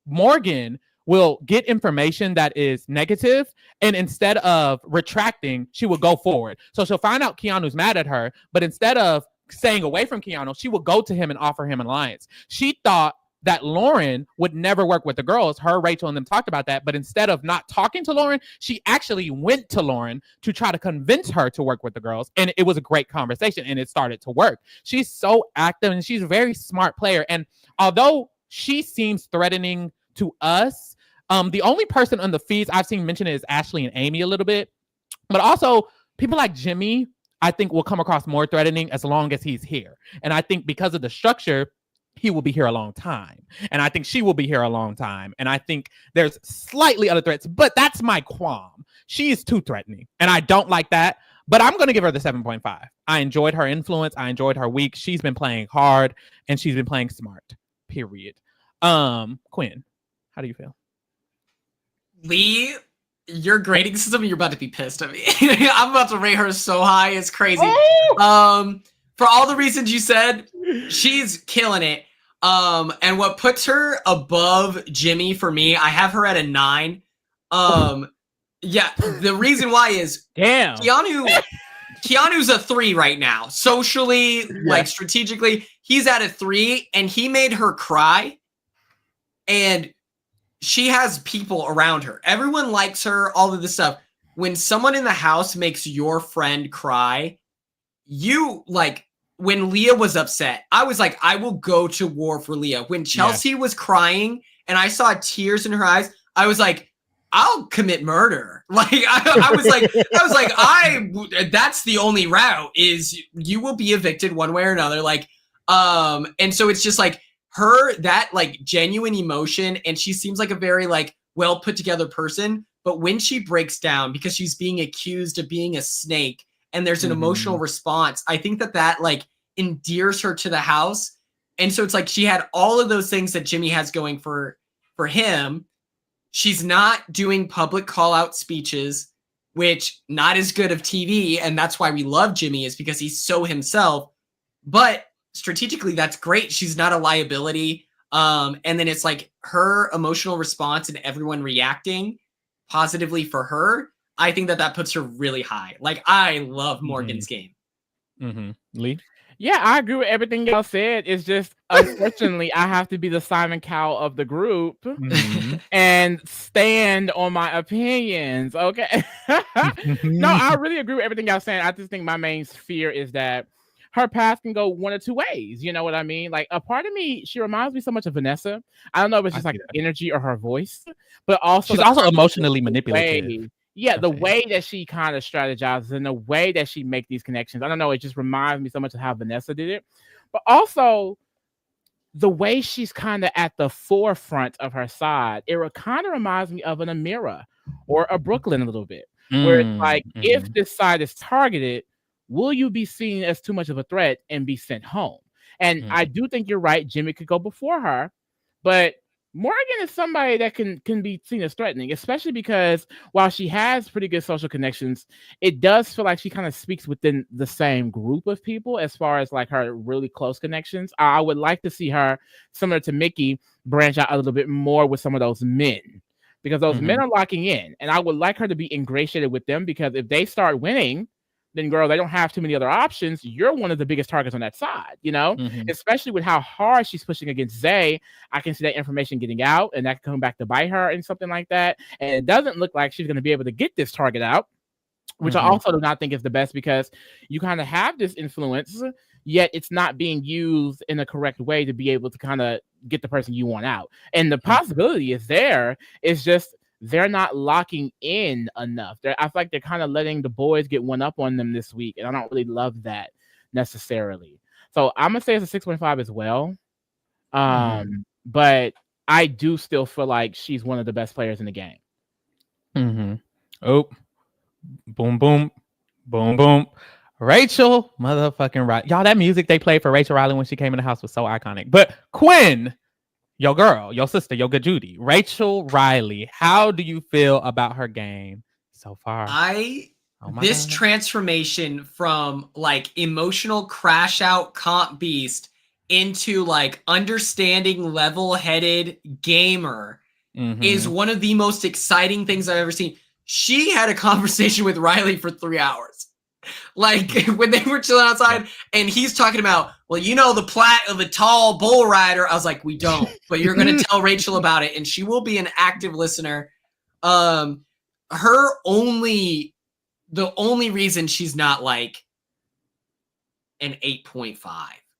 Morgan will get information that is negative, and instead of retracting, she will go forward. So she'll find out Keanu's mad at her, but instead of staying away from Keanu, she will go to him and offer him an alliance. She thought that Lauren would never work with the girls. Her, Rachel, and them talked about that. But instead of not talking to Lauren, she actually went to Lauren to try to convince her to work with the girls. And it was a great conversation, and it started to work. She's so active, and she's a very smart player. And although she seems threatening to us. The only person on the feeds I've seen mention it is Ashley and Amy a little bit, but also people like Jimmy, I think will come across more threatening as long as he's here. And I think because of the structure, he will be here a long time. And I think she will be here a long time. And I think there's slightly other threats, but that's my qualm. She is too threatening. And I don't like that. But I'm going to give her the 7.5. I enjoyed her influence. I enjoyed her week. She's been playing hard and she's been playing smart. Period. Quinn, how do you feel? Lee, your grading system, you're about to be pissed at me. I'm about to rate her so high. It's crazy. Oh! For all the reasons you said, she's killing it. And what puts her above Jimmy for me, I have her at a 9. Yeah, the reason why is damn Keanu's a 3 right now. Socially, like strategically, he's at a 3, and he made her cry. And she has people around her. Everyone likes her, all of this stuff. When someone in the house makes your friend cry, you like, when Leah was upset, I was like, I will go to war for Leah. When Chelsea was crying and I saw tears in her eyes, I was like, I'll commit murder. Like, I was like, that's the only route, is you will be evicted one way or another. Like, and so it's just like her, that like genuine emotion. And she seems like a very like well put together person. But when she breaks down because she's being accused of being a snake and there's an emotional response, I think that like endears her to the house. And so it's like she had all of those things that Jimmy has going for him. She's not doing public call out speeches, which not as good of TV. And that's why we love Jimmy, is because he's so himself. But strategically, that's great. She's not a liability. And then it's like her emotional response and everyone reacting positively for her. I think that puts her really high. Like, I love Morgan's game. Lee? Yeah, I agree with everything y'all said. It's just, unfortunately, I have to be the Simon Cowell of the group and stand on my opinions. Okay. No, I really agree with everything y'all saying. I just think my main fear is that her path can go one or two ways. You know what I mean? Like, a part of me, she reminds me so much of Vanessa. I don't know if it's just like energy or her voice, but also she's also emotionally manipulative. Yeah, the way that she kind of strategizes and the way that she makes these connections. I don't know. It just reminds me so much of how Vanessa did it. But also the way she's kind of at the forefront of her side. It kind of reminds me of an Amira or a Brooklyn a little bit. Where it's like, if this side is targeted, will you be seen as too much of a threat and be sent home? And I do think you're right. Jimmy could go before her. But Morgan is somebody that can be seen as threatening, especially because while she has pretty good social connections, it does feel like she kind of speaks within the same group of people as far as like her really close connections. I would like to see her, similar to Mickey, branch out a little bit more with some of those men, because those men are locking in, and I would like her to be ingratiated with them, because if they start winning, then girl, they don't have too many other options. You're one of the biggest targets on that side, you know, especially with how hard she's pushing against Zay. I can see that information getting out, and that can come back to bite her and something like that. And it doesn't look like she's going to be able to get this target out, which I also do not think is the best, because you kind of have this influence, yet it's not being used in a correct way to be able to kind of get the person you want out. And the possibility is there. It's just they're not locking in enough. I feel like they're kind of letting the boys get one up on them this week, and I don't really love that necessarily. So I'm gonna say it's a 6.5 as well. But I do still feel like she's one of the best players in the game. Oh, boom, boom, boom, boom. Rachel motherfucking Rylie. Y'all, that music they played for Rachel Rylie when she came in the house was so iconic. But Quinn, your girl, your sister, your good Judy, Rachel Rylie, how do you feel about her game so far? This transformation from like emotional crash out comp beast into like understanding level-headed gamer is one of the most exciting things I've ever seen. She had a conversation with Rylie for 3 hours. Like when they were chilling outside and he's talking about, well, you know, the plot of a tall bull rider. I was like, we don't, but you're going to tell Rachel about it and she will be an active listener. The only reason she's not like an 8.5,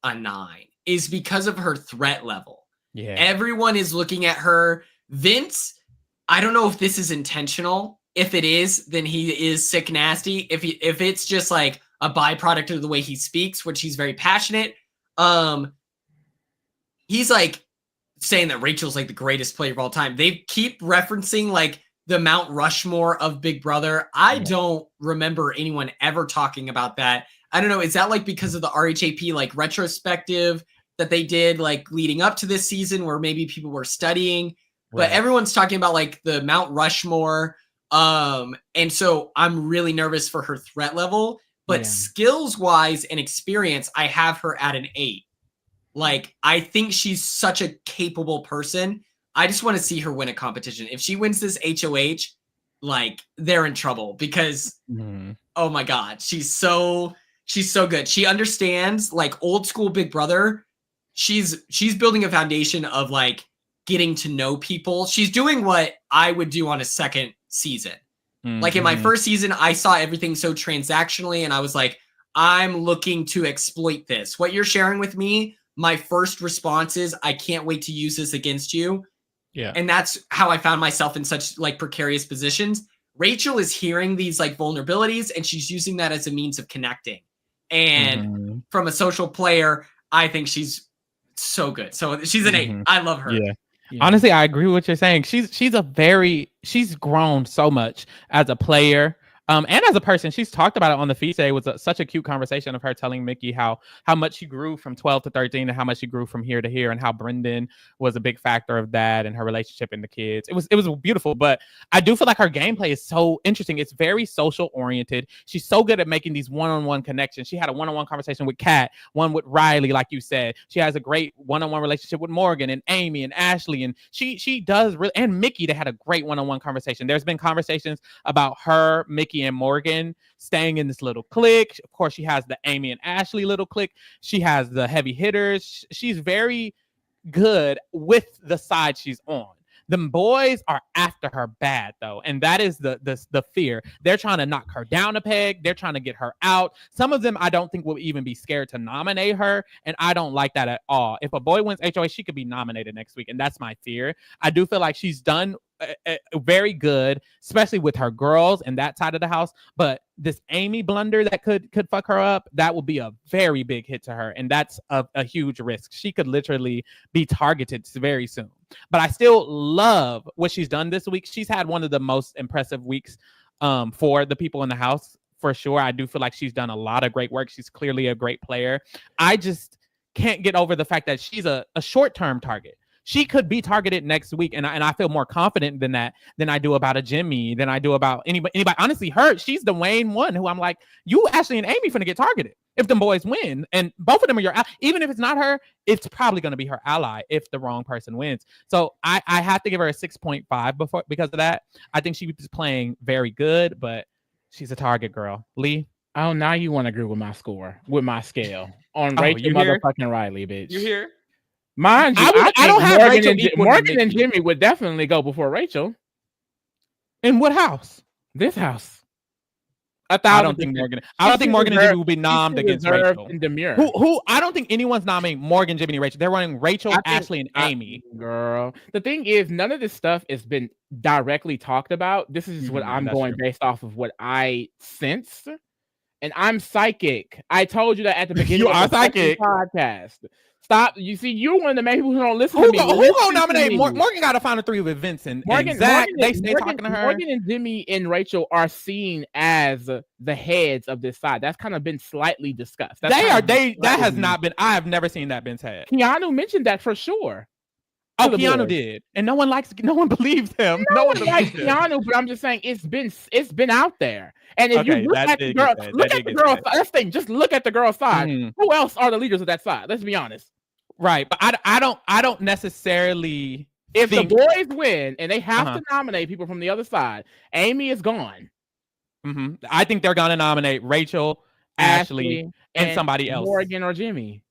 a 9 is because of her threat level. Yeah. Everyone is looking at her. Vince, I don't know if this is intentional. If it is, then he is sick nasty. If it's just like a byproduct of the way he speaks, which he's very passionate, he's like saying that Rachel's like the greatest player of all time. They keep referencing like the Mount Rushmore of Big Brother. I don't remember anyone ever talking about that. I don't know. Is that like because of the RHAP like retrospective that they did like leading up to this season where maybe people were studying, but everyone's talking about like the Mount Rushmore. And so I'm really nervous for her threat level, but skills wise and experience, I have her at an 8. Like, I think she's such a capable person. I just want to see her win a competition. If she wins this HOH, like they're in trouble because, oh my God, she's so good. She understands like old school Big Brother. She's building a foundation of like getting to know people. She's doing what I would do on a second season. Like in my first season, I saw everything so transactionally and I was like, I'm looking to exploit this. What you're sharing with me, my first response is, I can't wait to use this against you. Yeah. And that's how I found myself in such like precarious positions. Rachel is hearing these like vulnerabilities and she's using that as a means of connecting. And from a social player, I think she's so good. So she's an 8. I love her. Yeah. Honestly, I agree with what you're saying. She's grown so much as a player. And as a person. She's talked about it on the feed today. It was such a cute conversation of her telling Mickey how much she grew from 12 to 13 and how much she grew from here to here and how Brendan was a big factor of that and her relationship and the kids. It was beautiful, but I do feel like her gameplay is so interesting. It's very social oriented. She's so good at making these one-on-one connections. She had a one-on-one conversation with Kat, one with Rylie, like you said. She has a great one-on-one relationship with Morgan and Amy and Ashley, and she does really, and Mickey, they had a great one-on-one conversation. There's been conversations about her, Mickey, and Morgan staying in this little clique. Of course, she has the Amy and Ashley little clique. She has the heavy hitters. She's very good with the side she's on. The boys are after her bad, though, and that is the fear. They're trying to knock her down a peg. They're trying to get her out. Some of them I don't think will even be scared to nominate her, and I don't like that at all. If a boy wins HOA, she could be nominated next week, and that's my fear. I do feel like she's done very good, especially with her girls and that side of the house. But this Amy blunder that could fuck her up, that will be a very big hit to her, and that's a huge risk. She could literally be targeted very soon. But I still love what she's done this week. She's had one of the most impressive weeks for the people in the house, for sure. I do feel like she's done a lot of great work. She's clearly a great player. I just can't get over the fact that she's a short-term target. She could be targeted next week, and I feel more confident than I do about a Jimmy, than I do about anybody. Honestly, she's the Wayne one who I'm like, you, Ashley, and Amy finna get targeted if them boys win, and both of them are your. Even if it's not her, it's probably gonna be her ally if the wrong person wins. So I have to give her a 6.5 because of that. I think she's playing very good, but she's a target girl. Lee. Oh, now you want to agree with my score, with my scale on Rachel motherfucking Rylie, bitch. You here? Mind you, I don't have Morgan and Jimmy would definitely go before Rachel. In what house? This house. I don't think Morgan and Jimmy will be nommed against Rachel. And Demure. Who? I don't think anyone's nominating Morgan, Jimmy, and Rachel. They're running Rachel, Ashley, and Amy. Girl, the thing is, none of this stuff has been directly talked about. This is just what I'm going based off of what I sense. And I'm psychic. I told you that at the beginning of the podcast. Stop. You see, you're one of the main people who don't listen to me. Who gonna nominate Morgan? Got to find a 3 with Vincent. Morgan, Zach, they stay talking to her. Morgan and Jimmy and Rachel are seen as the heads of this side. That's kind of been slightly discussed. That has not been. I have never seen that been said. Keanu mentioned that for sure. Oh, Keanu did, and no one believes him. No one likes Keanu, but I'm just saying it's been out there. And if you look at the girl, let's think. Just look at the girl side. Who else are the leaders of that side? Let's be honest. Right, but I don't necessarily. If the boys win and they have to nominate people from the other side, Amy is gone. I think they're gonna nominate Rachel, Ashley, and somebody else, Morgan or Jimmy.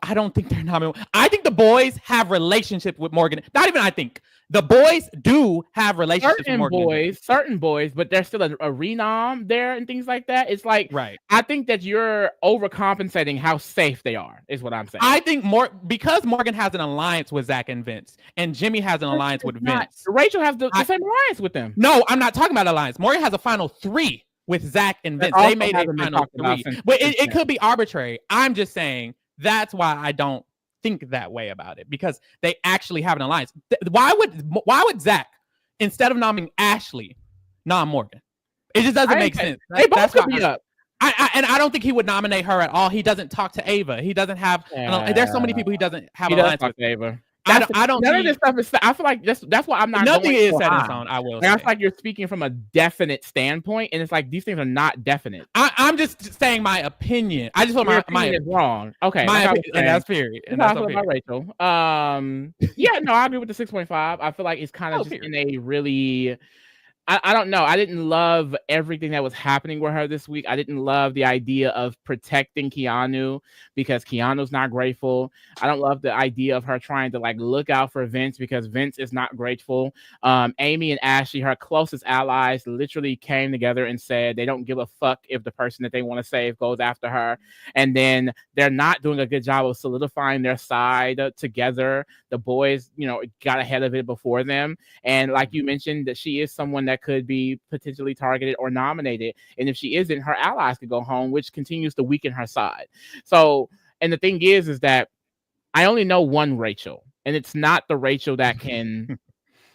I don't think they're nominated. I think the boys have relationship with Morgan. Not even I think. The boys do have relationships with Morgan. Certain boys, but there's still a renom there and things like that. It's like, right. I think that you're overcompensating how safe they are, is what I'm saying. I think because Morgan has an alliance with Zach and Vince, and Jimmy has an alliance with Vince. Rachel has the same alliance with them. No, I'm not talking about alliance. Morgan has a final 3 with Zach and Vince. They made a final 3. But it could be arbitrary. I'm just saying that's why I don't think that way about it, because they actually have an alliance. Why would Zach, instead of nominating Ashley, nom Morgan? It just doesn't make sense. They both could be up. And I don't think he would nominate her at all. He doesn't talk to Ava. He doesn't have. There's so many people he doesn't have an alliance with. Ava. I don't. None of this stuff is. I feel like that's why I'm not. Nothing is set in stone. I will. I feel like you're speaking from a definite standpoint, and it's like these things are not definite. I'm just saying my opinion. I just want my opinion is wrong. Okay, my opinion, and that's period. And that's about Rachel. Yeah, no, I agree with the 6.5. I feel like it's kind of just in a really. I don't know. I didn't love everything that was happening with her this week. I didn't love the idea of protecting Keanu because Keanu's not grateful. I don't love the idea of her trying to like look out for Vince because Vince is not grateful. Amy and Ashley, her closest allies, literally came together and said they don't give a fuck if the person that they want to save goes after her. And then they're not doing a good job of solidifying their side together. The boys, got ahead of it before them. And like you mentioned, that she is someone that could be potentially targeted or nominated. And if she isn't, her allies could go home, which continues to weaken her side. So, and the thing is that I only know one Rachel, and it's not the Rachel that can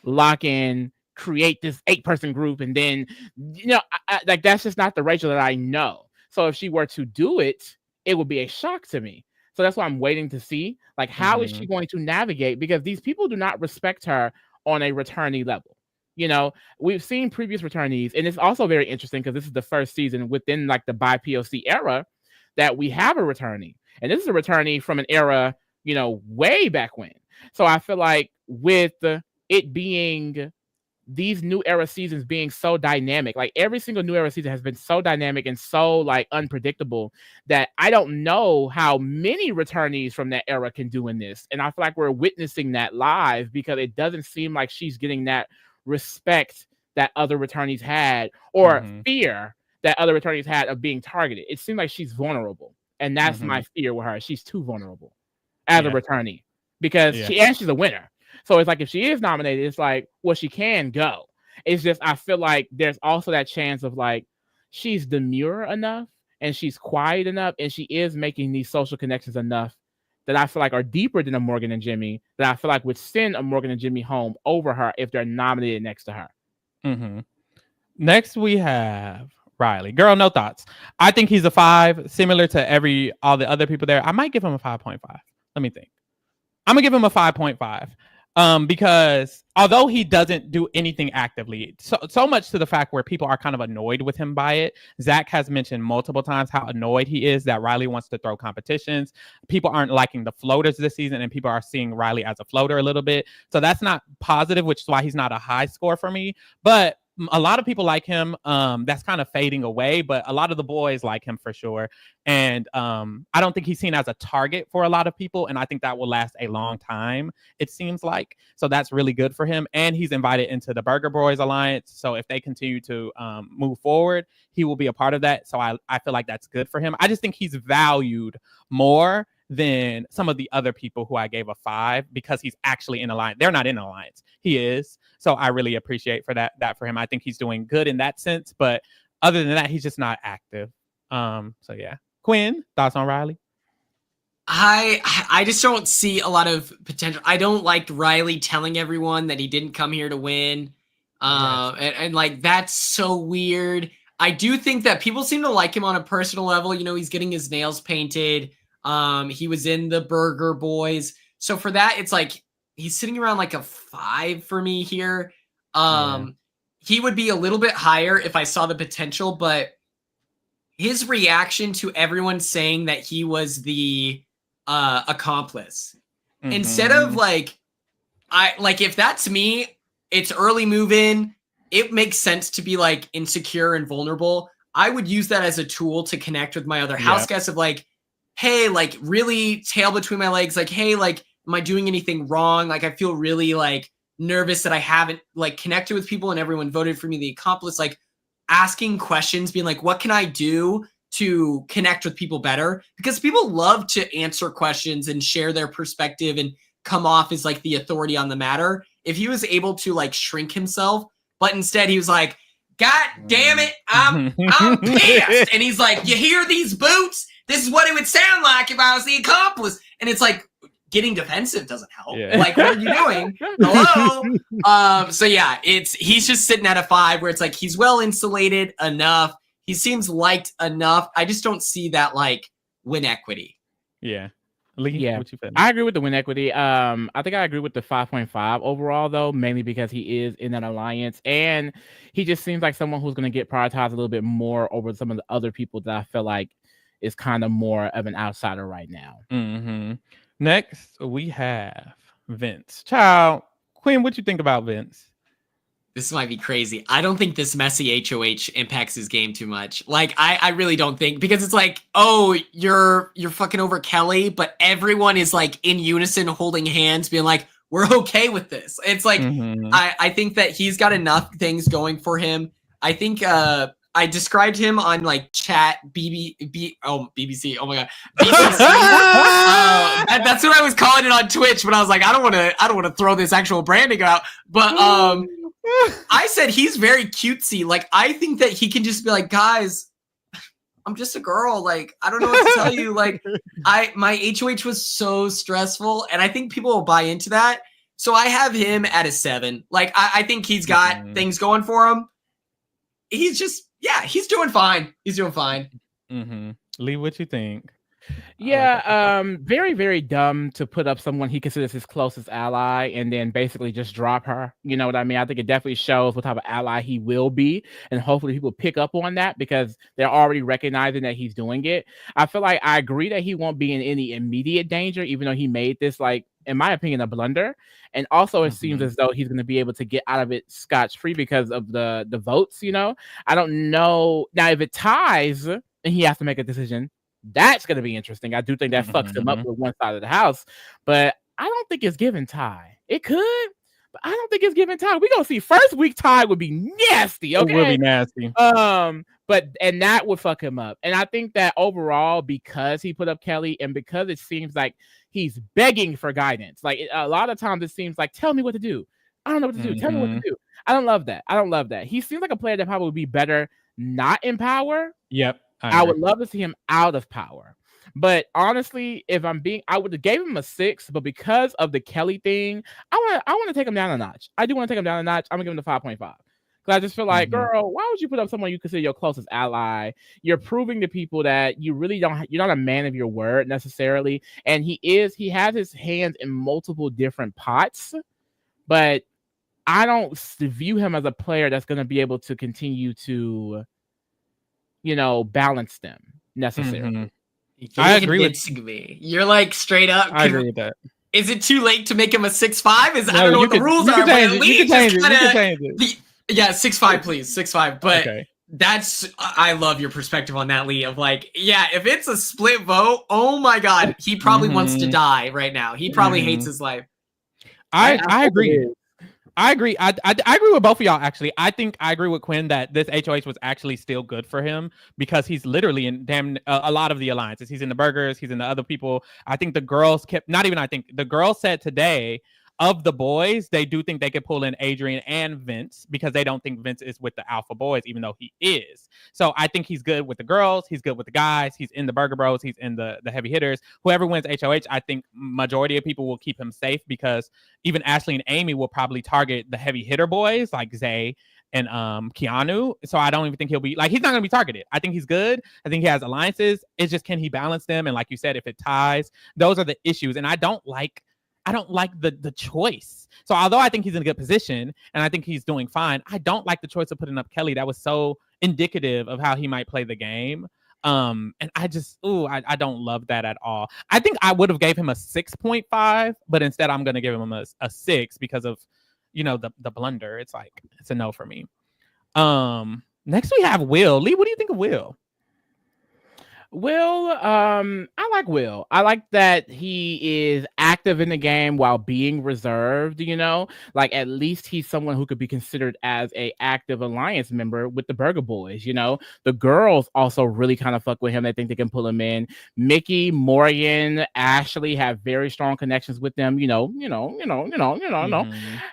lock in, create this 8-person group. And then, like, that's just not the Rachel that I know. So if she were to do it, it would be a shock to me. So that's why I'm waiting to see, like, how is she going to navigate? Because these people do not respect her on a returnee level. We've seen previous returnees, and it's also very interesting because this is the first season within like the bi-POC era that we have a returnee. And this is a returnee from an era, way back when. So I feel like with it being these new era seasons being so dynamic, like every single new era season has been so dynamic and so like unpredictable that I don't know how many returnees from that era can do in this. And I feel like we're witnessing that live because it doesn't seem like she's getting that respect that other returnees had or fear that other returnees had of being targeted. It seems like she's vulnerable, and that's my fear with her. She's too vulnerable as a returnee because she's a winner. So it's like if she is nominated, it's like, well, she can go. It's just I feel like there's also that chance of like she's demure enough and she's quiet enough and she is making these social connections enough that I feel like are deeper than a Morgan and Jimmy, that I feel like would send a Morgan and Jimmy home over her if they're nominated next to her. Next, we have Rylie. Girl, no thoughts. I think he's a 5, similar to all the other people there. I might give him a 5.5. Let me think. I'm going to give him a 5.5. Because although he doesn't do anything actively, so much to the fact where people are kind of annoyed with him by it. Zach has mentioned multiple times how annoyed he is that Rylie wants to throw competitions. People aren't liking the floaters this season, and people are seeing Rylie as a floater a little bit. So that's not positive, which is why he's not a high score for me. But a lot of people like him. That's kind of fading away, but a lot of the boys like him for sure. And I don't think he's seen as a target for a lot of people. And I think that will last a long time, it seems like. So that's really good for him. And he's invited into the Burger Boys Alliance. So if they continue to move forward, he will be a part of that. So I feel like that's good for him. I just think he's valued more than some of the other people who I gave a 5 because he's actually in alliance. They're not in alliance. He is. So I really appreciate that for him. I think he's doing good in that sense. But other than that, he's just not active. So yeah. Quinn, thoughts on Rylie? I just don't see a lot of potential. I don't like Rylie telling everyone that he didn't come here to win. And like that's so weird. I do think that people seem to like him on a personal level. He's getting his nails painted. He was in the Burger Boys. So for that, it's like he's sitting around like a 5 for me here. He would be a little bit higher if I saw the potential, but his reaction to everyone saying that he was the accomplice, instead of if that's me, it's early move in. It makes sense to be like insecure and vulnerable. I would use that as a tool to connect with my other house guests of like, hey, like really tail between my legs, like, hey, like, am I doing anything wrong? Like, I feel really like nervous that I haven't like connected with people and everyone voted for me the accomplice, like asking questions, being like, what can I do to connect with people better? Because people love to answer questions and share their perspective and come off as like the authority on the matter. If he was able to like shrink himself, but instead he was like, God damn it, I'm pissed. And he's like, you hear these boots? This is what it would sound like if I was the accomplice. And it's like, getting defensive doesn't help. Yeah. Like, what are you doing? Hello? So yeah, he's just sitting at a 5 where it's like, he's well insulated enough. He seems liked enough. I just don't see that like win equity. Yeah. Lee, yeah, what you feel? I agree with the win equity. I think I agree with the 5.5 overall, though, mainly because he is in that alliance, and he just seems like someone who's going to get prioritized a little bit more over some of the other people that I feel like is kind of more of an outsider right now. Mm-hmm. Next, we have Vince. Child, Quinn, what you think about Vince? This might be crazy. I don't think this messy HOH impacts his game too much. Like, I really don't think, because it's like, oh, you're fucking over Kelley, but everyone is like in unison holding hands being like, we're okay with this. It's like, I think that he's got enough things going for him. I think I described him on like chat BBC. Oh my god, BBC. That's what I was calling it on Twitch, but I was like, I don't want to throw this actual branding out. But I said he's very cutesy. Like, I think that he can just be like, guys, I'm just a girl. Like, I don't know what to tell you. Like, my HOH was so stressful, and I think people will buy into that. So I have him at a 7. Like, I think he's got things going for him. He's just, yeah, he's doing fine. He's doing fine. Lee, what you think? Yeah, very, very dumb to put up someone he considers his closest ally and then basically just drop her. You know what I mean? I think it definitely shows what type of ally he will be, and hopefully people pick up on that because they're already recognizing that he's doing it. I feel like I agree that he won't be in any immediate danger, even though he made this, like, in my opinion, a blunder. And also it seems as though he's going to be able to get out of it scotch-free because of the votes, you know? I don't know. Now, if it ties and he has to make a decision, that's going to be interesting. I do think that fucks him up with one side of the house, but I don't think it's given tie. It could, but I don't think it's given tie. We're going to see first week tie would be nasty. Okay. It will be nasty. And that would fuck him up. And I think that overall, because he put up Kelley and because it seems like he's begging for guidance, like a lot of times it seems like, tell me what to do. I don't know what to do. Tell me what to do. I don't love that. He seems like a player that probably would be better not in power. Yep. I would love to see him out of power. But honestly, if I'm being, I would have gave him a 6, but because of the Kelley thing, I want to take him down a notch. I do want to take him down a notch. I'm gonna give him the 5.5. Because I just feel like, girl, why would you put up someone you consider your closest ally? You're proving to people that you really don't, you're not a man of your word necessarily. And he has his hands in multiple different pots, but I don't view him as a player that's going to be able to continue to, you know, balance them necessarily. I agree with me. You're like straight up. I agree with that. Is it too late to make him a 6.5? I don't know what the rules are, but at least yeah, 6.5, please. 6.5. But that's, I love your perspective on that, Lee, of like, yeah, if it's a split vote, oh my God, he probably wants to die right now. He probably hates his life. I agree. I agree. I agree with both of y'all, actually. I think I agree with Quinn that this HOH was actually still good for him because he's literally in a lot of the alliances. He's in the burgers. He's in the other people. I think the girls the girls said today of the boys, they do think they could pull in Adrian and Vince because they don't think Vince is with the alpha boys, even though he is. So I think he's good with the girls. He's good with the guys. He's in the burger bros. He's in the heavy hitters. Whoever wins HOH, I think majority of people will keep him safe because even Ashley and Amy will probably target the heavy hitter boys like Zay and Keanu. So I don't even think he'll be like, he's not going to be targeted. I think he's good. I think he has alliances. It's just, can he balance them? And like you said, if it ties, those are the issues. And I don't like the choice. So although I think he's in a good position and I think he's doing fine, I don't like the choice of putting up Kelley. That was so indicative of how he might play the game. And I just, I don't love that at all. I think I would have gave him a 6.5, but instead I'm going to give him a 6 because of, you know, the blunder. It's like, it's a no for me. Next we have Will. Lee, what do you think of Will? Will, I like Will. I like that he is active in the game while being reserved, like at least he's someone who could be considered as a active alliance member with the Burger Boys, The girls also really kind of fuck with him. They think they can pull him in. Mickey, Morgan, Ashley have very strong connections with them,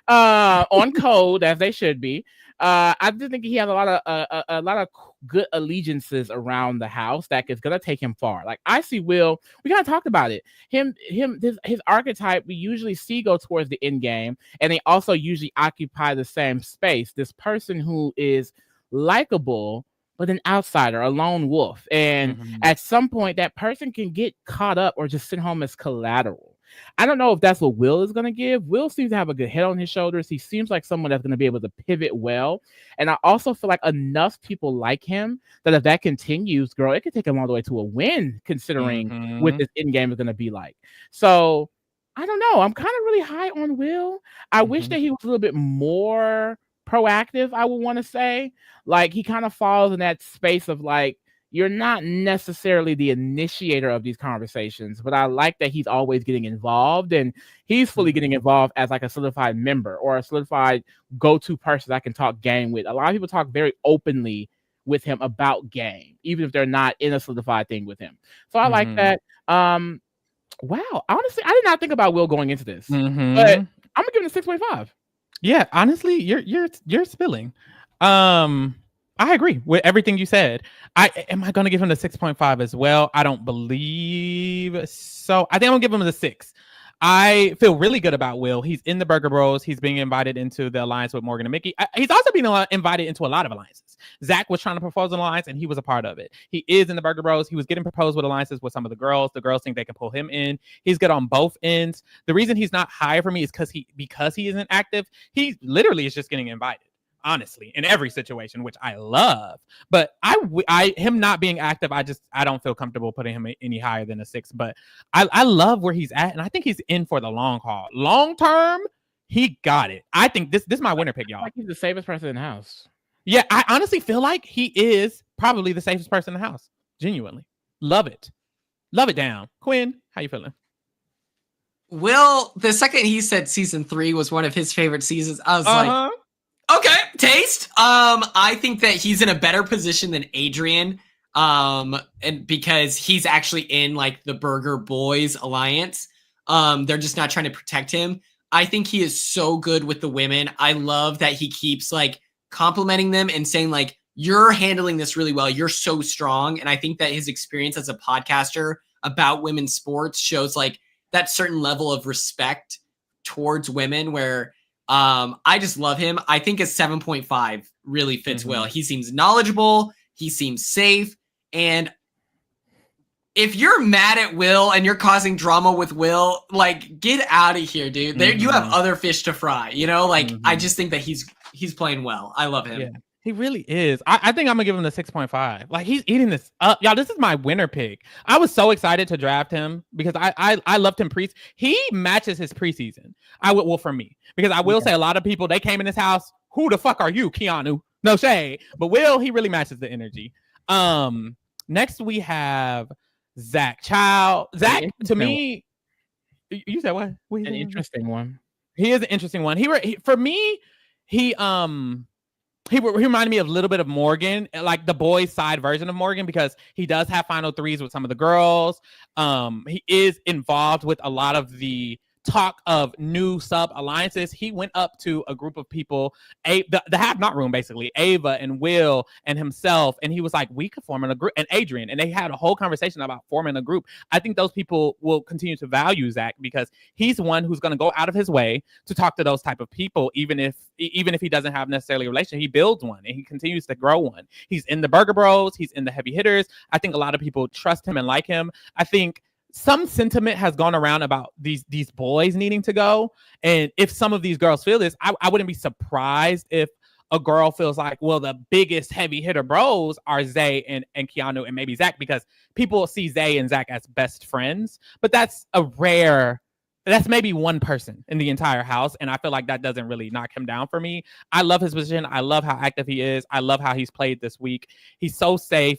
on code as they should be. I do think he has a lot of good allegiances around the house that is gonna take him far. Like I see Will, we kind of talked about it. His archetype we usually see go towards the end game, and they also usually occupy the same space. This person who is likable but an outsider, a lone wolf, and at some point that person can get caught up or just sit home as collateral. I don't know if that's what Will is going to give. Will seems to have a good head on his shoulders. He seems like someone that's going to be able to pivot well. And I also feel like enough people like him that if that continues, girl, it could take him all the way to a win, considering what this end game is going to be like. So I don't know. I'm kind of really high on Will. I wish that he was a little bit more proactive, I would want to say. Like he kind of falls in that space of like, you're not necessarily the initiator of these conversations, but I like that he's always getting involved, and he's fully getting involved as like a solidified member or a solidified go-to person I can talk game with. A lot of people talk very openly with him about game, even if they're not in a solidified thing with him. So I like that. Wow. Honestly, I did not think about Will going into this, but I'm gonna give it a 6.5. Yeah, honestly, you're spilling. I agree with everything you said. Am I going to give him the 6.5 as well? I don't believe so. I think I'm going to give him the 6. I feel really good about Will. He's in the Burger Bros. He's being invited into the alliance with Morgan and Mickey. He's also being invited into a lot of alliances. Zach was trying to propose an alliance, and he was a part of it. He is in the Burger Bros. He was getting proposed with alliances with some of the girls. The girls think they can pull him in. He's good on both ends. The reason he's not higher for me is because he isn't active. He literally is just getting invited. Honestly, in every situation, which I love, but him not being active, I don't feel comfortable putting him any higher than a 6. But I love where he's at, and I think he's in for the long haul. Long term, he got it. I think this is my winner pick, y'all. Like he's the safest person in the house. Yeah, I honestly feel like he is probably the safest person in the house. Genuinely, love it down. Quinn, how you feeling? Will, the second he said season 3 was one of his favorite seasons, I was like, okay, taste. I think that he's in a better position than Adrian, and because he's actually in like the Burger Boys alliance. They're just not trying to protect him. I think he is so good with the women. I love that he keeps like complimenting them and saying like, you're handling this really well. You're so strong. And I think that his experience as a podcaster about women's sports shows like that certain level of respect towards women where I just love him. I think a 7.5 really fits well. He seems knowledgeable. He seems safe. And if you're mad at Will and you're causing drama with Will, like get out of here, dude. There, you have other fish to fry. I just think that he's playing well. I love him. Yeah. He really is. I think I'm gonna give him the 6.5. Like he's eating this up, y'all. This is my winner pick. I was so excited to draft him because I loved him he matches his preseason. For me, because I will say a lot of people, they came in this house. Who the fuck are you, Keanu? No shade, but Will, he really matches the energy. Next we have Zach. Zach, to me, you said what? An interesting one. He is an interesting one. For me, he reminded me of a little bit of Morgan, like the boys' side version of Morgan, because he does have final threes with some of the girls. He is involved with a lot of the talk of new sub alliances. He went up to a group of people, the have not room, basically, Ava and Will and himself, and he was like, we could form a group, and Adrian, and they had a whole conversation about forming a group. I think those people will continue to value Zach because he's one who's going to go out of his way to talk to those type of people, even if he doesn't have necessarily a relationship. He builds one and he continues to grow one. He's in the Burger Bros, he's in the heavy hitters. I think a lot of people trust him and like him. I think some sentiment has gone around about these boys needing to go. And if some of these girls feel this, I wouldn't be surprised if a girl feels like, well, the biggest heavy hitter bros are Zay and Keanu and maybe Zach, because people see Zay and Zach as best friends. But that's a rare that's maybe one person in the entire house. And I feel like that doesn't really knock him down for me. I love his position. I love how active he is. I love how he's played this week. He's so safe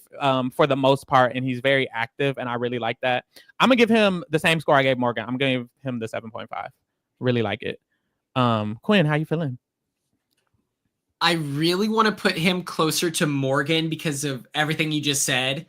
for the most part, and he's very active, and I really like that. I'm going to give him the same score I gave Morgan. I'm going to give him the 7.5. Really like it. Quinn, how you feeling? I really want to put him closer to Morgan because of everything you just said.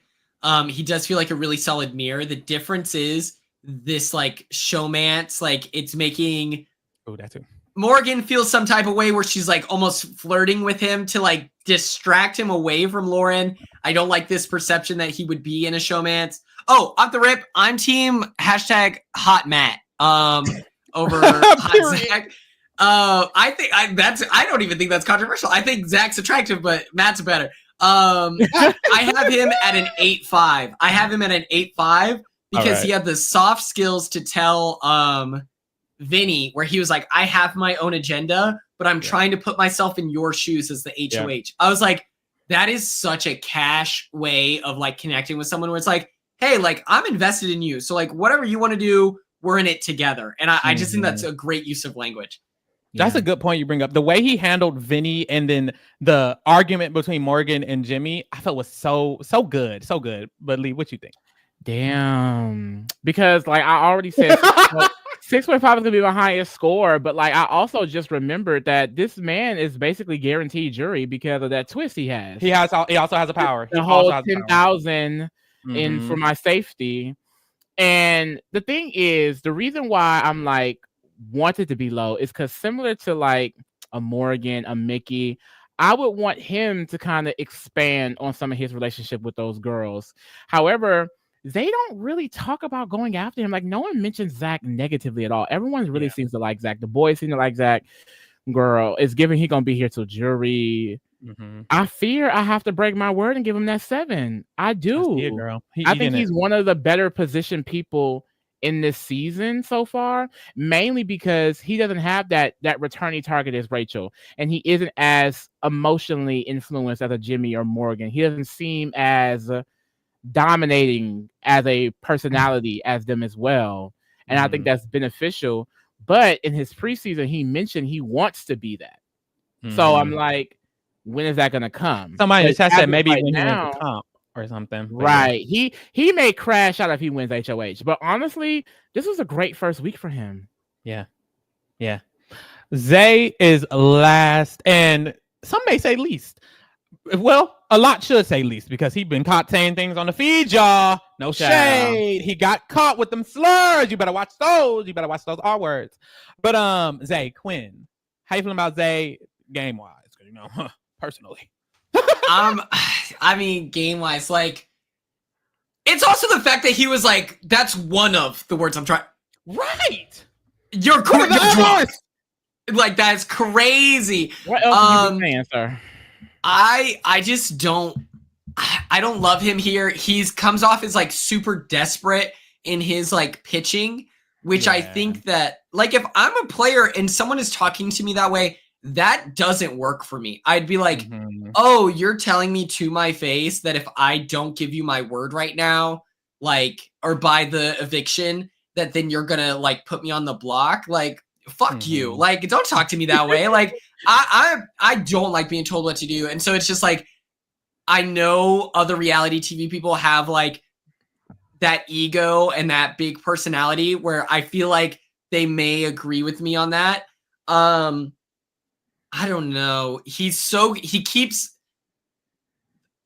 He does feel like a really solid mirror. The difference is this like showmance, like it's making that too. Morgan feels some type of way where she's like almost flirting with him to like distract him away from Lauren. I don't like this perception that he would be in a showmance. Oh, off the rip, I'm team #hot Matt over hot Zach. I don't even think that's controversial. I think Zach's attractive, but Matt's better. I have him at an 8.5. I have him at an 8.5 because he had the soft skills to tell Vinny, where he was like, I have my own agenda, but I'm trying to put myself in your shoes as the HOH. Yeah. I was like, that is such a cash way of like connecting with someone where it's like, hey, like I'm invested in you. So like whatever you want to do, we're in it together. And I just think that's a great use of language. That's a good point you bring up. The way he handled Vinny and then the argument between Morgan and Jimmy, I felt was so good. So good. But Lee, what you think? Damn. Because like I already said 6.5 is gonna be my highest score, but like I also just remembered that this man is basically guaranteed jury because of that twist he has. He also has a power. The whole 10,000 in for my safety. And the thing is, the reason why I'm like wanted to be low is because similar to like a Morgan, a Mickey, I would want him to kind of expand on some of his relationship with those girls. However, they don't really talk about going after him. Like no one mentions Zach negatively at all. Everyone really seems to like Zach. The boys seem to like Zach. Girl, it's given he gonna be here till jury. I fear I have to break my word and give him that 7. I do. Yeah, girl. I think he's one of the better positioned people in this season so far, mainly because he doesn't have that returning target as Rachel, and he isn't as emotionally influenced as a Jimmy or Morgan. He doesn't seem as dominating as a personality as them as well, and I think that's beneficial. But in his preseason, he mentioned he wants to be that. So I'm like, when is that going to come? Somebody in the chat said maybe when he wins the comp or something. Right. He may crash out if he wins HOH. But honestly, this was a great first week for him. Yeah. Yeah. Zay is last, and some may say least. Well, a lot should say least because he's been caught saying things on the feed, y'all. No shade. He got caught with them slurs. You better watch those. You better watch those R words. But Zay, Quinn, how you feeling about Zay game wise? You know, personally. I mean, game wise, like it's also the fact that he was like, that's one of the words I'm trying. Right. You're correct. Like that's crazy. What else are you saying, sir? I just don't love him here. He's comes off as like super desperate in his like pitching, which I think that like if I'm a player and someone is talking to me that way, that doesn't work for me. I'd be like, oh, you're telling me to my face that if I don't give you my word right now, like, or by the eviction, that then you're gonna like put me on the block. Like, fuck you. Like, don't talk to me that way. Like, I don't like being told what to do. And so it's just like, I know other reality TV people have like that ego and that big personality where I feel like they may agree with me on that. I don't know. He keeps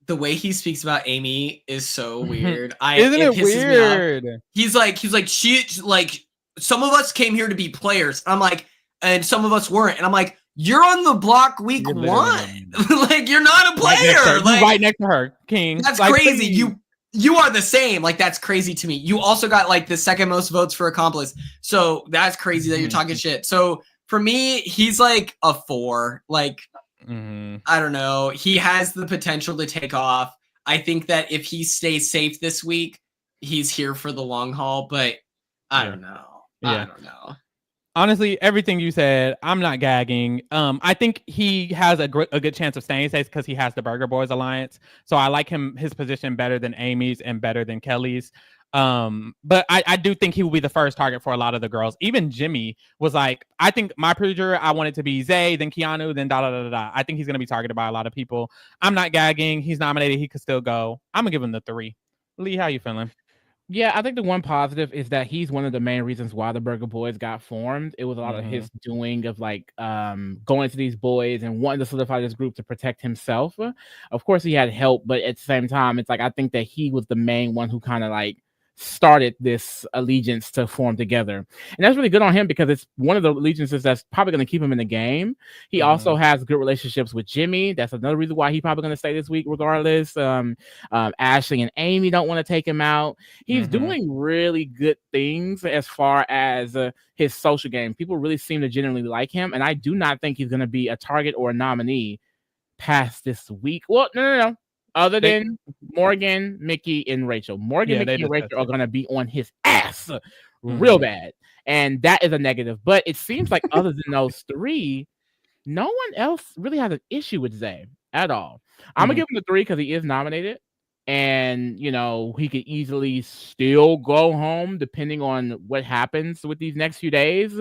the way he speaks about Amy is so weird. Isn't it weird? He's like, she like some of us came here to be players. I'm like, and some of us weren't. And I'm like, you're on the block week 1. Like you're not a player. Like right next to her, King. That's like, crazy. Please. You are the same. Like that's crazy to me. You also got like the second most votes for accomplice. So that's crazy that you're talking shit. So for me, he's like a 4. Like, I don't know. He has the potential to take off. I think that if he stays safe this week, he's here for the long haul. But I don't know. I don't know. Honestly, everything you said, I'm not gagging. I think he has a good chance of staying safe because he has the Burger Boys Alliance. So I like his position better than Amy's and better than Kelley's. But I do think he will be the first target for a lot of the girls. Even Jimmy was like, I think my predictor, I want it to be Zay, then Keanu, then da. I think he's going to be targeted by a lot of people. I'm not gagging. He's nominated. He could still go. I'm going to give him the 3. Lee, how you feeling? Yeah, I think the one positive is that he's one of the main reasons why the Burger Boys got formed. It was a lot of his doing of like going to these boys and wanting to solidify this group to protect himself. Of course, he had help, but at the same time, it's like I think that he was the main one who kind of like started this allegiance to form together. And that's really good on him because it's one of the allegiances that's probably going to keep him in the game. He also has good relationships with Jimmy. That's another reason why he's probably going to stay this week regardless. Ashley and Amy don't want to take him out. He's doing really good things as far as his social game. People really seem to genuinely like him. And I do not think he's going to be a target or a nominee past this week. Well, no. Other than Morgan, Mickey, and Rachel. Morgan, Mickey, and Rachel are going to be on his ass real bad. And that is a negative. But it seems like other than those 3, no one else really has an issue with Zay at all. I'm going to give him the 3 because he is nominated. And, you know, he could easily still go home depending on what happens with these next few days.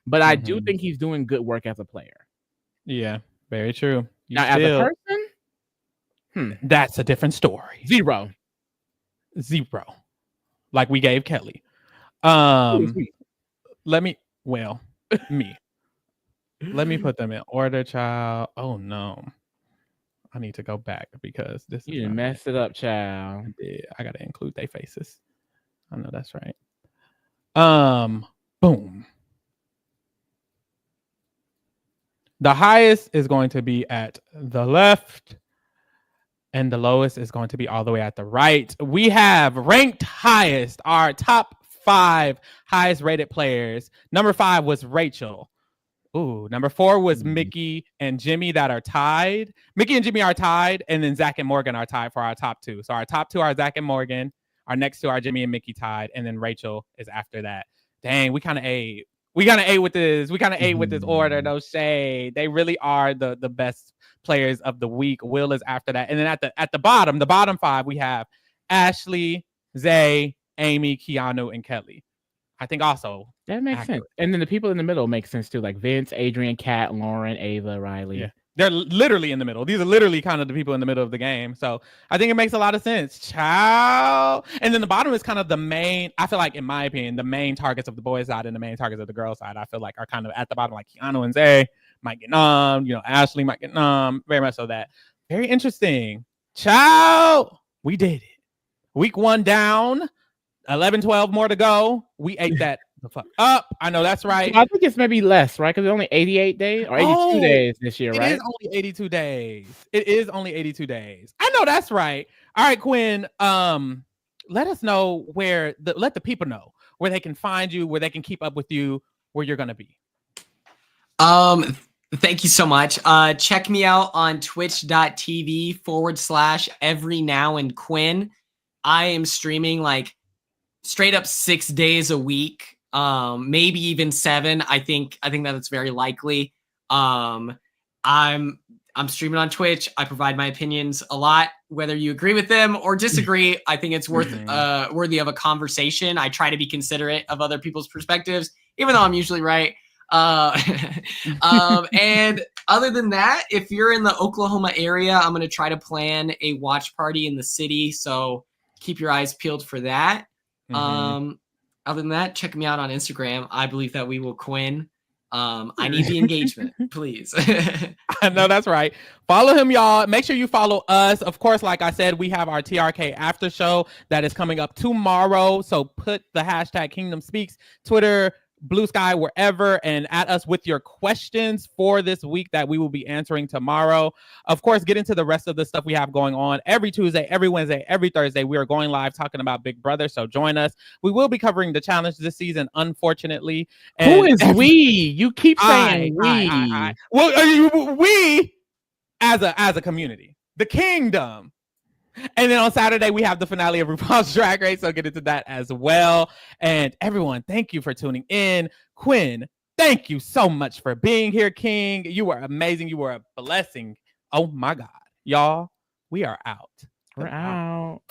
But I do think he's doing good work as a player. Yeah, very true. Now, as a person, that's a different story. 0. Like we gave Kelley. Let me put them in order, child. Oh no. I need to go back because this you messed it up, child. I gotta include their faces. I know that's right. Boom. The highest is going to be at the left. And the lowest is going to be all the way at the right. We have ranked highest, our top 5 highest rated players. Number 5 was Rachel. Ooh, number 4 was Mickey and Jimmy that are tied. Mickey and Jimmy are tied, and then Zach and Morgan are tied for our top 2. So our top 2 are Zach and Morgan. Our next 2 are Jimmy and Mickey tied, and then Rachel is after that. Dang, we kind of ate. We kind of ate with this. We kind of ate with this order. No shade. They really are the best players of the week. Will is after that, and then at the bottom 5, we have Ashley, Zay, Amy, Keanu, and Kelley. I think also that makes sense. And then the people in the middle make sense too, like Vince, Adrian, Kat, Lauren, Ava, Rylie. Yeah. They're literally in the middle. These are literally kind of the people in the middle of the game. So I think it makes a lot of sense. Ciao. And then the bottom is kind of the main, I feel like, in my opinion, the main targets of the boys side and the main targets of the girls side, I feel like are kind of at the bottom, like Keanu and Zay might get Ashley might get very much so that. Very interesting. Ciao. We did it. Week 1 down. 11, 12 more to go. We ate that the fuck up. I know that's right. I think it's maybe less, right? Because it's only 88 days or 82 days this year, right? It is only 82 days. It is only 82 days. I know that's right. All right, Quinn. Let us know let the people know where they can find you, where they can keep up with you, where you're gonna be. Thank you so much. Check me out on twitch.tv/everynowandquinn. I am streaming like straight up 6 days a week, maybe even 7. I think that it's very likely. I'm streaming on Twitch. I provide my opinions a lot, whether you agree with them or disagree. I think it's worthy of a conversation. I try to be considerate of other people's perspectives, even though I'm usually right. And other than that, if you're in the Oklahoma area, I'm going to try to plan a watch party in the city. So keep your eyes peeled for that. Other than that, check me out on Instagram. I believe that we will Quinn. I need the engagement, please. I know that's right. Follow him, y'all. Make sure you follow us. Of course, like I said, we have our TRK after show that is coming up tomorrow. So put the hashtag KingdomSpeaks, Twitter, Blue Sky, wherever, and at us with your questions for this week that we will be answering tomorrow. Of course, get into the rest of the stuff we have going on every Tuesday, every Wednesday, every Thursday. We are going live talking about Big Brother, so join us. We will be covering the challenge this season, unfortunately. And who is we? You keep saying we. Well, we as a community, the kingdom. And then on Saturday, we have the finale of RuPaul's Drag Race, so get into that as well. And everyone, thank you for tuning in. Quinn, Thank you so much for being here, King. You were amazing. You were a blessing. Oh my God. Y'all, we are out. We're out.